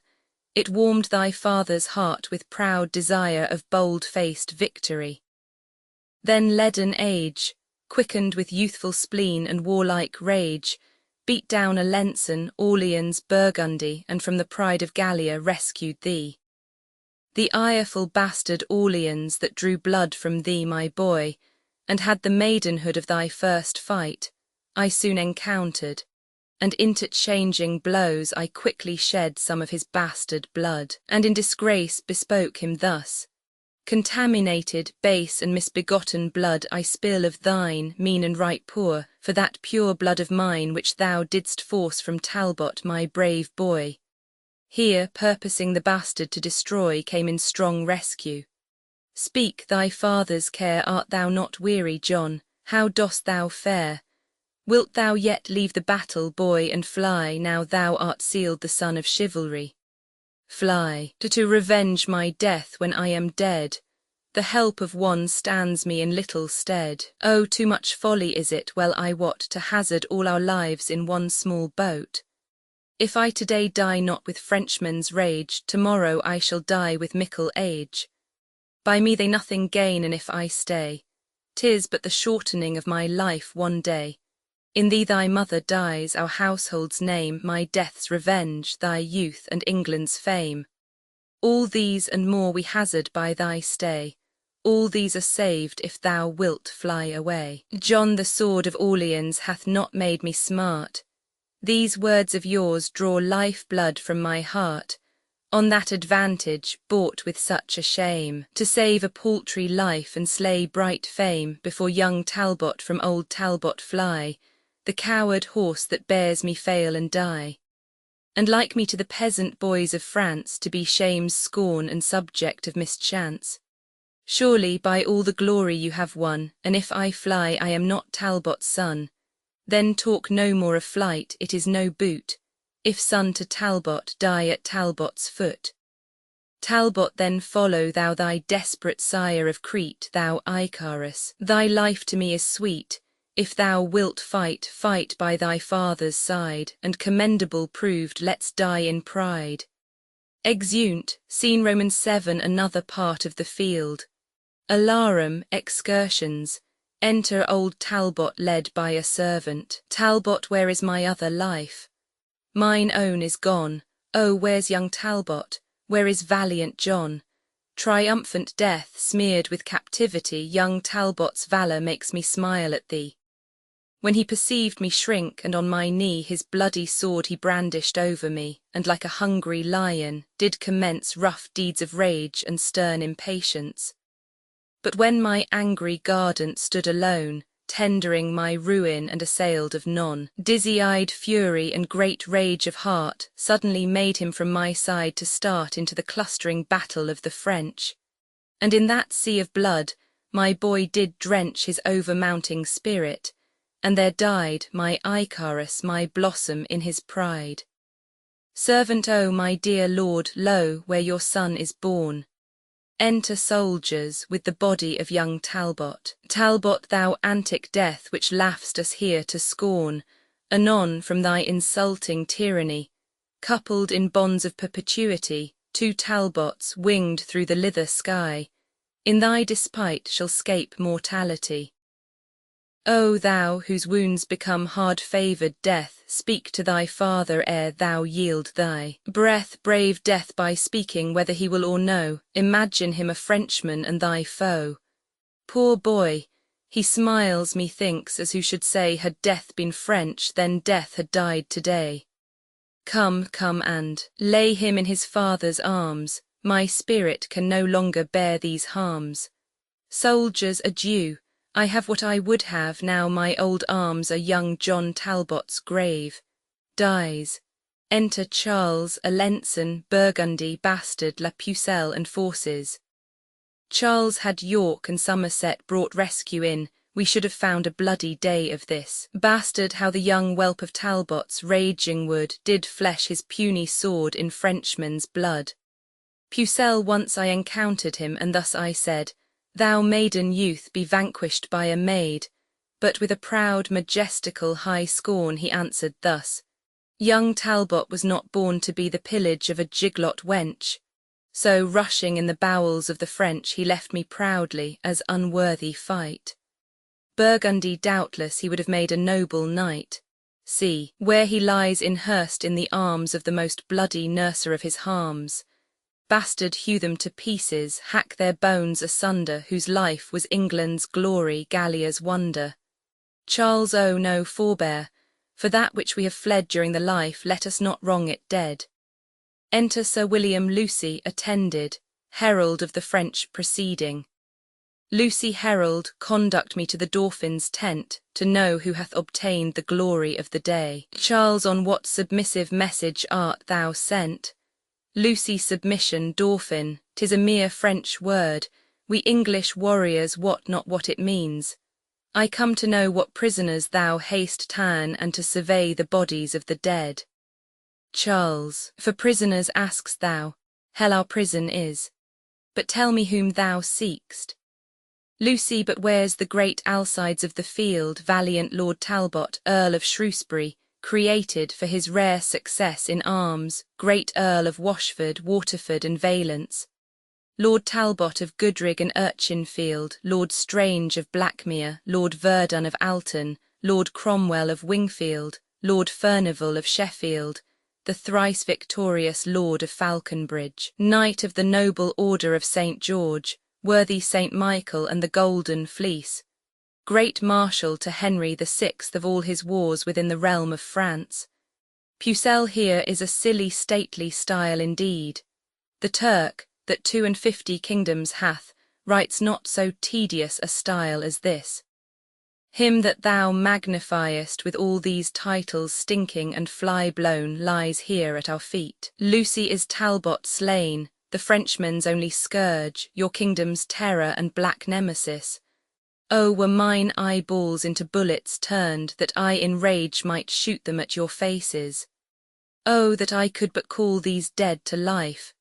it warmed thy father's heart with proud desire of bold-faced victory. Then leaden age, quickened with youthful spleen and warlike rage, beat down Alençon, Orleans, Burgundy, and from the pride of Gallia rescued thee. The ireful bastard Orleans that drew blood from thee, my boy, and had the maidenhood of thy first fight, I soon encountered, and into changing blows I quickly shed some of his bastard blood, and in disgrace bespoke him thus: contaminated, base and misbegotten blood I spill of thine, mean and right poor, for that pure blood of mine which thou didst force from Talbot, my brave boy. Here, purposing the bastard to destroy, came in strong rescue. Speak, thy father's care, art thou not weary, John? How dost thou fare? Wilt thou yet leave the battle, boy, and fly, now thou art sealed the son of chivalry? Fly, to revenge my death when I am dead. The help of one stands me in little stead. Oh, too much folly is it, well I wot, to hazard all our lives in one small boat. If I today die not with Frenchmen's rage, tomorrow I shall die with mickle age. By me they nothing gain, and if I stay, 'tis but the shortening of my life one day. In thee thy mother dies, our household's name, my death's revenge, thy youth and England's fame. All these and more we hazard by thy stay. All these are saved if thou wilt fly away. John, the sword of Orleans hath not made me smart. These words of yours draw life blood from my heart. On that advantage, bought with such a shame, to save a paltry life and slay bright fame, before young Talbot from old Talbot fly, the coward horse that bears me fail and die. And like me to the peasant boys of France, to be shame's scorn and subject of mischance. Surely by all the glory you have won, and if I fly I am not Talbot's son, then talk no more of flight, it is no boot. If son to Talbot, die at Talbot's foot. Talbot, then follow thou thy desperate sire of Crete, thou Icarus, thy life to me is sweet. If thou wilt fight, fight by thy father's side, and commendable proved, let's die in pride. Exeunt, scene Romans 7, another part of the field. Alarum, excursions. Enter old Talbot led by a servant. Talbot, where is my other life? Mine own is gone. Oh, where's young Talbot? Where is valiant John? Triumphant death, smeared with captivity, young Talbot's valour makes me smile at thee. When he perceived me shrink, and on my knee his bloody sword he brandished over me, and like a hungry lion, did commence rough deeds of rage and stern impatience. But when my angry guardant stood alone, tendering my ruin and assailed of none, dizzy-eyed fury and great rage of heart suddenly made him from my side to start into the clustering battle of the French. And in that sea of blood, my boy did drench his over-mounting spirit, and there died my Icarus, my blossom in his pride. Servant, O my dear lord, lo, where your son is born. Enter soldiers with the body of young Talbot. Talbot, thou antic death, which laugh'st us here to scorn, anon from thy insulting tyranny, coupled in bonds of perpetuity, two Talbots winged through the lither sky, in thy despite shall scape mortality. O thou, whose wounds become hard-favoured death, speak to thy father ere thou yield thy breath. Brave death by speaking, whether he will or no. Imagine him a Frenchman and thy foe. Poor boy, he smiles, methinks, as who should say, had death been French, then death had died today. Come, come, and lay him in his father's arms. My spirit can no longer bear these harms. Soldiers, adieu. I have what I would have, now my old arms are young John Talbot's grave. Dies. Enter Charles, Alençon, Burgundy, Bastard, La Pucelle and forces. Charles had York and Somerset brought rescue in, we should have found a bloody day of this. Bastard, how the young whelp of Talbot's raging wood did flesh his puny sword in Frenchmen's blood. Pucelle once I encountered him, and thus I said, Thou maiden youth be vanquished by a maid, but with a proud, majestical, high scorn he answered thus, Young Talbot was not born to be the pillage of a giglot wench. So, rushing in the bowels of the French, he left me proudly as unworthy fight. Burgundy, doubtless, he would have made a noble knight. See, where he lies inhearsed in the arms of the most bloody nurser of his harms. Bastard, hew them to pieces, hack their bones asunder, whose life was England's glory, Gallia's wonder. Charles, O no, forbear, for that which we have fled during the life, let us not wrong it dead. Enter Sir William Lucy, attended, herald of the French proceeding. Lucy, herald, conduct me to the Dauphin's tent, to know who hath obtained the glory of the day. Charles, on what submissive message art thou sent? Lucy, submission, Dauphin, 'tis a mere French word, we English warriors wot not what it means. I come to know what prisoners thou hast ta'en, and to survey the bodies of the dead. Charles, for prisoners ask'st thou, hell our prison is. But tell me whom thou seek'st. Lucy, but where's the great Alcides of the field, valiant Lord Talbot, Earl of Shrewsbury, created for his rare success in arms, great Earl of Washford, Waterford and Valence, Lord Talbot of Goodrig and Urchinfield, Lord Strange of Blackmere, Lord Verdun of Alton, Lord Cromwell of Wingfield, Lord Furnival of Sheffield, the thrice victorious Lord of Falconbridge, Knight of the Noble Order of St. George, worthy St. Michael and the Golden Fleece, Great Marshal to Henry VI of all his wars within the realm of France. Pucelle here is a silly stately style indeed. The Turk, that 52 kingdoms hath, writes not so tedious a style as this. Him that thou magnifiest with all these titles stinking and fly-blown lies here at our feet. Lucy is Talbot slain, the Frenchman's only scourge, your kingdom's terror and black nemesis. Oh, were mine eyeballs into bullets turned, that I in rage might shoot them at your faces. Oh, that I could but call these dead to life.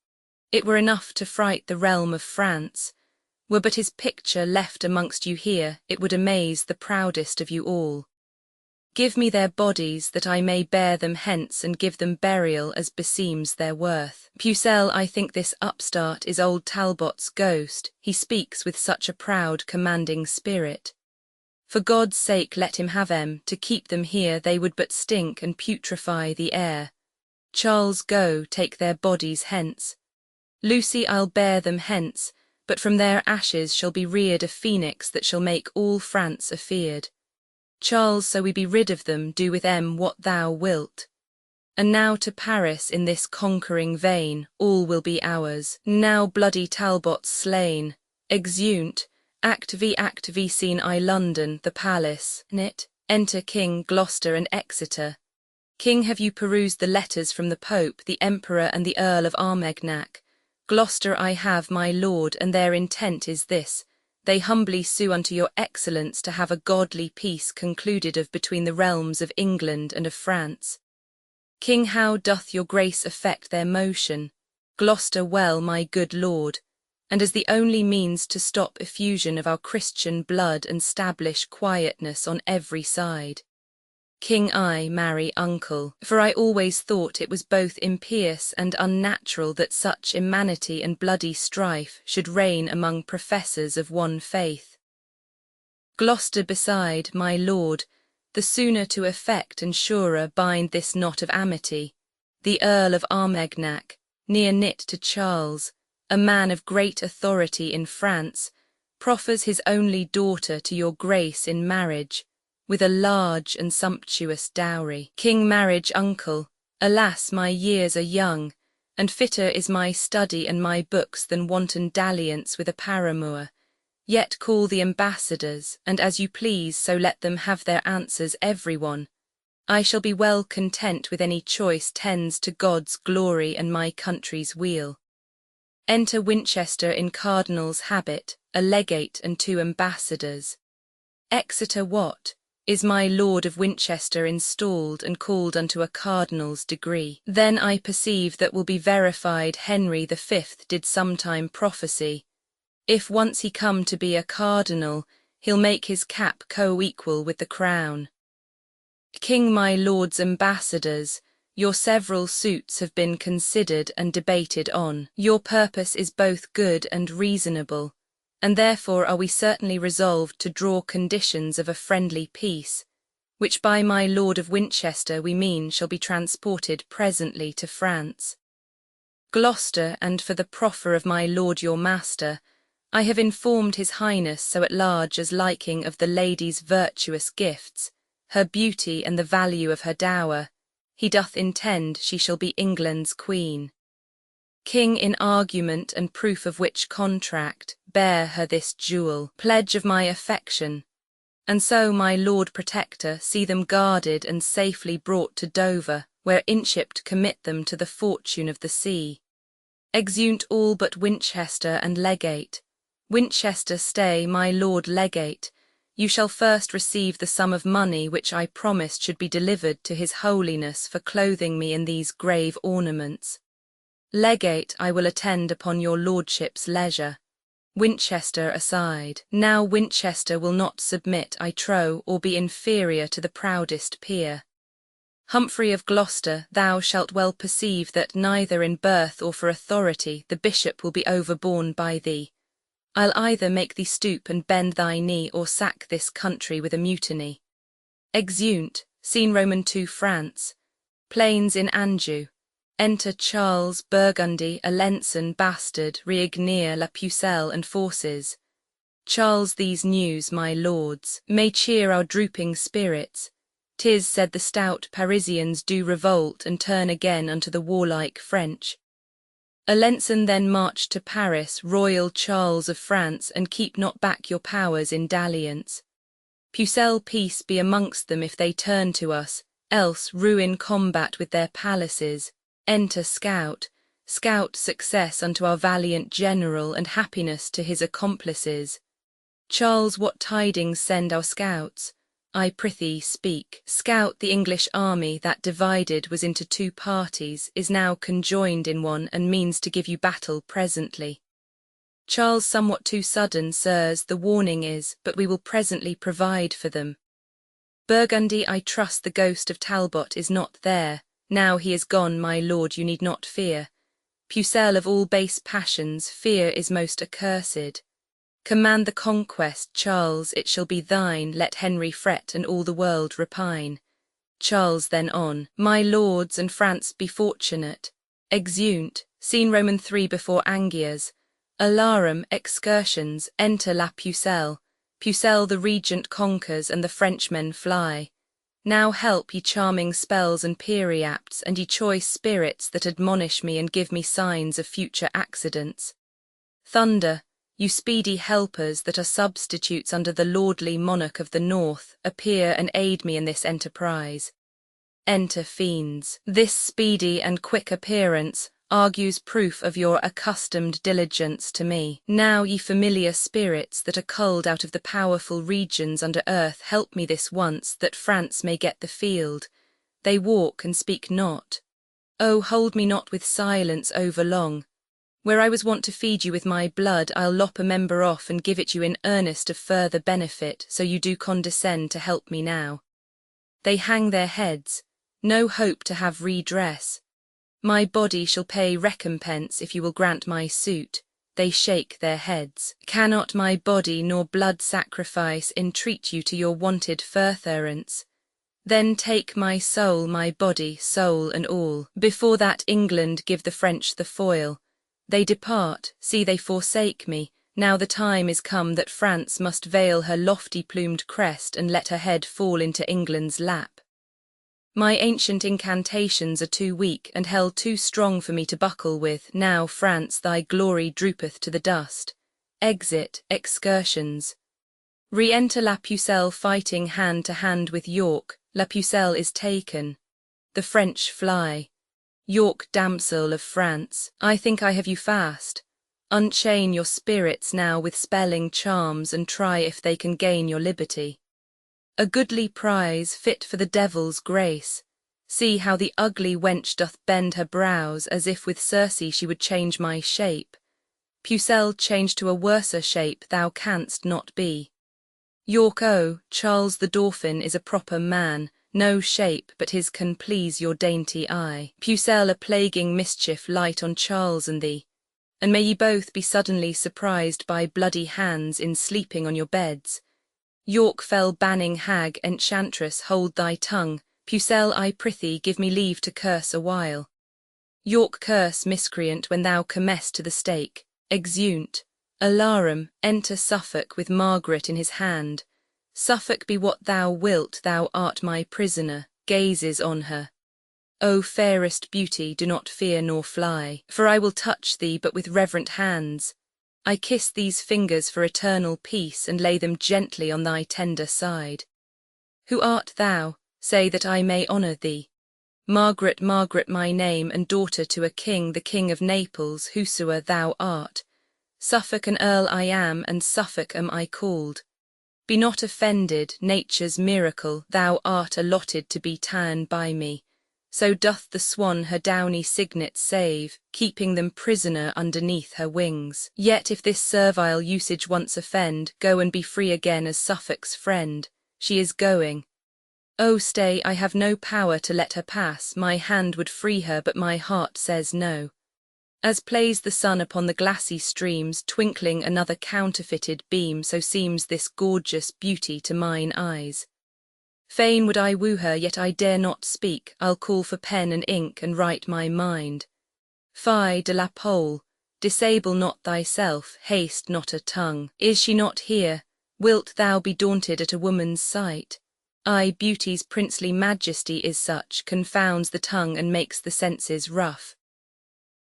It were enough to fright the realm of France. Were but his picture left amongst you here, it would amaze the proudest of you all. Give me their bodies, that I may bear them hence and give them burial as beseems their worth. Pucelle, I think this upstart is old Talbot's ghost, he speaks with such a proud commanding spirit. For God's sake let him have 'em, to keep them here they would but stink and putrefy the air. Charles, go, take their bodies hence. Lucy, I'll bear them hence, but from their ashes shall be reared a phoenix that shall make all France afeard. Charles, so we be rid of them, do with them what thou wilt. And now to Paris in this conquering vein, all will be ours. Now bloody Talbot's slain. Exeunt, Act V Scene I London, the palace, knit, enter King, Gloucester and Exeter. King, have you perused the letters from the Pope, the Emperor and the Earl of Armagnac? Gloucester I have, my lord, and their intent is this. They humbly sue unto your excellence to have a godly peace concluded of between the realms of England and of France. King, how doth your grace affect their motion? Gloucester well, my good lord, and as the only means to stop effusion of our Christian blood and stablish quietness on every side. King, I marry uncle, for I always thought it was both impious and unnatural that such immanity and bloody strife should reign among professors of one faith. Gloucester beside, my lord, the sooner to effect and surer bind this knot of amity. The Earl of Armagnac, near knit to Charles, a man of great authority in France, proffers his only daughter to your grace in marriage, with a large and sumptuous dowry. King, marriage uncle, alas, my years are young, and fitter is my study and my books than wanton dalliance with a paramour. Yet call the ambassadors, and as you please so let them have their answers every one. I shall be well content with any choice tends to God's glory and my country's weal. Enter Winchester in cardinal's habit, a legate and 2 ambassadors. Exeter what? Is my Lord of Winchester installed and called unto a cardinal's degree? Then I perceive that will be verified Henry the Fifth did sometime prophecy. If once he come to be a cardinal, he'll make his cap co-equal with the crown. King, my lord's ambassadors, your several suits have been considered and debated on. Your purpose is both good and reasonable, and therefore are we certainly resolved to draw conditions of a friendly peace, which by my Lord of Winchester we mean shall be transported presently to France. Gloucester, and for the proffer of my lord your master, I have informed his highness so at large as liking of the lady's virtuous gifts, her beauty and the value of her dower, he doth intend she shall be England's queen. King, in argument and proof of which contract, bear her this jewel, pledge of my affection, and so my Lord Protector see them guarded and safely brought to Dover, where Inship commit them to the fortune of the sea. Exeunt all but Winchester and legate. Winchester, stay, my Lord Legate, you shall first receive the sum of money which I promised should be delivered to his holiness for clothing me in these grave ornaments. Legate, I will attend upon your lordship's leisure. Winchester aside. Now Winchester will not submit, I trow, or be inferior to the proudest peer. Humphrey of Gloucester, thou shalt well perceive that neither in birth or for authority the bishop will be overborne by thee. I'll either make thee stoop and bend thy knee, or sack this country with a mutiny. Exeunt, scene Roman II France. Plains in Anjou. Enter Charles, Burgundy, Alençon, Bastard, Régnier, La Pucelle, and forces. Charles, these news, my lords, may cheer our drooping spirits. 'Tis said the stout Parisians do revolt and turn again unto the warlike French. Alençon then march to Paris, royal Charles of France, and keep not back your powers in dalliance. Pucelle, peace be amongst them if they turn to us, else ruin combat with their palaces. Enter Scout, Scout success unto our valiant general and happiness to his accomplices. Charles, what tidings send our scouts? I prithee speak. Scout, the English army that divided was into 2 parties is now conjoined in one and means to give you battle presently. Charles, somewhat too sudden, sirs, the warning is, but we will presently provide for them. Burgundy, I trust the ghost of Talbot is not there. Now he is gone, my lord, you need not fear. Pucelle, of all base passions, fear is most accursed. Command the conquest, Charles, it shall be thine, let Henry fret and all the world repine. Charles then on, my lords, and France be fortunate. Exeunt, scene Roman III before Angiers. Alarum, excursions, enter La Pucelle. Pucelle the regent conquers and the Frenchmen fly. Now help, ye charming spells and periapts, and ye choice spirits that admonish me and give me signs of future accidents. Thunder, you speedy helpers that are substitutes under the lordly monarch of the north, appear and aid me in this enterprise. Enter fiends. This speedy and quick appearance argues proof of your accustomed diligence to me. Now, ye familiar spirits that are culled out of the powerful regions under earth, help me this once, that France may get the field. They walk and speak not. Oh, hold me not with silence over long. Where I was wont to feed you with my blood, I'll lop a member off and give it you in earnest of further benefit, so you do condescend to help me now. They hang their heads, no hope to have redress. My body shall pay recompense if you will grant my suit. They shake their heads. Cannot my body nor blood sacrifice entreat you to your wonted furtherance? Then take my soul, my body, soul and all. Before that England give the French the foil. They depart, see they forsake me. Now the time is come that France must veil her lofty plumed crest and let her head fall into England's lap. My ancient incantations are too weak and held too strong for me to buckle with. Now, France, thy glory droopeth to the dust. Exit, excursions. Re-enter La Pucelle fighting hand to hand with York. La Pucelle is taken. The French fly. York, damsel of France, I think I have you fast. Unchain your spirits now with spelling charms and try if they can gain your liberty. A goodly prize fit for the devil's grace. See how the ugly wench doth bend her brows, as if with Circe she would change my shape. Pucelle, change to a worser shape thou canst not be. York, oh, Charles the Dauphin is a proper man, no shape but his can please your dainty eye. Pucelle, a plaguing mischief light on Charles and thee, and may ye both be suddenly surprised by bloody hands in sleeping on your beds. York, fell banning hag, enchantress, hold thy tongue. Pucelle, I prithee, give me leave to curse a while. York, curse, miscreant, when thou comest to the stake. Exeunt. Alarum, enter Suffolk with Margaret in his hand. Suffolk, be what thou wilt, thou art my prisoner, gazes on her. O fairest beauty, do not fear nor fly, for I will touch thee but with reverent hands. I kiss these fingers for eternal peace, and lay them gently on thy tender side. Who art thou? Say that I may honour thee. Margaret, Margaret my name, and daughter to a king, the King of Naples, whosoe'er thou art. Suffolk an earl I am, and Suffolk am I called. Be not offended, nature's miracle, thou art allotted to be ta'en by me. So doth the swan her downy cygnets save, keeping them prisoner underneath her wings. Yet if this servile usage once offend, go and be free again as Suffolk's friend. She is going. Oh stay, I have no power to let her pass, my hand would free her, but my heart says no. As plays the sun upon the glassy streams, twinkling another counterfeited beam, so seems this gorgeous beauty to mine eyes. Fain would I woo her, yet I dare not speak. I'll call for pen and ink and write my mind. Fie, de la Pole, disable not thyself, haste not a tongue. Is she not here? Wilt thou be daunted at a woman's sight? Ay, beauty's princely majesty is such, confounds the tongue and makes the senses rough.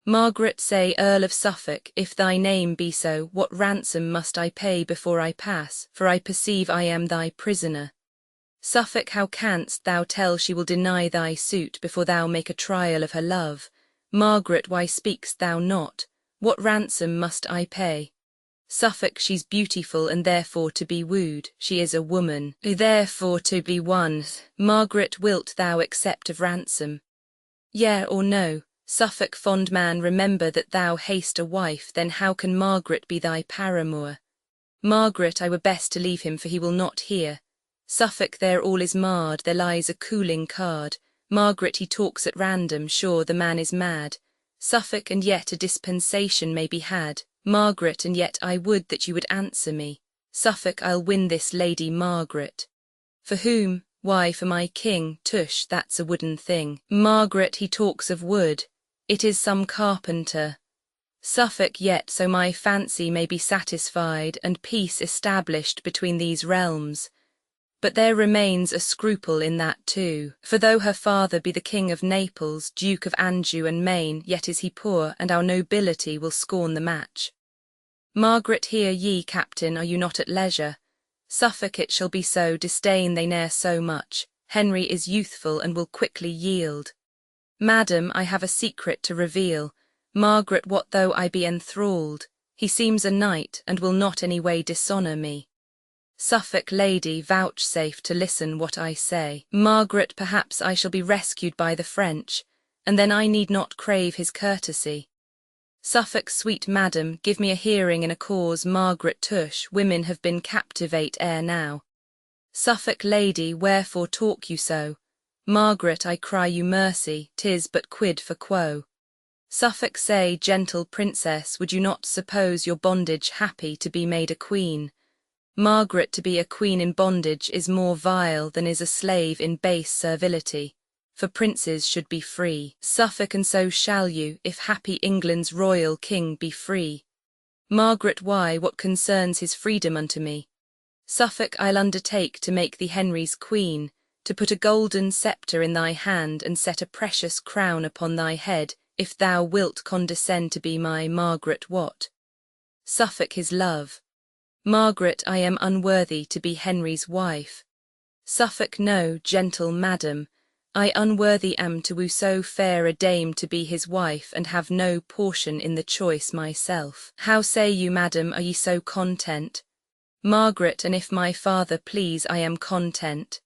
Margaret, say, Earl of Suffolk, if thy name be so, what ransom must I pay before I pass, for I perceive I am thy prisoner. Suffolk, how canst thou tell she will deny thy suit before thou make a trial of her love? Margaret, why speak'st thou not? What ransom must I pay? Suffolk, she's beautiful and therefore to be wooed, she is a woman, therefore to be won. Margaret, wilt thou accept of ransom? Yea or no? Suffolk, fond man, remember that thou hast a wife, then how can Margaret be thy paramour? Margaret, I were best to leave him, for he will not hear. Suffolk, there all is marred, there lies a cooling card. Margaret, he talks at random, sure the man is mad. Suffolk, and yet a dispensation may be had. Margaret, and yet I would that you would answer me. Suffolk, I'll win this Lady Margaret. For whom? Why, for my king. Tush, that's a wooden thing. Margaret, he talks of wood. It is some carpenter. Suffolk, yet so my fancy may be satisfied, and peace established between these realms. But there remains a scruple in that too, for though her father be the King of Naples, Duke of Anjou and Maine, yet is he poor, and our nobility will scorn the match. Margaret, hear ye, captain, are you not at leisure? Suffolk, it shall be so, disdain they ne'er so much. Henry is youthful and will quickly yield. Madam, I have a secret to reveal. Margaret, what though I be enthralled? He seems a knight, and will not any way dishonour me. Suffolk lady, vouchsafe to listen what I say. Margaret, perhaps I shall be rescued by the French, and then I need not crave his courtesy. Suffolk, sweet madam, give me a hearing in a cause. Margaret, tush, women have been captivate ere now. Suffolk lady, wherefore talk you so? Margaret, I cry you mercy, 'tis but quid for quo. Suffolk, say, gentle princess, would you not suppose your bondage happy to be made a queen? Margaret, to be a queen in bondage is more vile than is a slave in base servility, for princes should be free. Suffolk, and so shall you, if happy England's royal king be free. Margaret, why, what concerns his freedom unto me? Suffolk, I'll undertake to make thee Henry's queen, to put a golden sceptre in thy hand and set a precious crown upon thy head, if thou wilt condescend to be my Margaret. What? Suffolk, his love. Margaret, I am unworthy to be Henry's wife. Suffolk, no, gentle madam, I unworthy am to woo so fair a dame to be his wife, and have no portion in the choice myself. How say you, madam, are ye so content? Margaret, and if my father please, I am content.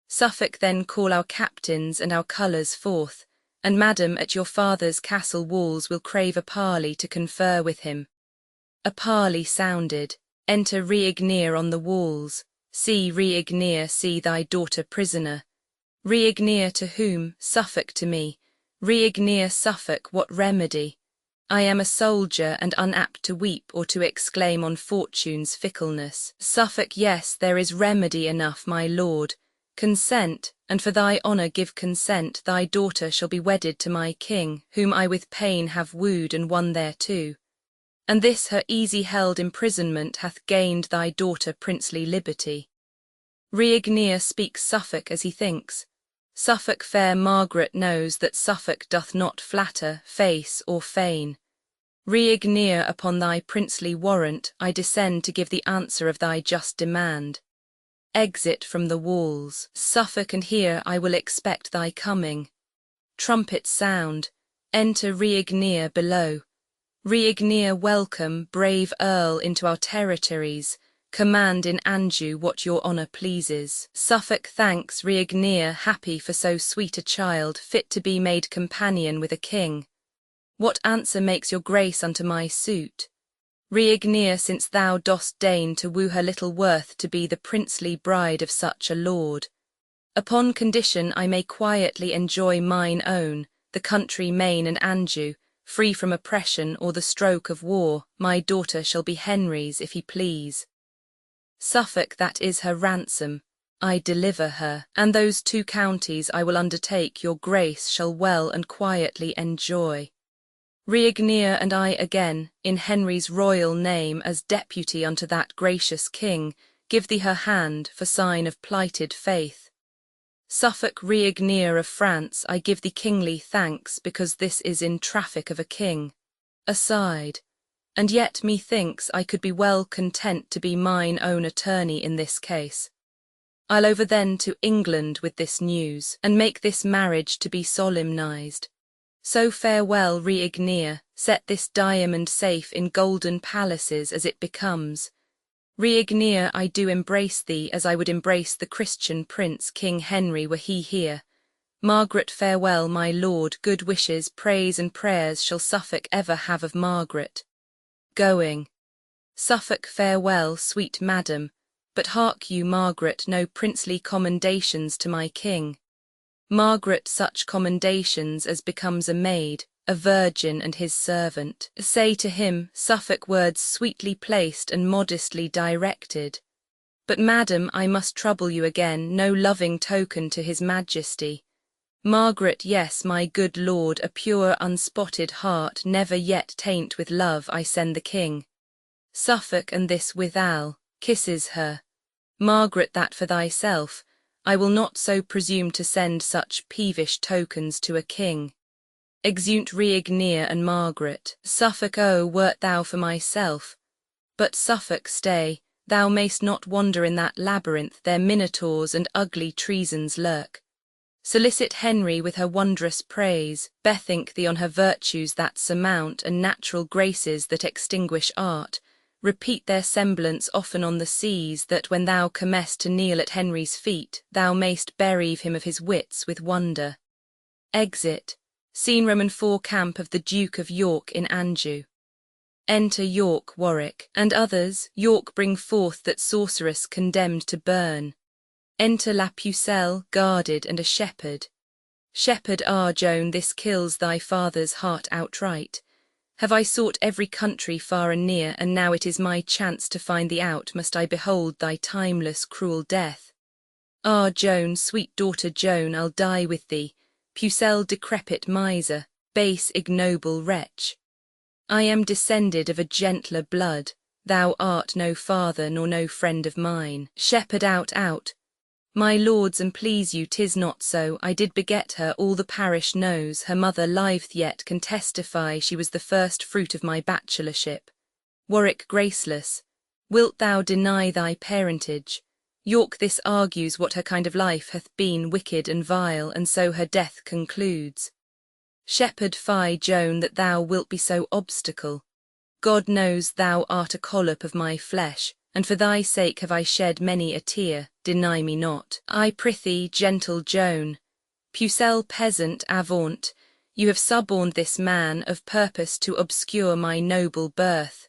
Suffolk, then call our captains and our colours forth, and madam, at your father's castle walls will crave a parley to confer with him. A parley sounded. Enter Rhiannon on the walls. See, Rhiannon, see thy daughter prisoner. Rhiannon to whom? Suffolk to me. Rhiannon, Suffolk, what remedy? I am a soldier and unapt to weep or to exclaim on fortune's fickleness. Suffolk, yes, there is remedy enough, my lord. Consent, and for thy honour give consent, thy daughter shall be wedded to my king, whom I with pain have wooed and won thereto. And this her easy-held imprisonment hath gained thy daughter princely liberty. Rhiannon speaks Suffolk as he thinks. Suffolk, fair Margaret knows that Suffolk doth not flatter, face, or feign. Rhiannon, upon thy princely warrant, I descend to give the answer of thy just demand. Exit from the walls, Suffolk, and here I will expect thy coming. Trumpets sound, enter Rhiannon below. Rhiannon, welcome, brave Earl, into our territories. Command in Anjou what your honour pleases. Suffolk thanks Rhiannon, happy for so sweet a child, fit to be made companion with a king. What answer makes your grace unto my suit? Rhiannon, since thou dost deign to woo her little worth to be the princely bride of such a lord. Upon condition I may quietly enjoy mine own, the country Maine and Anjou, free from oppression or the stroke of war, my daughter shall be Henry's if he please. Suffolk, that is her ransom, I deliver her, and those 2 counties I will undertake your grace shall well and quietly enjoy. Rhiannon and I again, in Henry's royal name, as deputy unto that gracious king, give thee her hand for sign of plighted faith. Suffolk, Rhiannon of France, I give thee kingly thanks, because this is in traffic of a king. Aside, and yet methinks I could be well content to be mine own attorney in this case. I'll over then to England with this news, and make this marriage to be solemnized. So farewell, Rhiannon, set this diamond safe in golden palaces as it becomes. Rhiannon, I do embrace thee as I would embrace the Christian prince King Henry were he here. Margaret, farewell, my lord, good wishes, praise and prayers shall Suffolk ever have of Margaret. Going. Suffolk, farewell, sweet madam, but hark you, Margaret, no princely commendations to my king. Margaret, such commendations as becomes a maid, a virgin and his servant. Say to him, Suffolk, words sweetly placed and modestly directed. But madam, I must trouble you again, no loving token to his majesty. Margaret, yes, my good lord, a pure unspotted heart never yet taint with love I send the king. Suffolk, and this withal, kisses her. Margaret, that for thyself, I will not so presume to send such peevish tokens to a king. Exeunt Rhiannon and Margaret. Suffolk, oh, wert thou for myself. But Suffolk, stay, thou mayst not wander in that labyrinth, there minotaurs and ugly treasons lurk. Solicit Henry with her wondrous praise, bethink thee on her virtues that surmount and natural graces that extinguish art, repeat their semblance often on the seas, that when thou comest to kneel at Henry's feet, thou mayst bereave him of his wits with wonder. Exit. Scene Roman 4 camp of the Duke of York in Anjou. Enter York, Warwick, and others. York bring forth that sorceress condemned to burn. Enter La Pucelle, guarded, and a shepherd. Shepherd, Joan, this kills thy father's heart outright. Have I sought every country far and near, and now it is my chance to find thee out, must I behold thy timeless cruel death? Joan, sweet daughter Joan, I'll die with thee, Pucelle, decrepit miser, base ignoble wretch. I am descended of a gentler blood, thou art no father nor no friend of mine. Shepherd, out. My lords, and please you, 'tis not so, I did beget her, all the parish knows, her mother liveth yet, can testify she was the first fruit of my bachelorship. Warwick, graceless, wilt thou deny thy parentage? York, this argues what her kind of life hath been, wicked and vile, and so her death concludes. Shepherd, fie, Joan, that thou wilt be so obstacle. God knows thou art a collop of my flesh, and for thy sake have I shed many a tear, deny me not. I prithee, gentle Joan. Pucelle, peasant, avaunt, you have suborned this man of purpose to obscure my noble birth.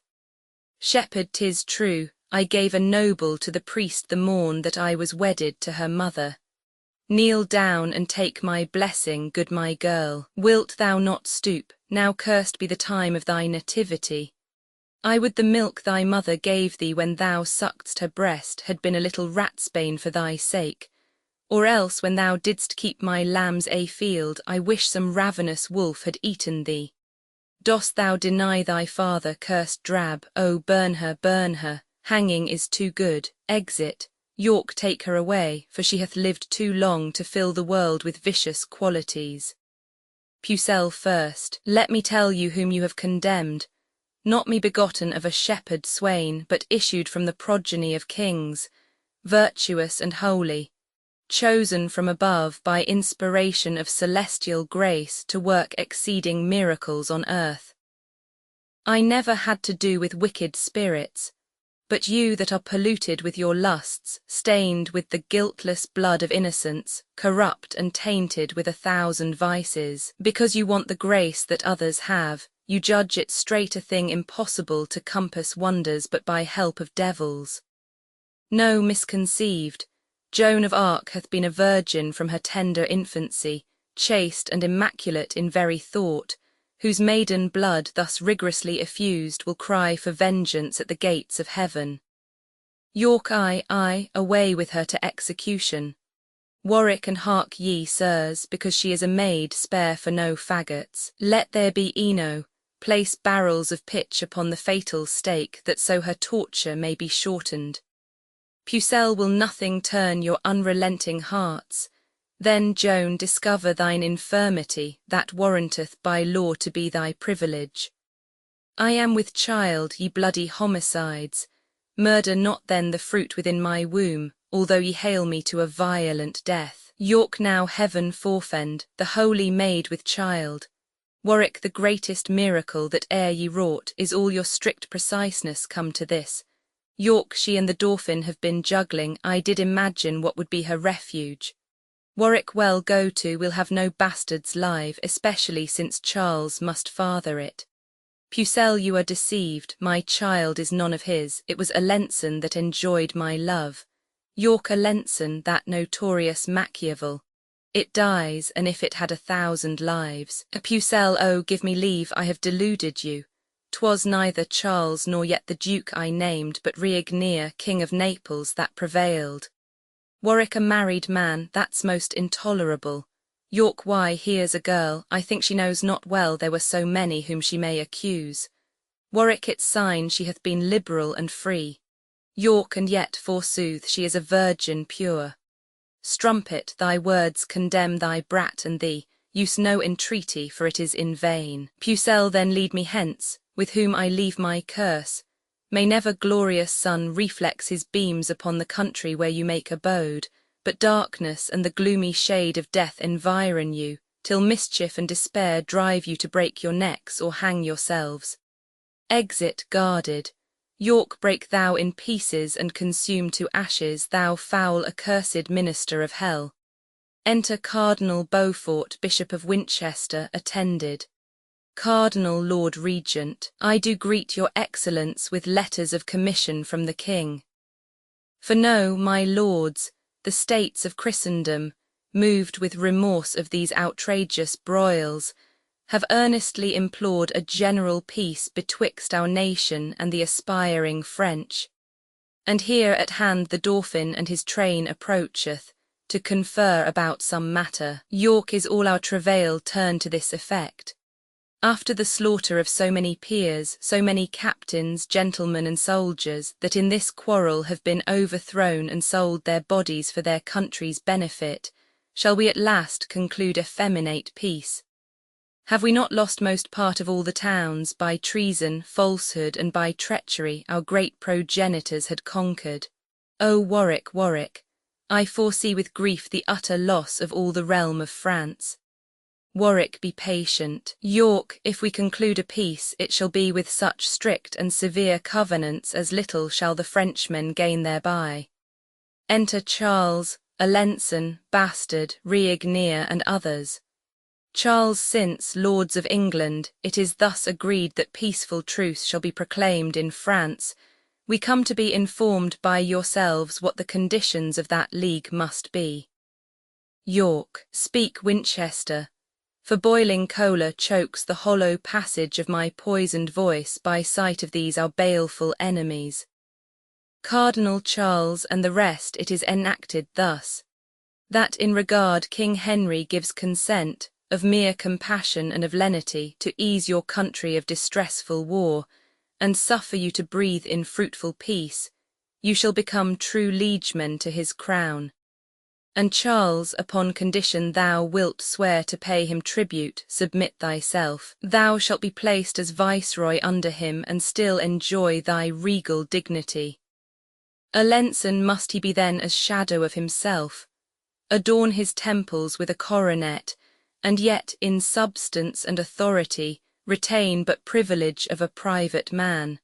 Shepherd, 'tis true, I gave a noble to the priest the morn that I was wedded to her mother. Kneel down and take my blessing, good my girl. Wilt thou not stoop, now cursed be the time of thy nativity? I would the milk thy mother gave thee when thou suckedst her breast had been a little ratsbane for thy sake, or else when thou didst keep my lambs afield, I wish some ravenous wolf had eaten thee. Dost thou deny thy father, cursed drab? Oh, burn her, hanging is too good. Exit. York, take her away, for she hath lived too long to fill the world with vicious qualities. Pucelle first. Let me tell you whom you have condemned. Not me begotten of a shepherd swain, but issued from the progeny of kings, virtuous and holy, chosen from above by inspiration of celestial grace to work exceeding miracles on earth. I never had to do with wicked spirits, but you that are polluted with your lusts, stained with the guiltless blood of innocence, corrupt and tainted with 1,000 vices, because you want the grace that others have, you judge it straight a thing impossible to compass wonders but by help of devils. No, misconceived, Joan of Arc hath been a virgin from her tender infancy, chaste and immaculate in very thought, whose maiden blood thus rigorously effused will cry for vengeance at the gates of heaven. York, I, away with her to execution. Warwick, and hark ye, sirs, because she is a maid, spare for no faggots. Let there be Eno, place barrels of pitch upon the fatal stake, that so her torture may be shortened. Pucelle, will nothing turn your unrelenting hearts? Then, Joan, discover thine infirmity, that warranteth by law to be thy privilege. I am with child, ye bloody homicides. Murder not then the fruit within my womb, although ye hale me to a violent death. York, now heaven forfend, the holy maid with child. Warwick, the greatest miracle that e'er ye wrought, is all your strict preciseness come to this. York, she and the Dauphin have been juggling, I did imagine what would be her refuge. Warwick, well, go to, we'll have no bastards live, especially since Charles must father it. Pucelle, you are deceived, my child is none of his, it was Alençon that enjoyed my love. York, Alençon, that notorious Machiavel. It dies, and if it had 1,000 lives. Pucelle, oh, give me leave, I have deluded you. 'Twas neither Charles nor yet the Duke I named, but Riognier, King of Naples, that prevailed. Warwick, a married man, that's most intolerable. York, why, here's a girl, I think she knows not well there were so many whom she may accuse. Warwick, it's sign she hath been liberal and free. York, and yet, forsooth, she is a virgin pure. Strumpet, thy words condemn thy brat and thee, use no entreaty, for it is in vain. Pucelle, then lead me hence, with whom I leave my curse. May never glorious sun reflex his beams upon the country where you make abode, but darkness and the gloomy shade of death environ you, till mischief and despair drive you to break your necks or hang yourselves. Exit, guarded. York, break thou in pieces and consume to ashes, thou foul accursed minister of hell. Enter Cardinal Beaufort, Bishop of Winchester, attended. Cardinal Lord Regent, I do greet your excellence with letters of commission from the king. For know, my lords, the states of Christendom, moved with remorse of these outrageous broils, have earnestly implored a general peace betwixt our nation and the aspiring French. And here at hand the Dauphin and his train approacheth, to confer about some matter. York, is all our travail turned to this effect. After the slaughter of so many peers, so many captains, gentlemen, and soldiers, that in this quarrel have been overthrown and sold their bodies for their country's benefit, shall we at last conclude effeminate peace? Have we not lost most part of all the towns, by treason, falsehood, and by treachery our great progenitors had conquered? O Warwick, Warwick, I foresee with grief the utter loss of all the realm of France. Warwick, be patient. York, if we conclude a peace, it shall be with such strict and severe covenants as little shall the Frenchmen gain thereby. Enter Charles, Alençon, Bastard, Régnier, and others. Charles, since, lords of England, it is thus agreed that peaceful truce shall be proclaimed in France, we come to be informed by yourselves what the conditions of that league must be. York, speak Winchester, for boiling choler chokes the hollow passage of my poisoned voice by sight of these our baleful enemies. Cardinal Charles and the rest, it is enacted thus, that in regard King Henry gives consent, of mere compassion and of lenity, to ease your country of distressful war, and suffer you to breathe in fruitful peace, you shall become true liegemen to his crown. And Charles, upon condition thou wilt swear to pay him tribute, submit thyself, thou shalt be placed as viceroy under him, and still enjoy thy regal dignity. Alençon must he be then as shadow of himself, adorn his temples with a coronet, and yet in substance and authority retain but privilege of a private man.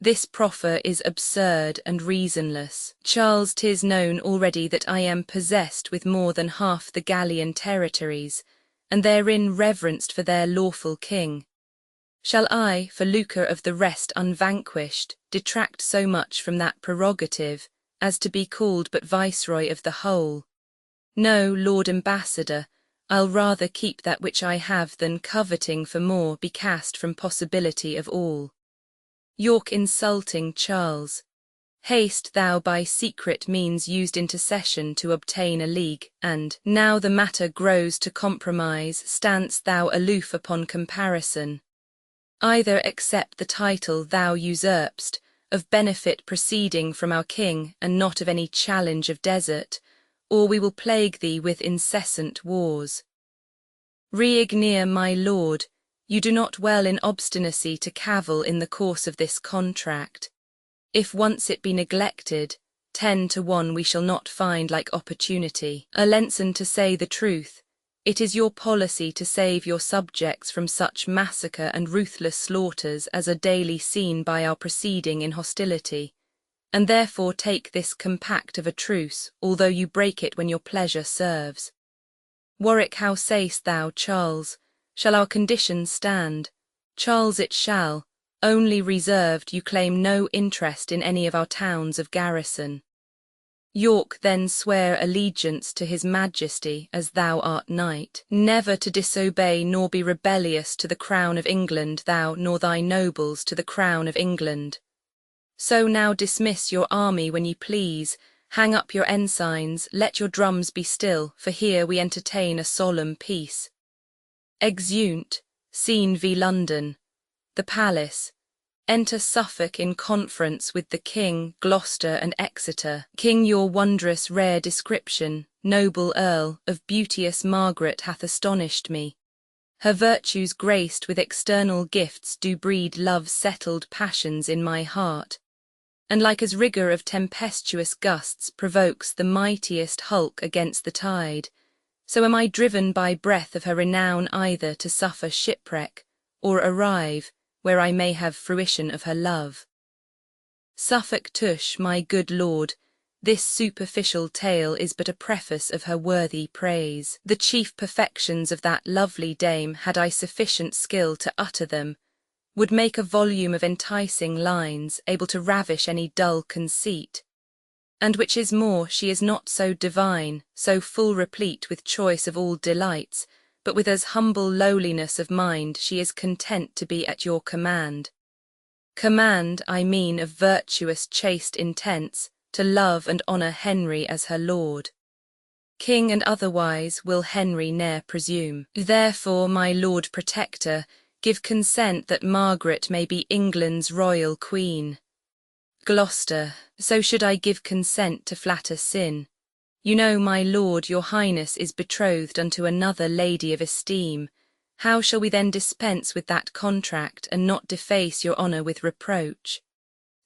This proffer is absurd and reasonless. Charles, 'tis known already that I am possessed with more than half the Gallian territories, and therein reverenced for their lawful king. Shall I, for lucre of the rest unvanquished, detract so much from that prerogative, as to be called but viceroy of the whole? No, Lord Ambassador, I'll rather keep that which I have than, coveting for more, be cast from possibility of all. York, insulting Charles, haste thou by secret means used intercession to obtain a league, and, now the matter grows to compromise, standst thou aloof upon comparison. Either accept the title thou usurpst, of benefit proceeding from our king, and not of any challenge of desert, or we will plague thee with incessant wars. Régnier, my lord, you do not well in obstinacy to cavil in the course of this contract. If once it be neglected, 10 to 1 we shall not find like opportunity. Alençon, to say the truth, it is your policy to save your subjects from such massacre and ruthless slaughters as are daily seen by our proceeding in hostility, and therefore take this compact of a truce, although you break it when your pleasure serves. Warwick, how say'st thou, Charles? Shall our conditions stand? Charles, it shall, only reserved you claim no interest in any of our towns of garrison. York, then swear allegiance to his majesty as thou art knight, never to disobey nor be rebellious to the crown of England, thou nor thy nobles to the crown of England. So now dismiss your army when ye please, hang up your ensigns, let your drums be still, for here we entertain a solemn peace. Exeunt, Scene v. London, the Palace. Enter Suffolk in conference with the King, Gloucester, and Exeter. King, your wondrous rare description, noble Earl, of beauteous Margaret hath astonished me. Her virtues graced with external gifts do breed love's settled passions in my heart, and like as rigour of tempestuous gusts provokes the mightiest hulk against the tide, so am I driven by breath of her renown either to suffer shipwreck, or arrive where I may have fruition of her love. Suffolk tush, my good lord, this superficial tale is but a preface of her worthy praise. The chief perfections of that lovely dame, had I sufficient skill to utter them, would make a volume of enticing lines, able to ravish any dull conceit. And which is more, she is not so divine, so full replete with choice of all delights, but with as humble lowliness of mind she is content to be at your command. Command, I mean, of virtuous chaste intents, to love and honour Henry as her lord. King and otherwise will Henry ne'er presume. Therefore, my Lord Protector, give consent that Margaret may be England's royal queen. Gloucester, so should I give consent to flatter sin. You know, my lord, your highness is betrothed unto another lady of esteem. How shall we then dispense with that contract, and not deface your honour with reproach?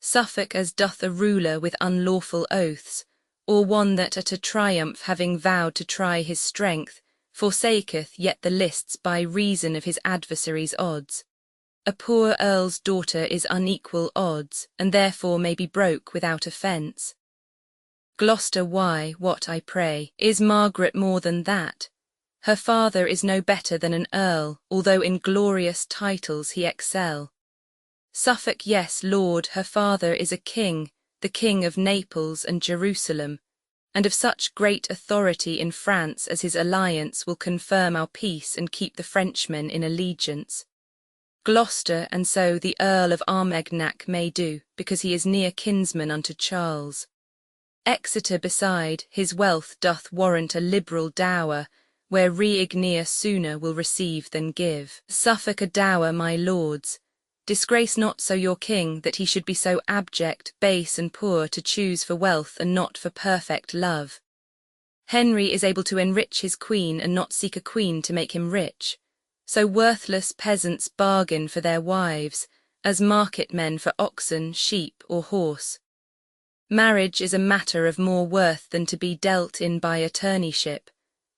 Suffolk as doth a ruler with unlawful oaths, or one that at a triumph having vowed to try his strength, forsaketh yet the lists by reason of his adversary's odds. A poor earl's daughter is unequal odds, and therefore may be broke without offence. Gloucester, why, what, I pray, is Margaret more than that? Her father is no better than an earl, although in glorious titles he excel. Suffolk, yes, lord, her father is a king, the king of Naples and Jerusalem, and of such great authority in France as his alliance will confirm our peace and keep the Frenchmen in allegiance. Gloucester, and so the Earl of Armagnac may do, because he is near kinsman unto Charles. Exeter beside, his wealth doth warrant a liberal dower, where Re-Ignea sooner will receive than give. Suffolk a dower, my lords. Disgrace not so your king, that he should be so abject, base and poor to choose for wealth and not for perfect love. Henry is able to enrich his queen and not seek a queen to make him rich. So worthless peasants bargain for their wives, as market men for oxen, sheep, or horse. Marriage is a matter of more worth than to be dealt in by attorneyship.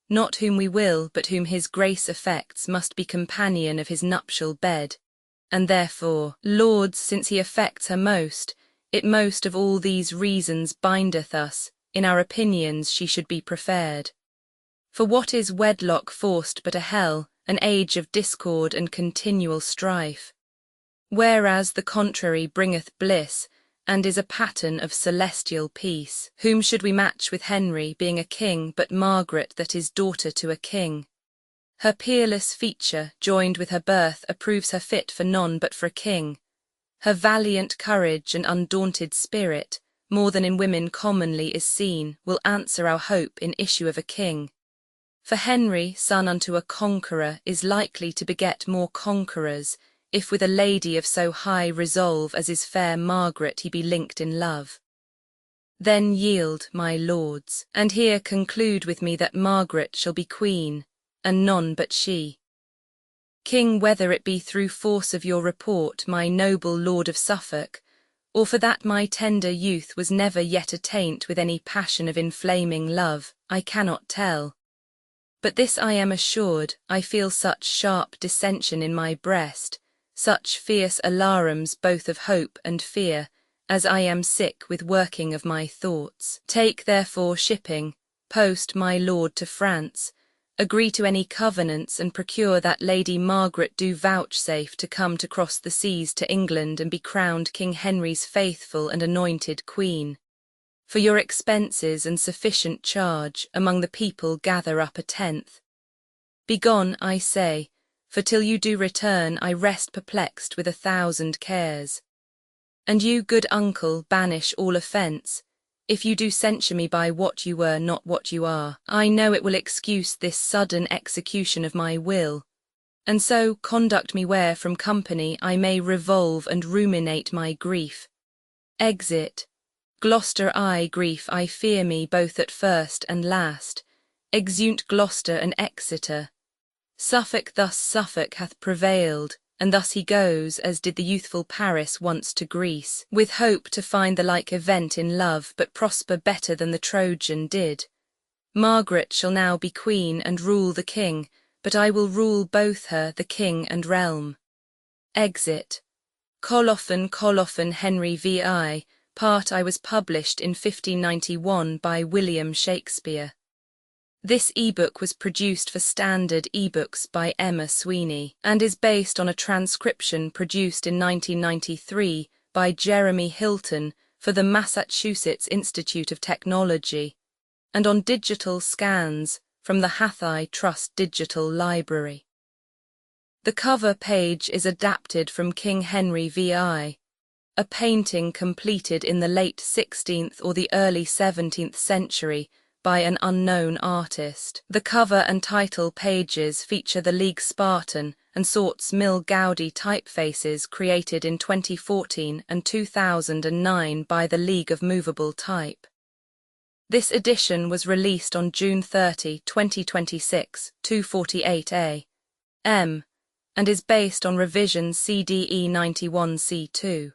Not whom we will, but whom his grace affects, must be companion of his nuptial bed. And therefore, lords, since he affects her most, it most of all these reasons bindeth us, in our opinions she should be preferred. For what is wedlock forced but a hell, an age of discord and continual strife? Whereas the contrary bringeth bliss, and is a pattern of celestial peace. Whom should we match with Henry, being a king, but Margaret that is daughter to a king? Her peerless feature, joined with her birth, approves her fit for none but for a king. Her valiant courage and undaunted spirit, more than in women commonly is seen, will answer our hope in issue of a king. For Henry, son unto a conqueror, is likely to beget more conquerors, if with a lady of so high resolve as is fair Margaret he be linked in love. Then yield, my lords, and here conclude with me that Margaret shall be queen, and none but she. King, whether it be through force of your report, my noble lord of Suffolk, or for that my tender youth was never yet attaint with any passion of inflaming love, I cannot tell. But this I am assured, I feel such sharp dissension in my breast, such fierce alarums both of hope and fear, as I am sick with working of my thoughts. Take therefore shipping, post my lord to France, agree to any covenants and procure that Lady Margaret do vouchsafe to come to cross the seas to England and be crowned King Henry's faithful and anointed queen. For your expenses and sufficient charge, among the people gather up a tenth. Begone, I say, for till you do return I rest perplexed with 1,000 cares. And you, good uncle, banish all offence, if you do censure me by what you were not what you are. I know it will excuse this sudden execution of my will, and so conduct me where from company I may revolve and ruminate my grief. Exit. Gloucester, I grief, I fear me both at first and last. Exeunt Gloucester and Exeter. Suffolk thus Suffolk hath prevailed, and thus he goes, as did the youthful Paris once to Greece, with hope to find the like event in love, but prosper better than the Trojan did. Margaret shall now be queen and rule the king, but I will rule both her, the king and realm. Exit. Colophon Henry vi, Part I was published in 1591 by William Shakespeare. This ebook was produced for Standard eBooks by Emma Sweeney and is based on a transcription produced in 1993 by Jeremy Hilton for the Massachusetts Institute of Technology and on digital scans from the Hathai Trust Digital Library. The cover page is adapted from King Henry VI, a painting completed in the late 16th or the early 17th century by an unknown artist. The cover and title pages feature the League Spartan and Sorts Mill Gaudi typefaces created in 2014 and 2009 by the League of Movable Type. This edition was released on June 30, 2026, 248 a.m. and is based on revision CDE 91C2.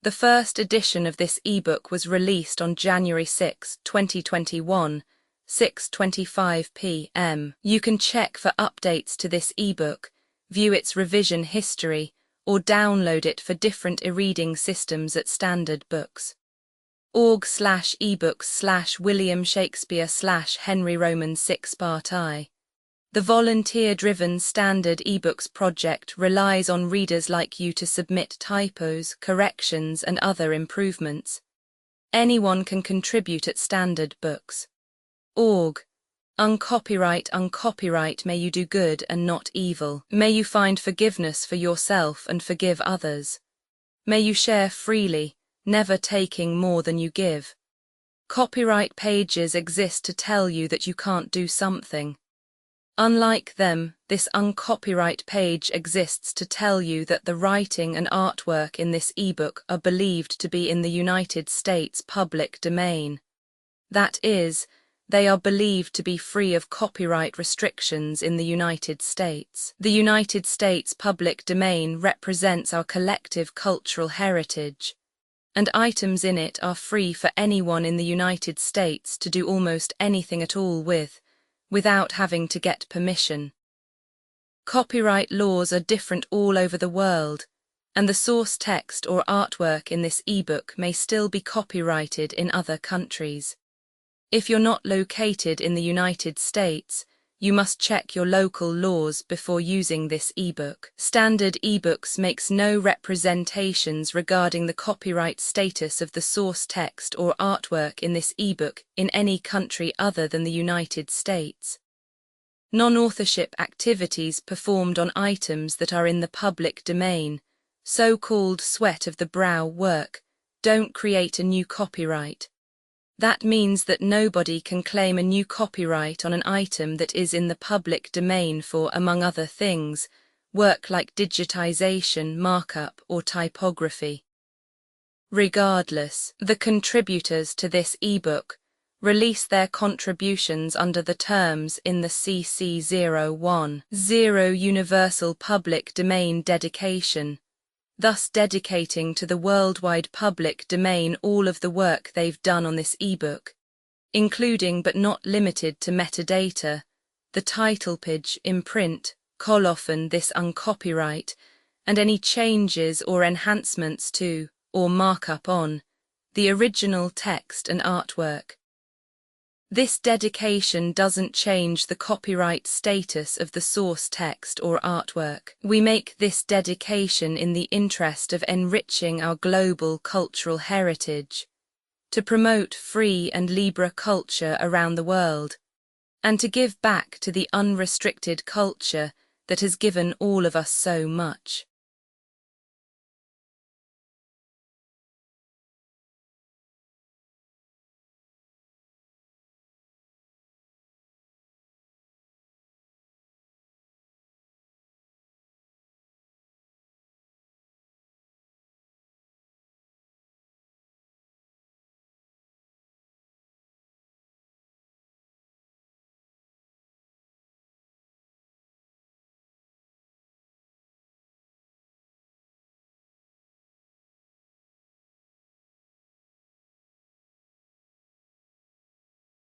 The first edition of this ebook was released on January 6, 2021, 6:25 p.m. You can check for updates to this ebook, view its revision history, or download it for different e-reading systems at Standard Books. org/ebooks/William Shakespeare/Henry Roman 6 Part I. The volunteer-driven Standard eBooks project relies on readers like you to submit typos, corrections, and other improvements. Anyone can contribute at Standard Books. Org. Uncopyright, may you do good and not evil. May you find forgiveness for yourself and forgive others. May you share freely, never taking more than you give. Copyright pages exist to tell you that you can't do something. Unlike them, this uncopyright page exists to tell you that the writing and artwork in this ebook are believed to be in the United States public domain. That is, they are believed to be free of copyright restrictions in the United States. The United States public domain represents our collective cultural heritage, and items in it are free for anyone in the United States to do almost anything at all with, without having to get permission. Copyright laws are different all over the world, and the source text or artwork in this ebook may still be copyrighted in other countries. If you're not located in the United States, you must check your local laws before using this ebook. Standard eBooks makes no representations regarding the copyright status of the source text or artwork in this ebook in any country other than the United States. Non-authorship activities performed on items that are in the public domain, so-called sweat of the brow work, don't create a new copyright. That means that nobody can claim a new copyright on an item that is in the public domain for, among other things, work like digitization, markup, or typography. Regardless, the contributors to this ebook release their contributions under the terms in the CC 010 Universal Public Domain Dedication, thus dedicating to the worldwide public domain all of the work they've done on this ebook, including but not limited to metadata, the title page, imprint, colophon, this uncopyright, and any changes or enhancements to, or markup on, the original text and artwork. This dedication doesn't change the copyright status of the source text or artwork. We make this dedication in the interest of enriching our global cultural heritage, to promote free and libre culture around the world, and to give back to the unrestricted culture that has given all of us so much.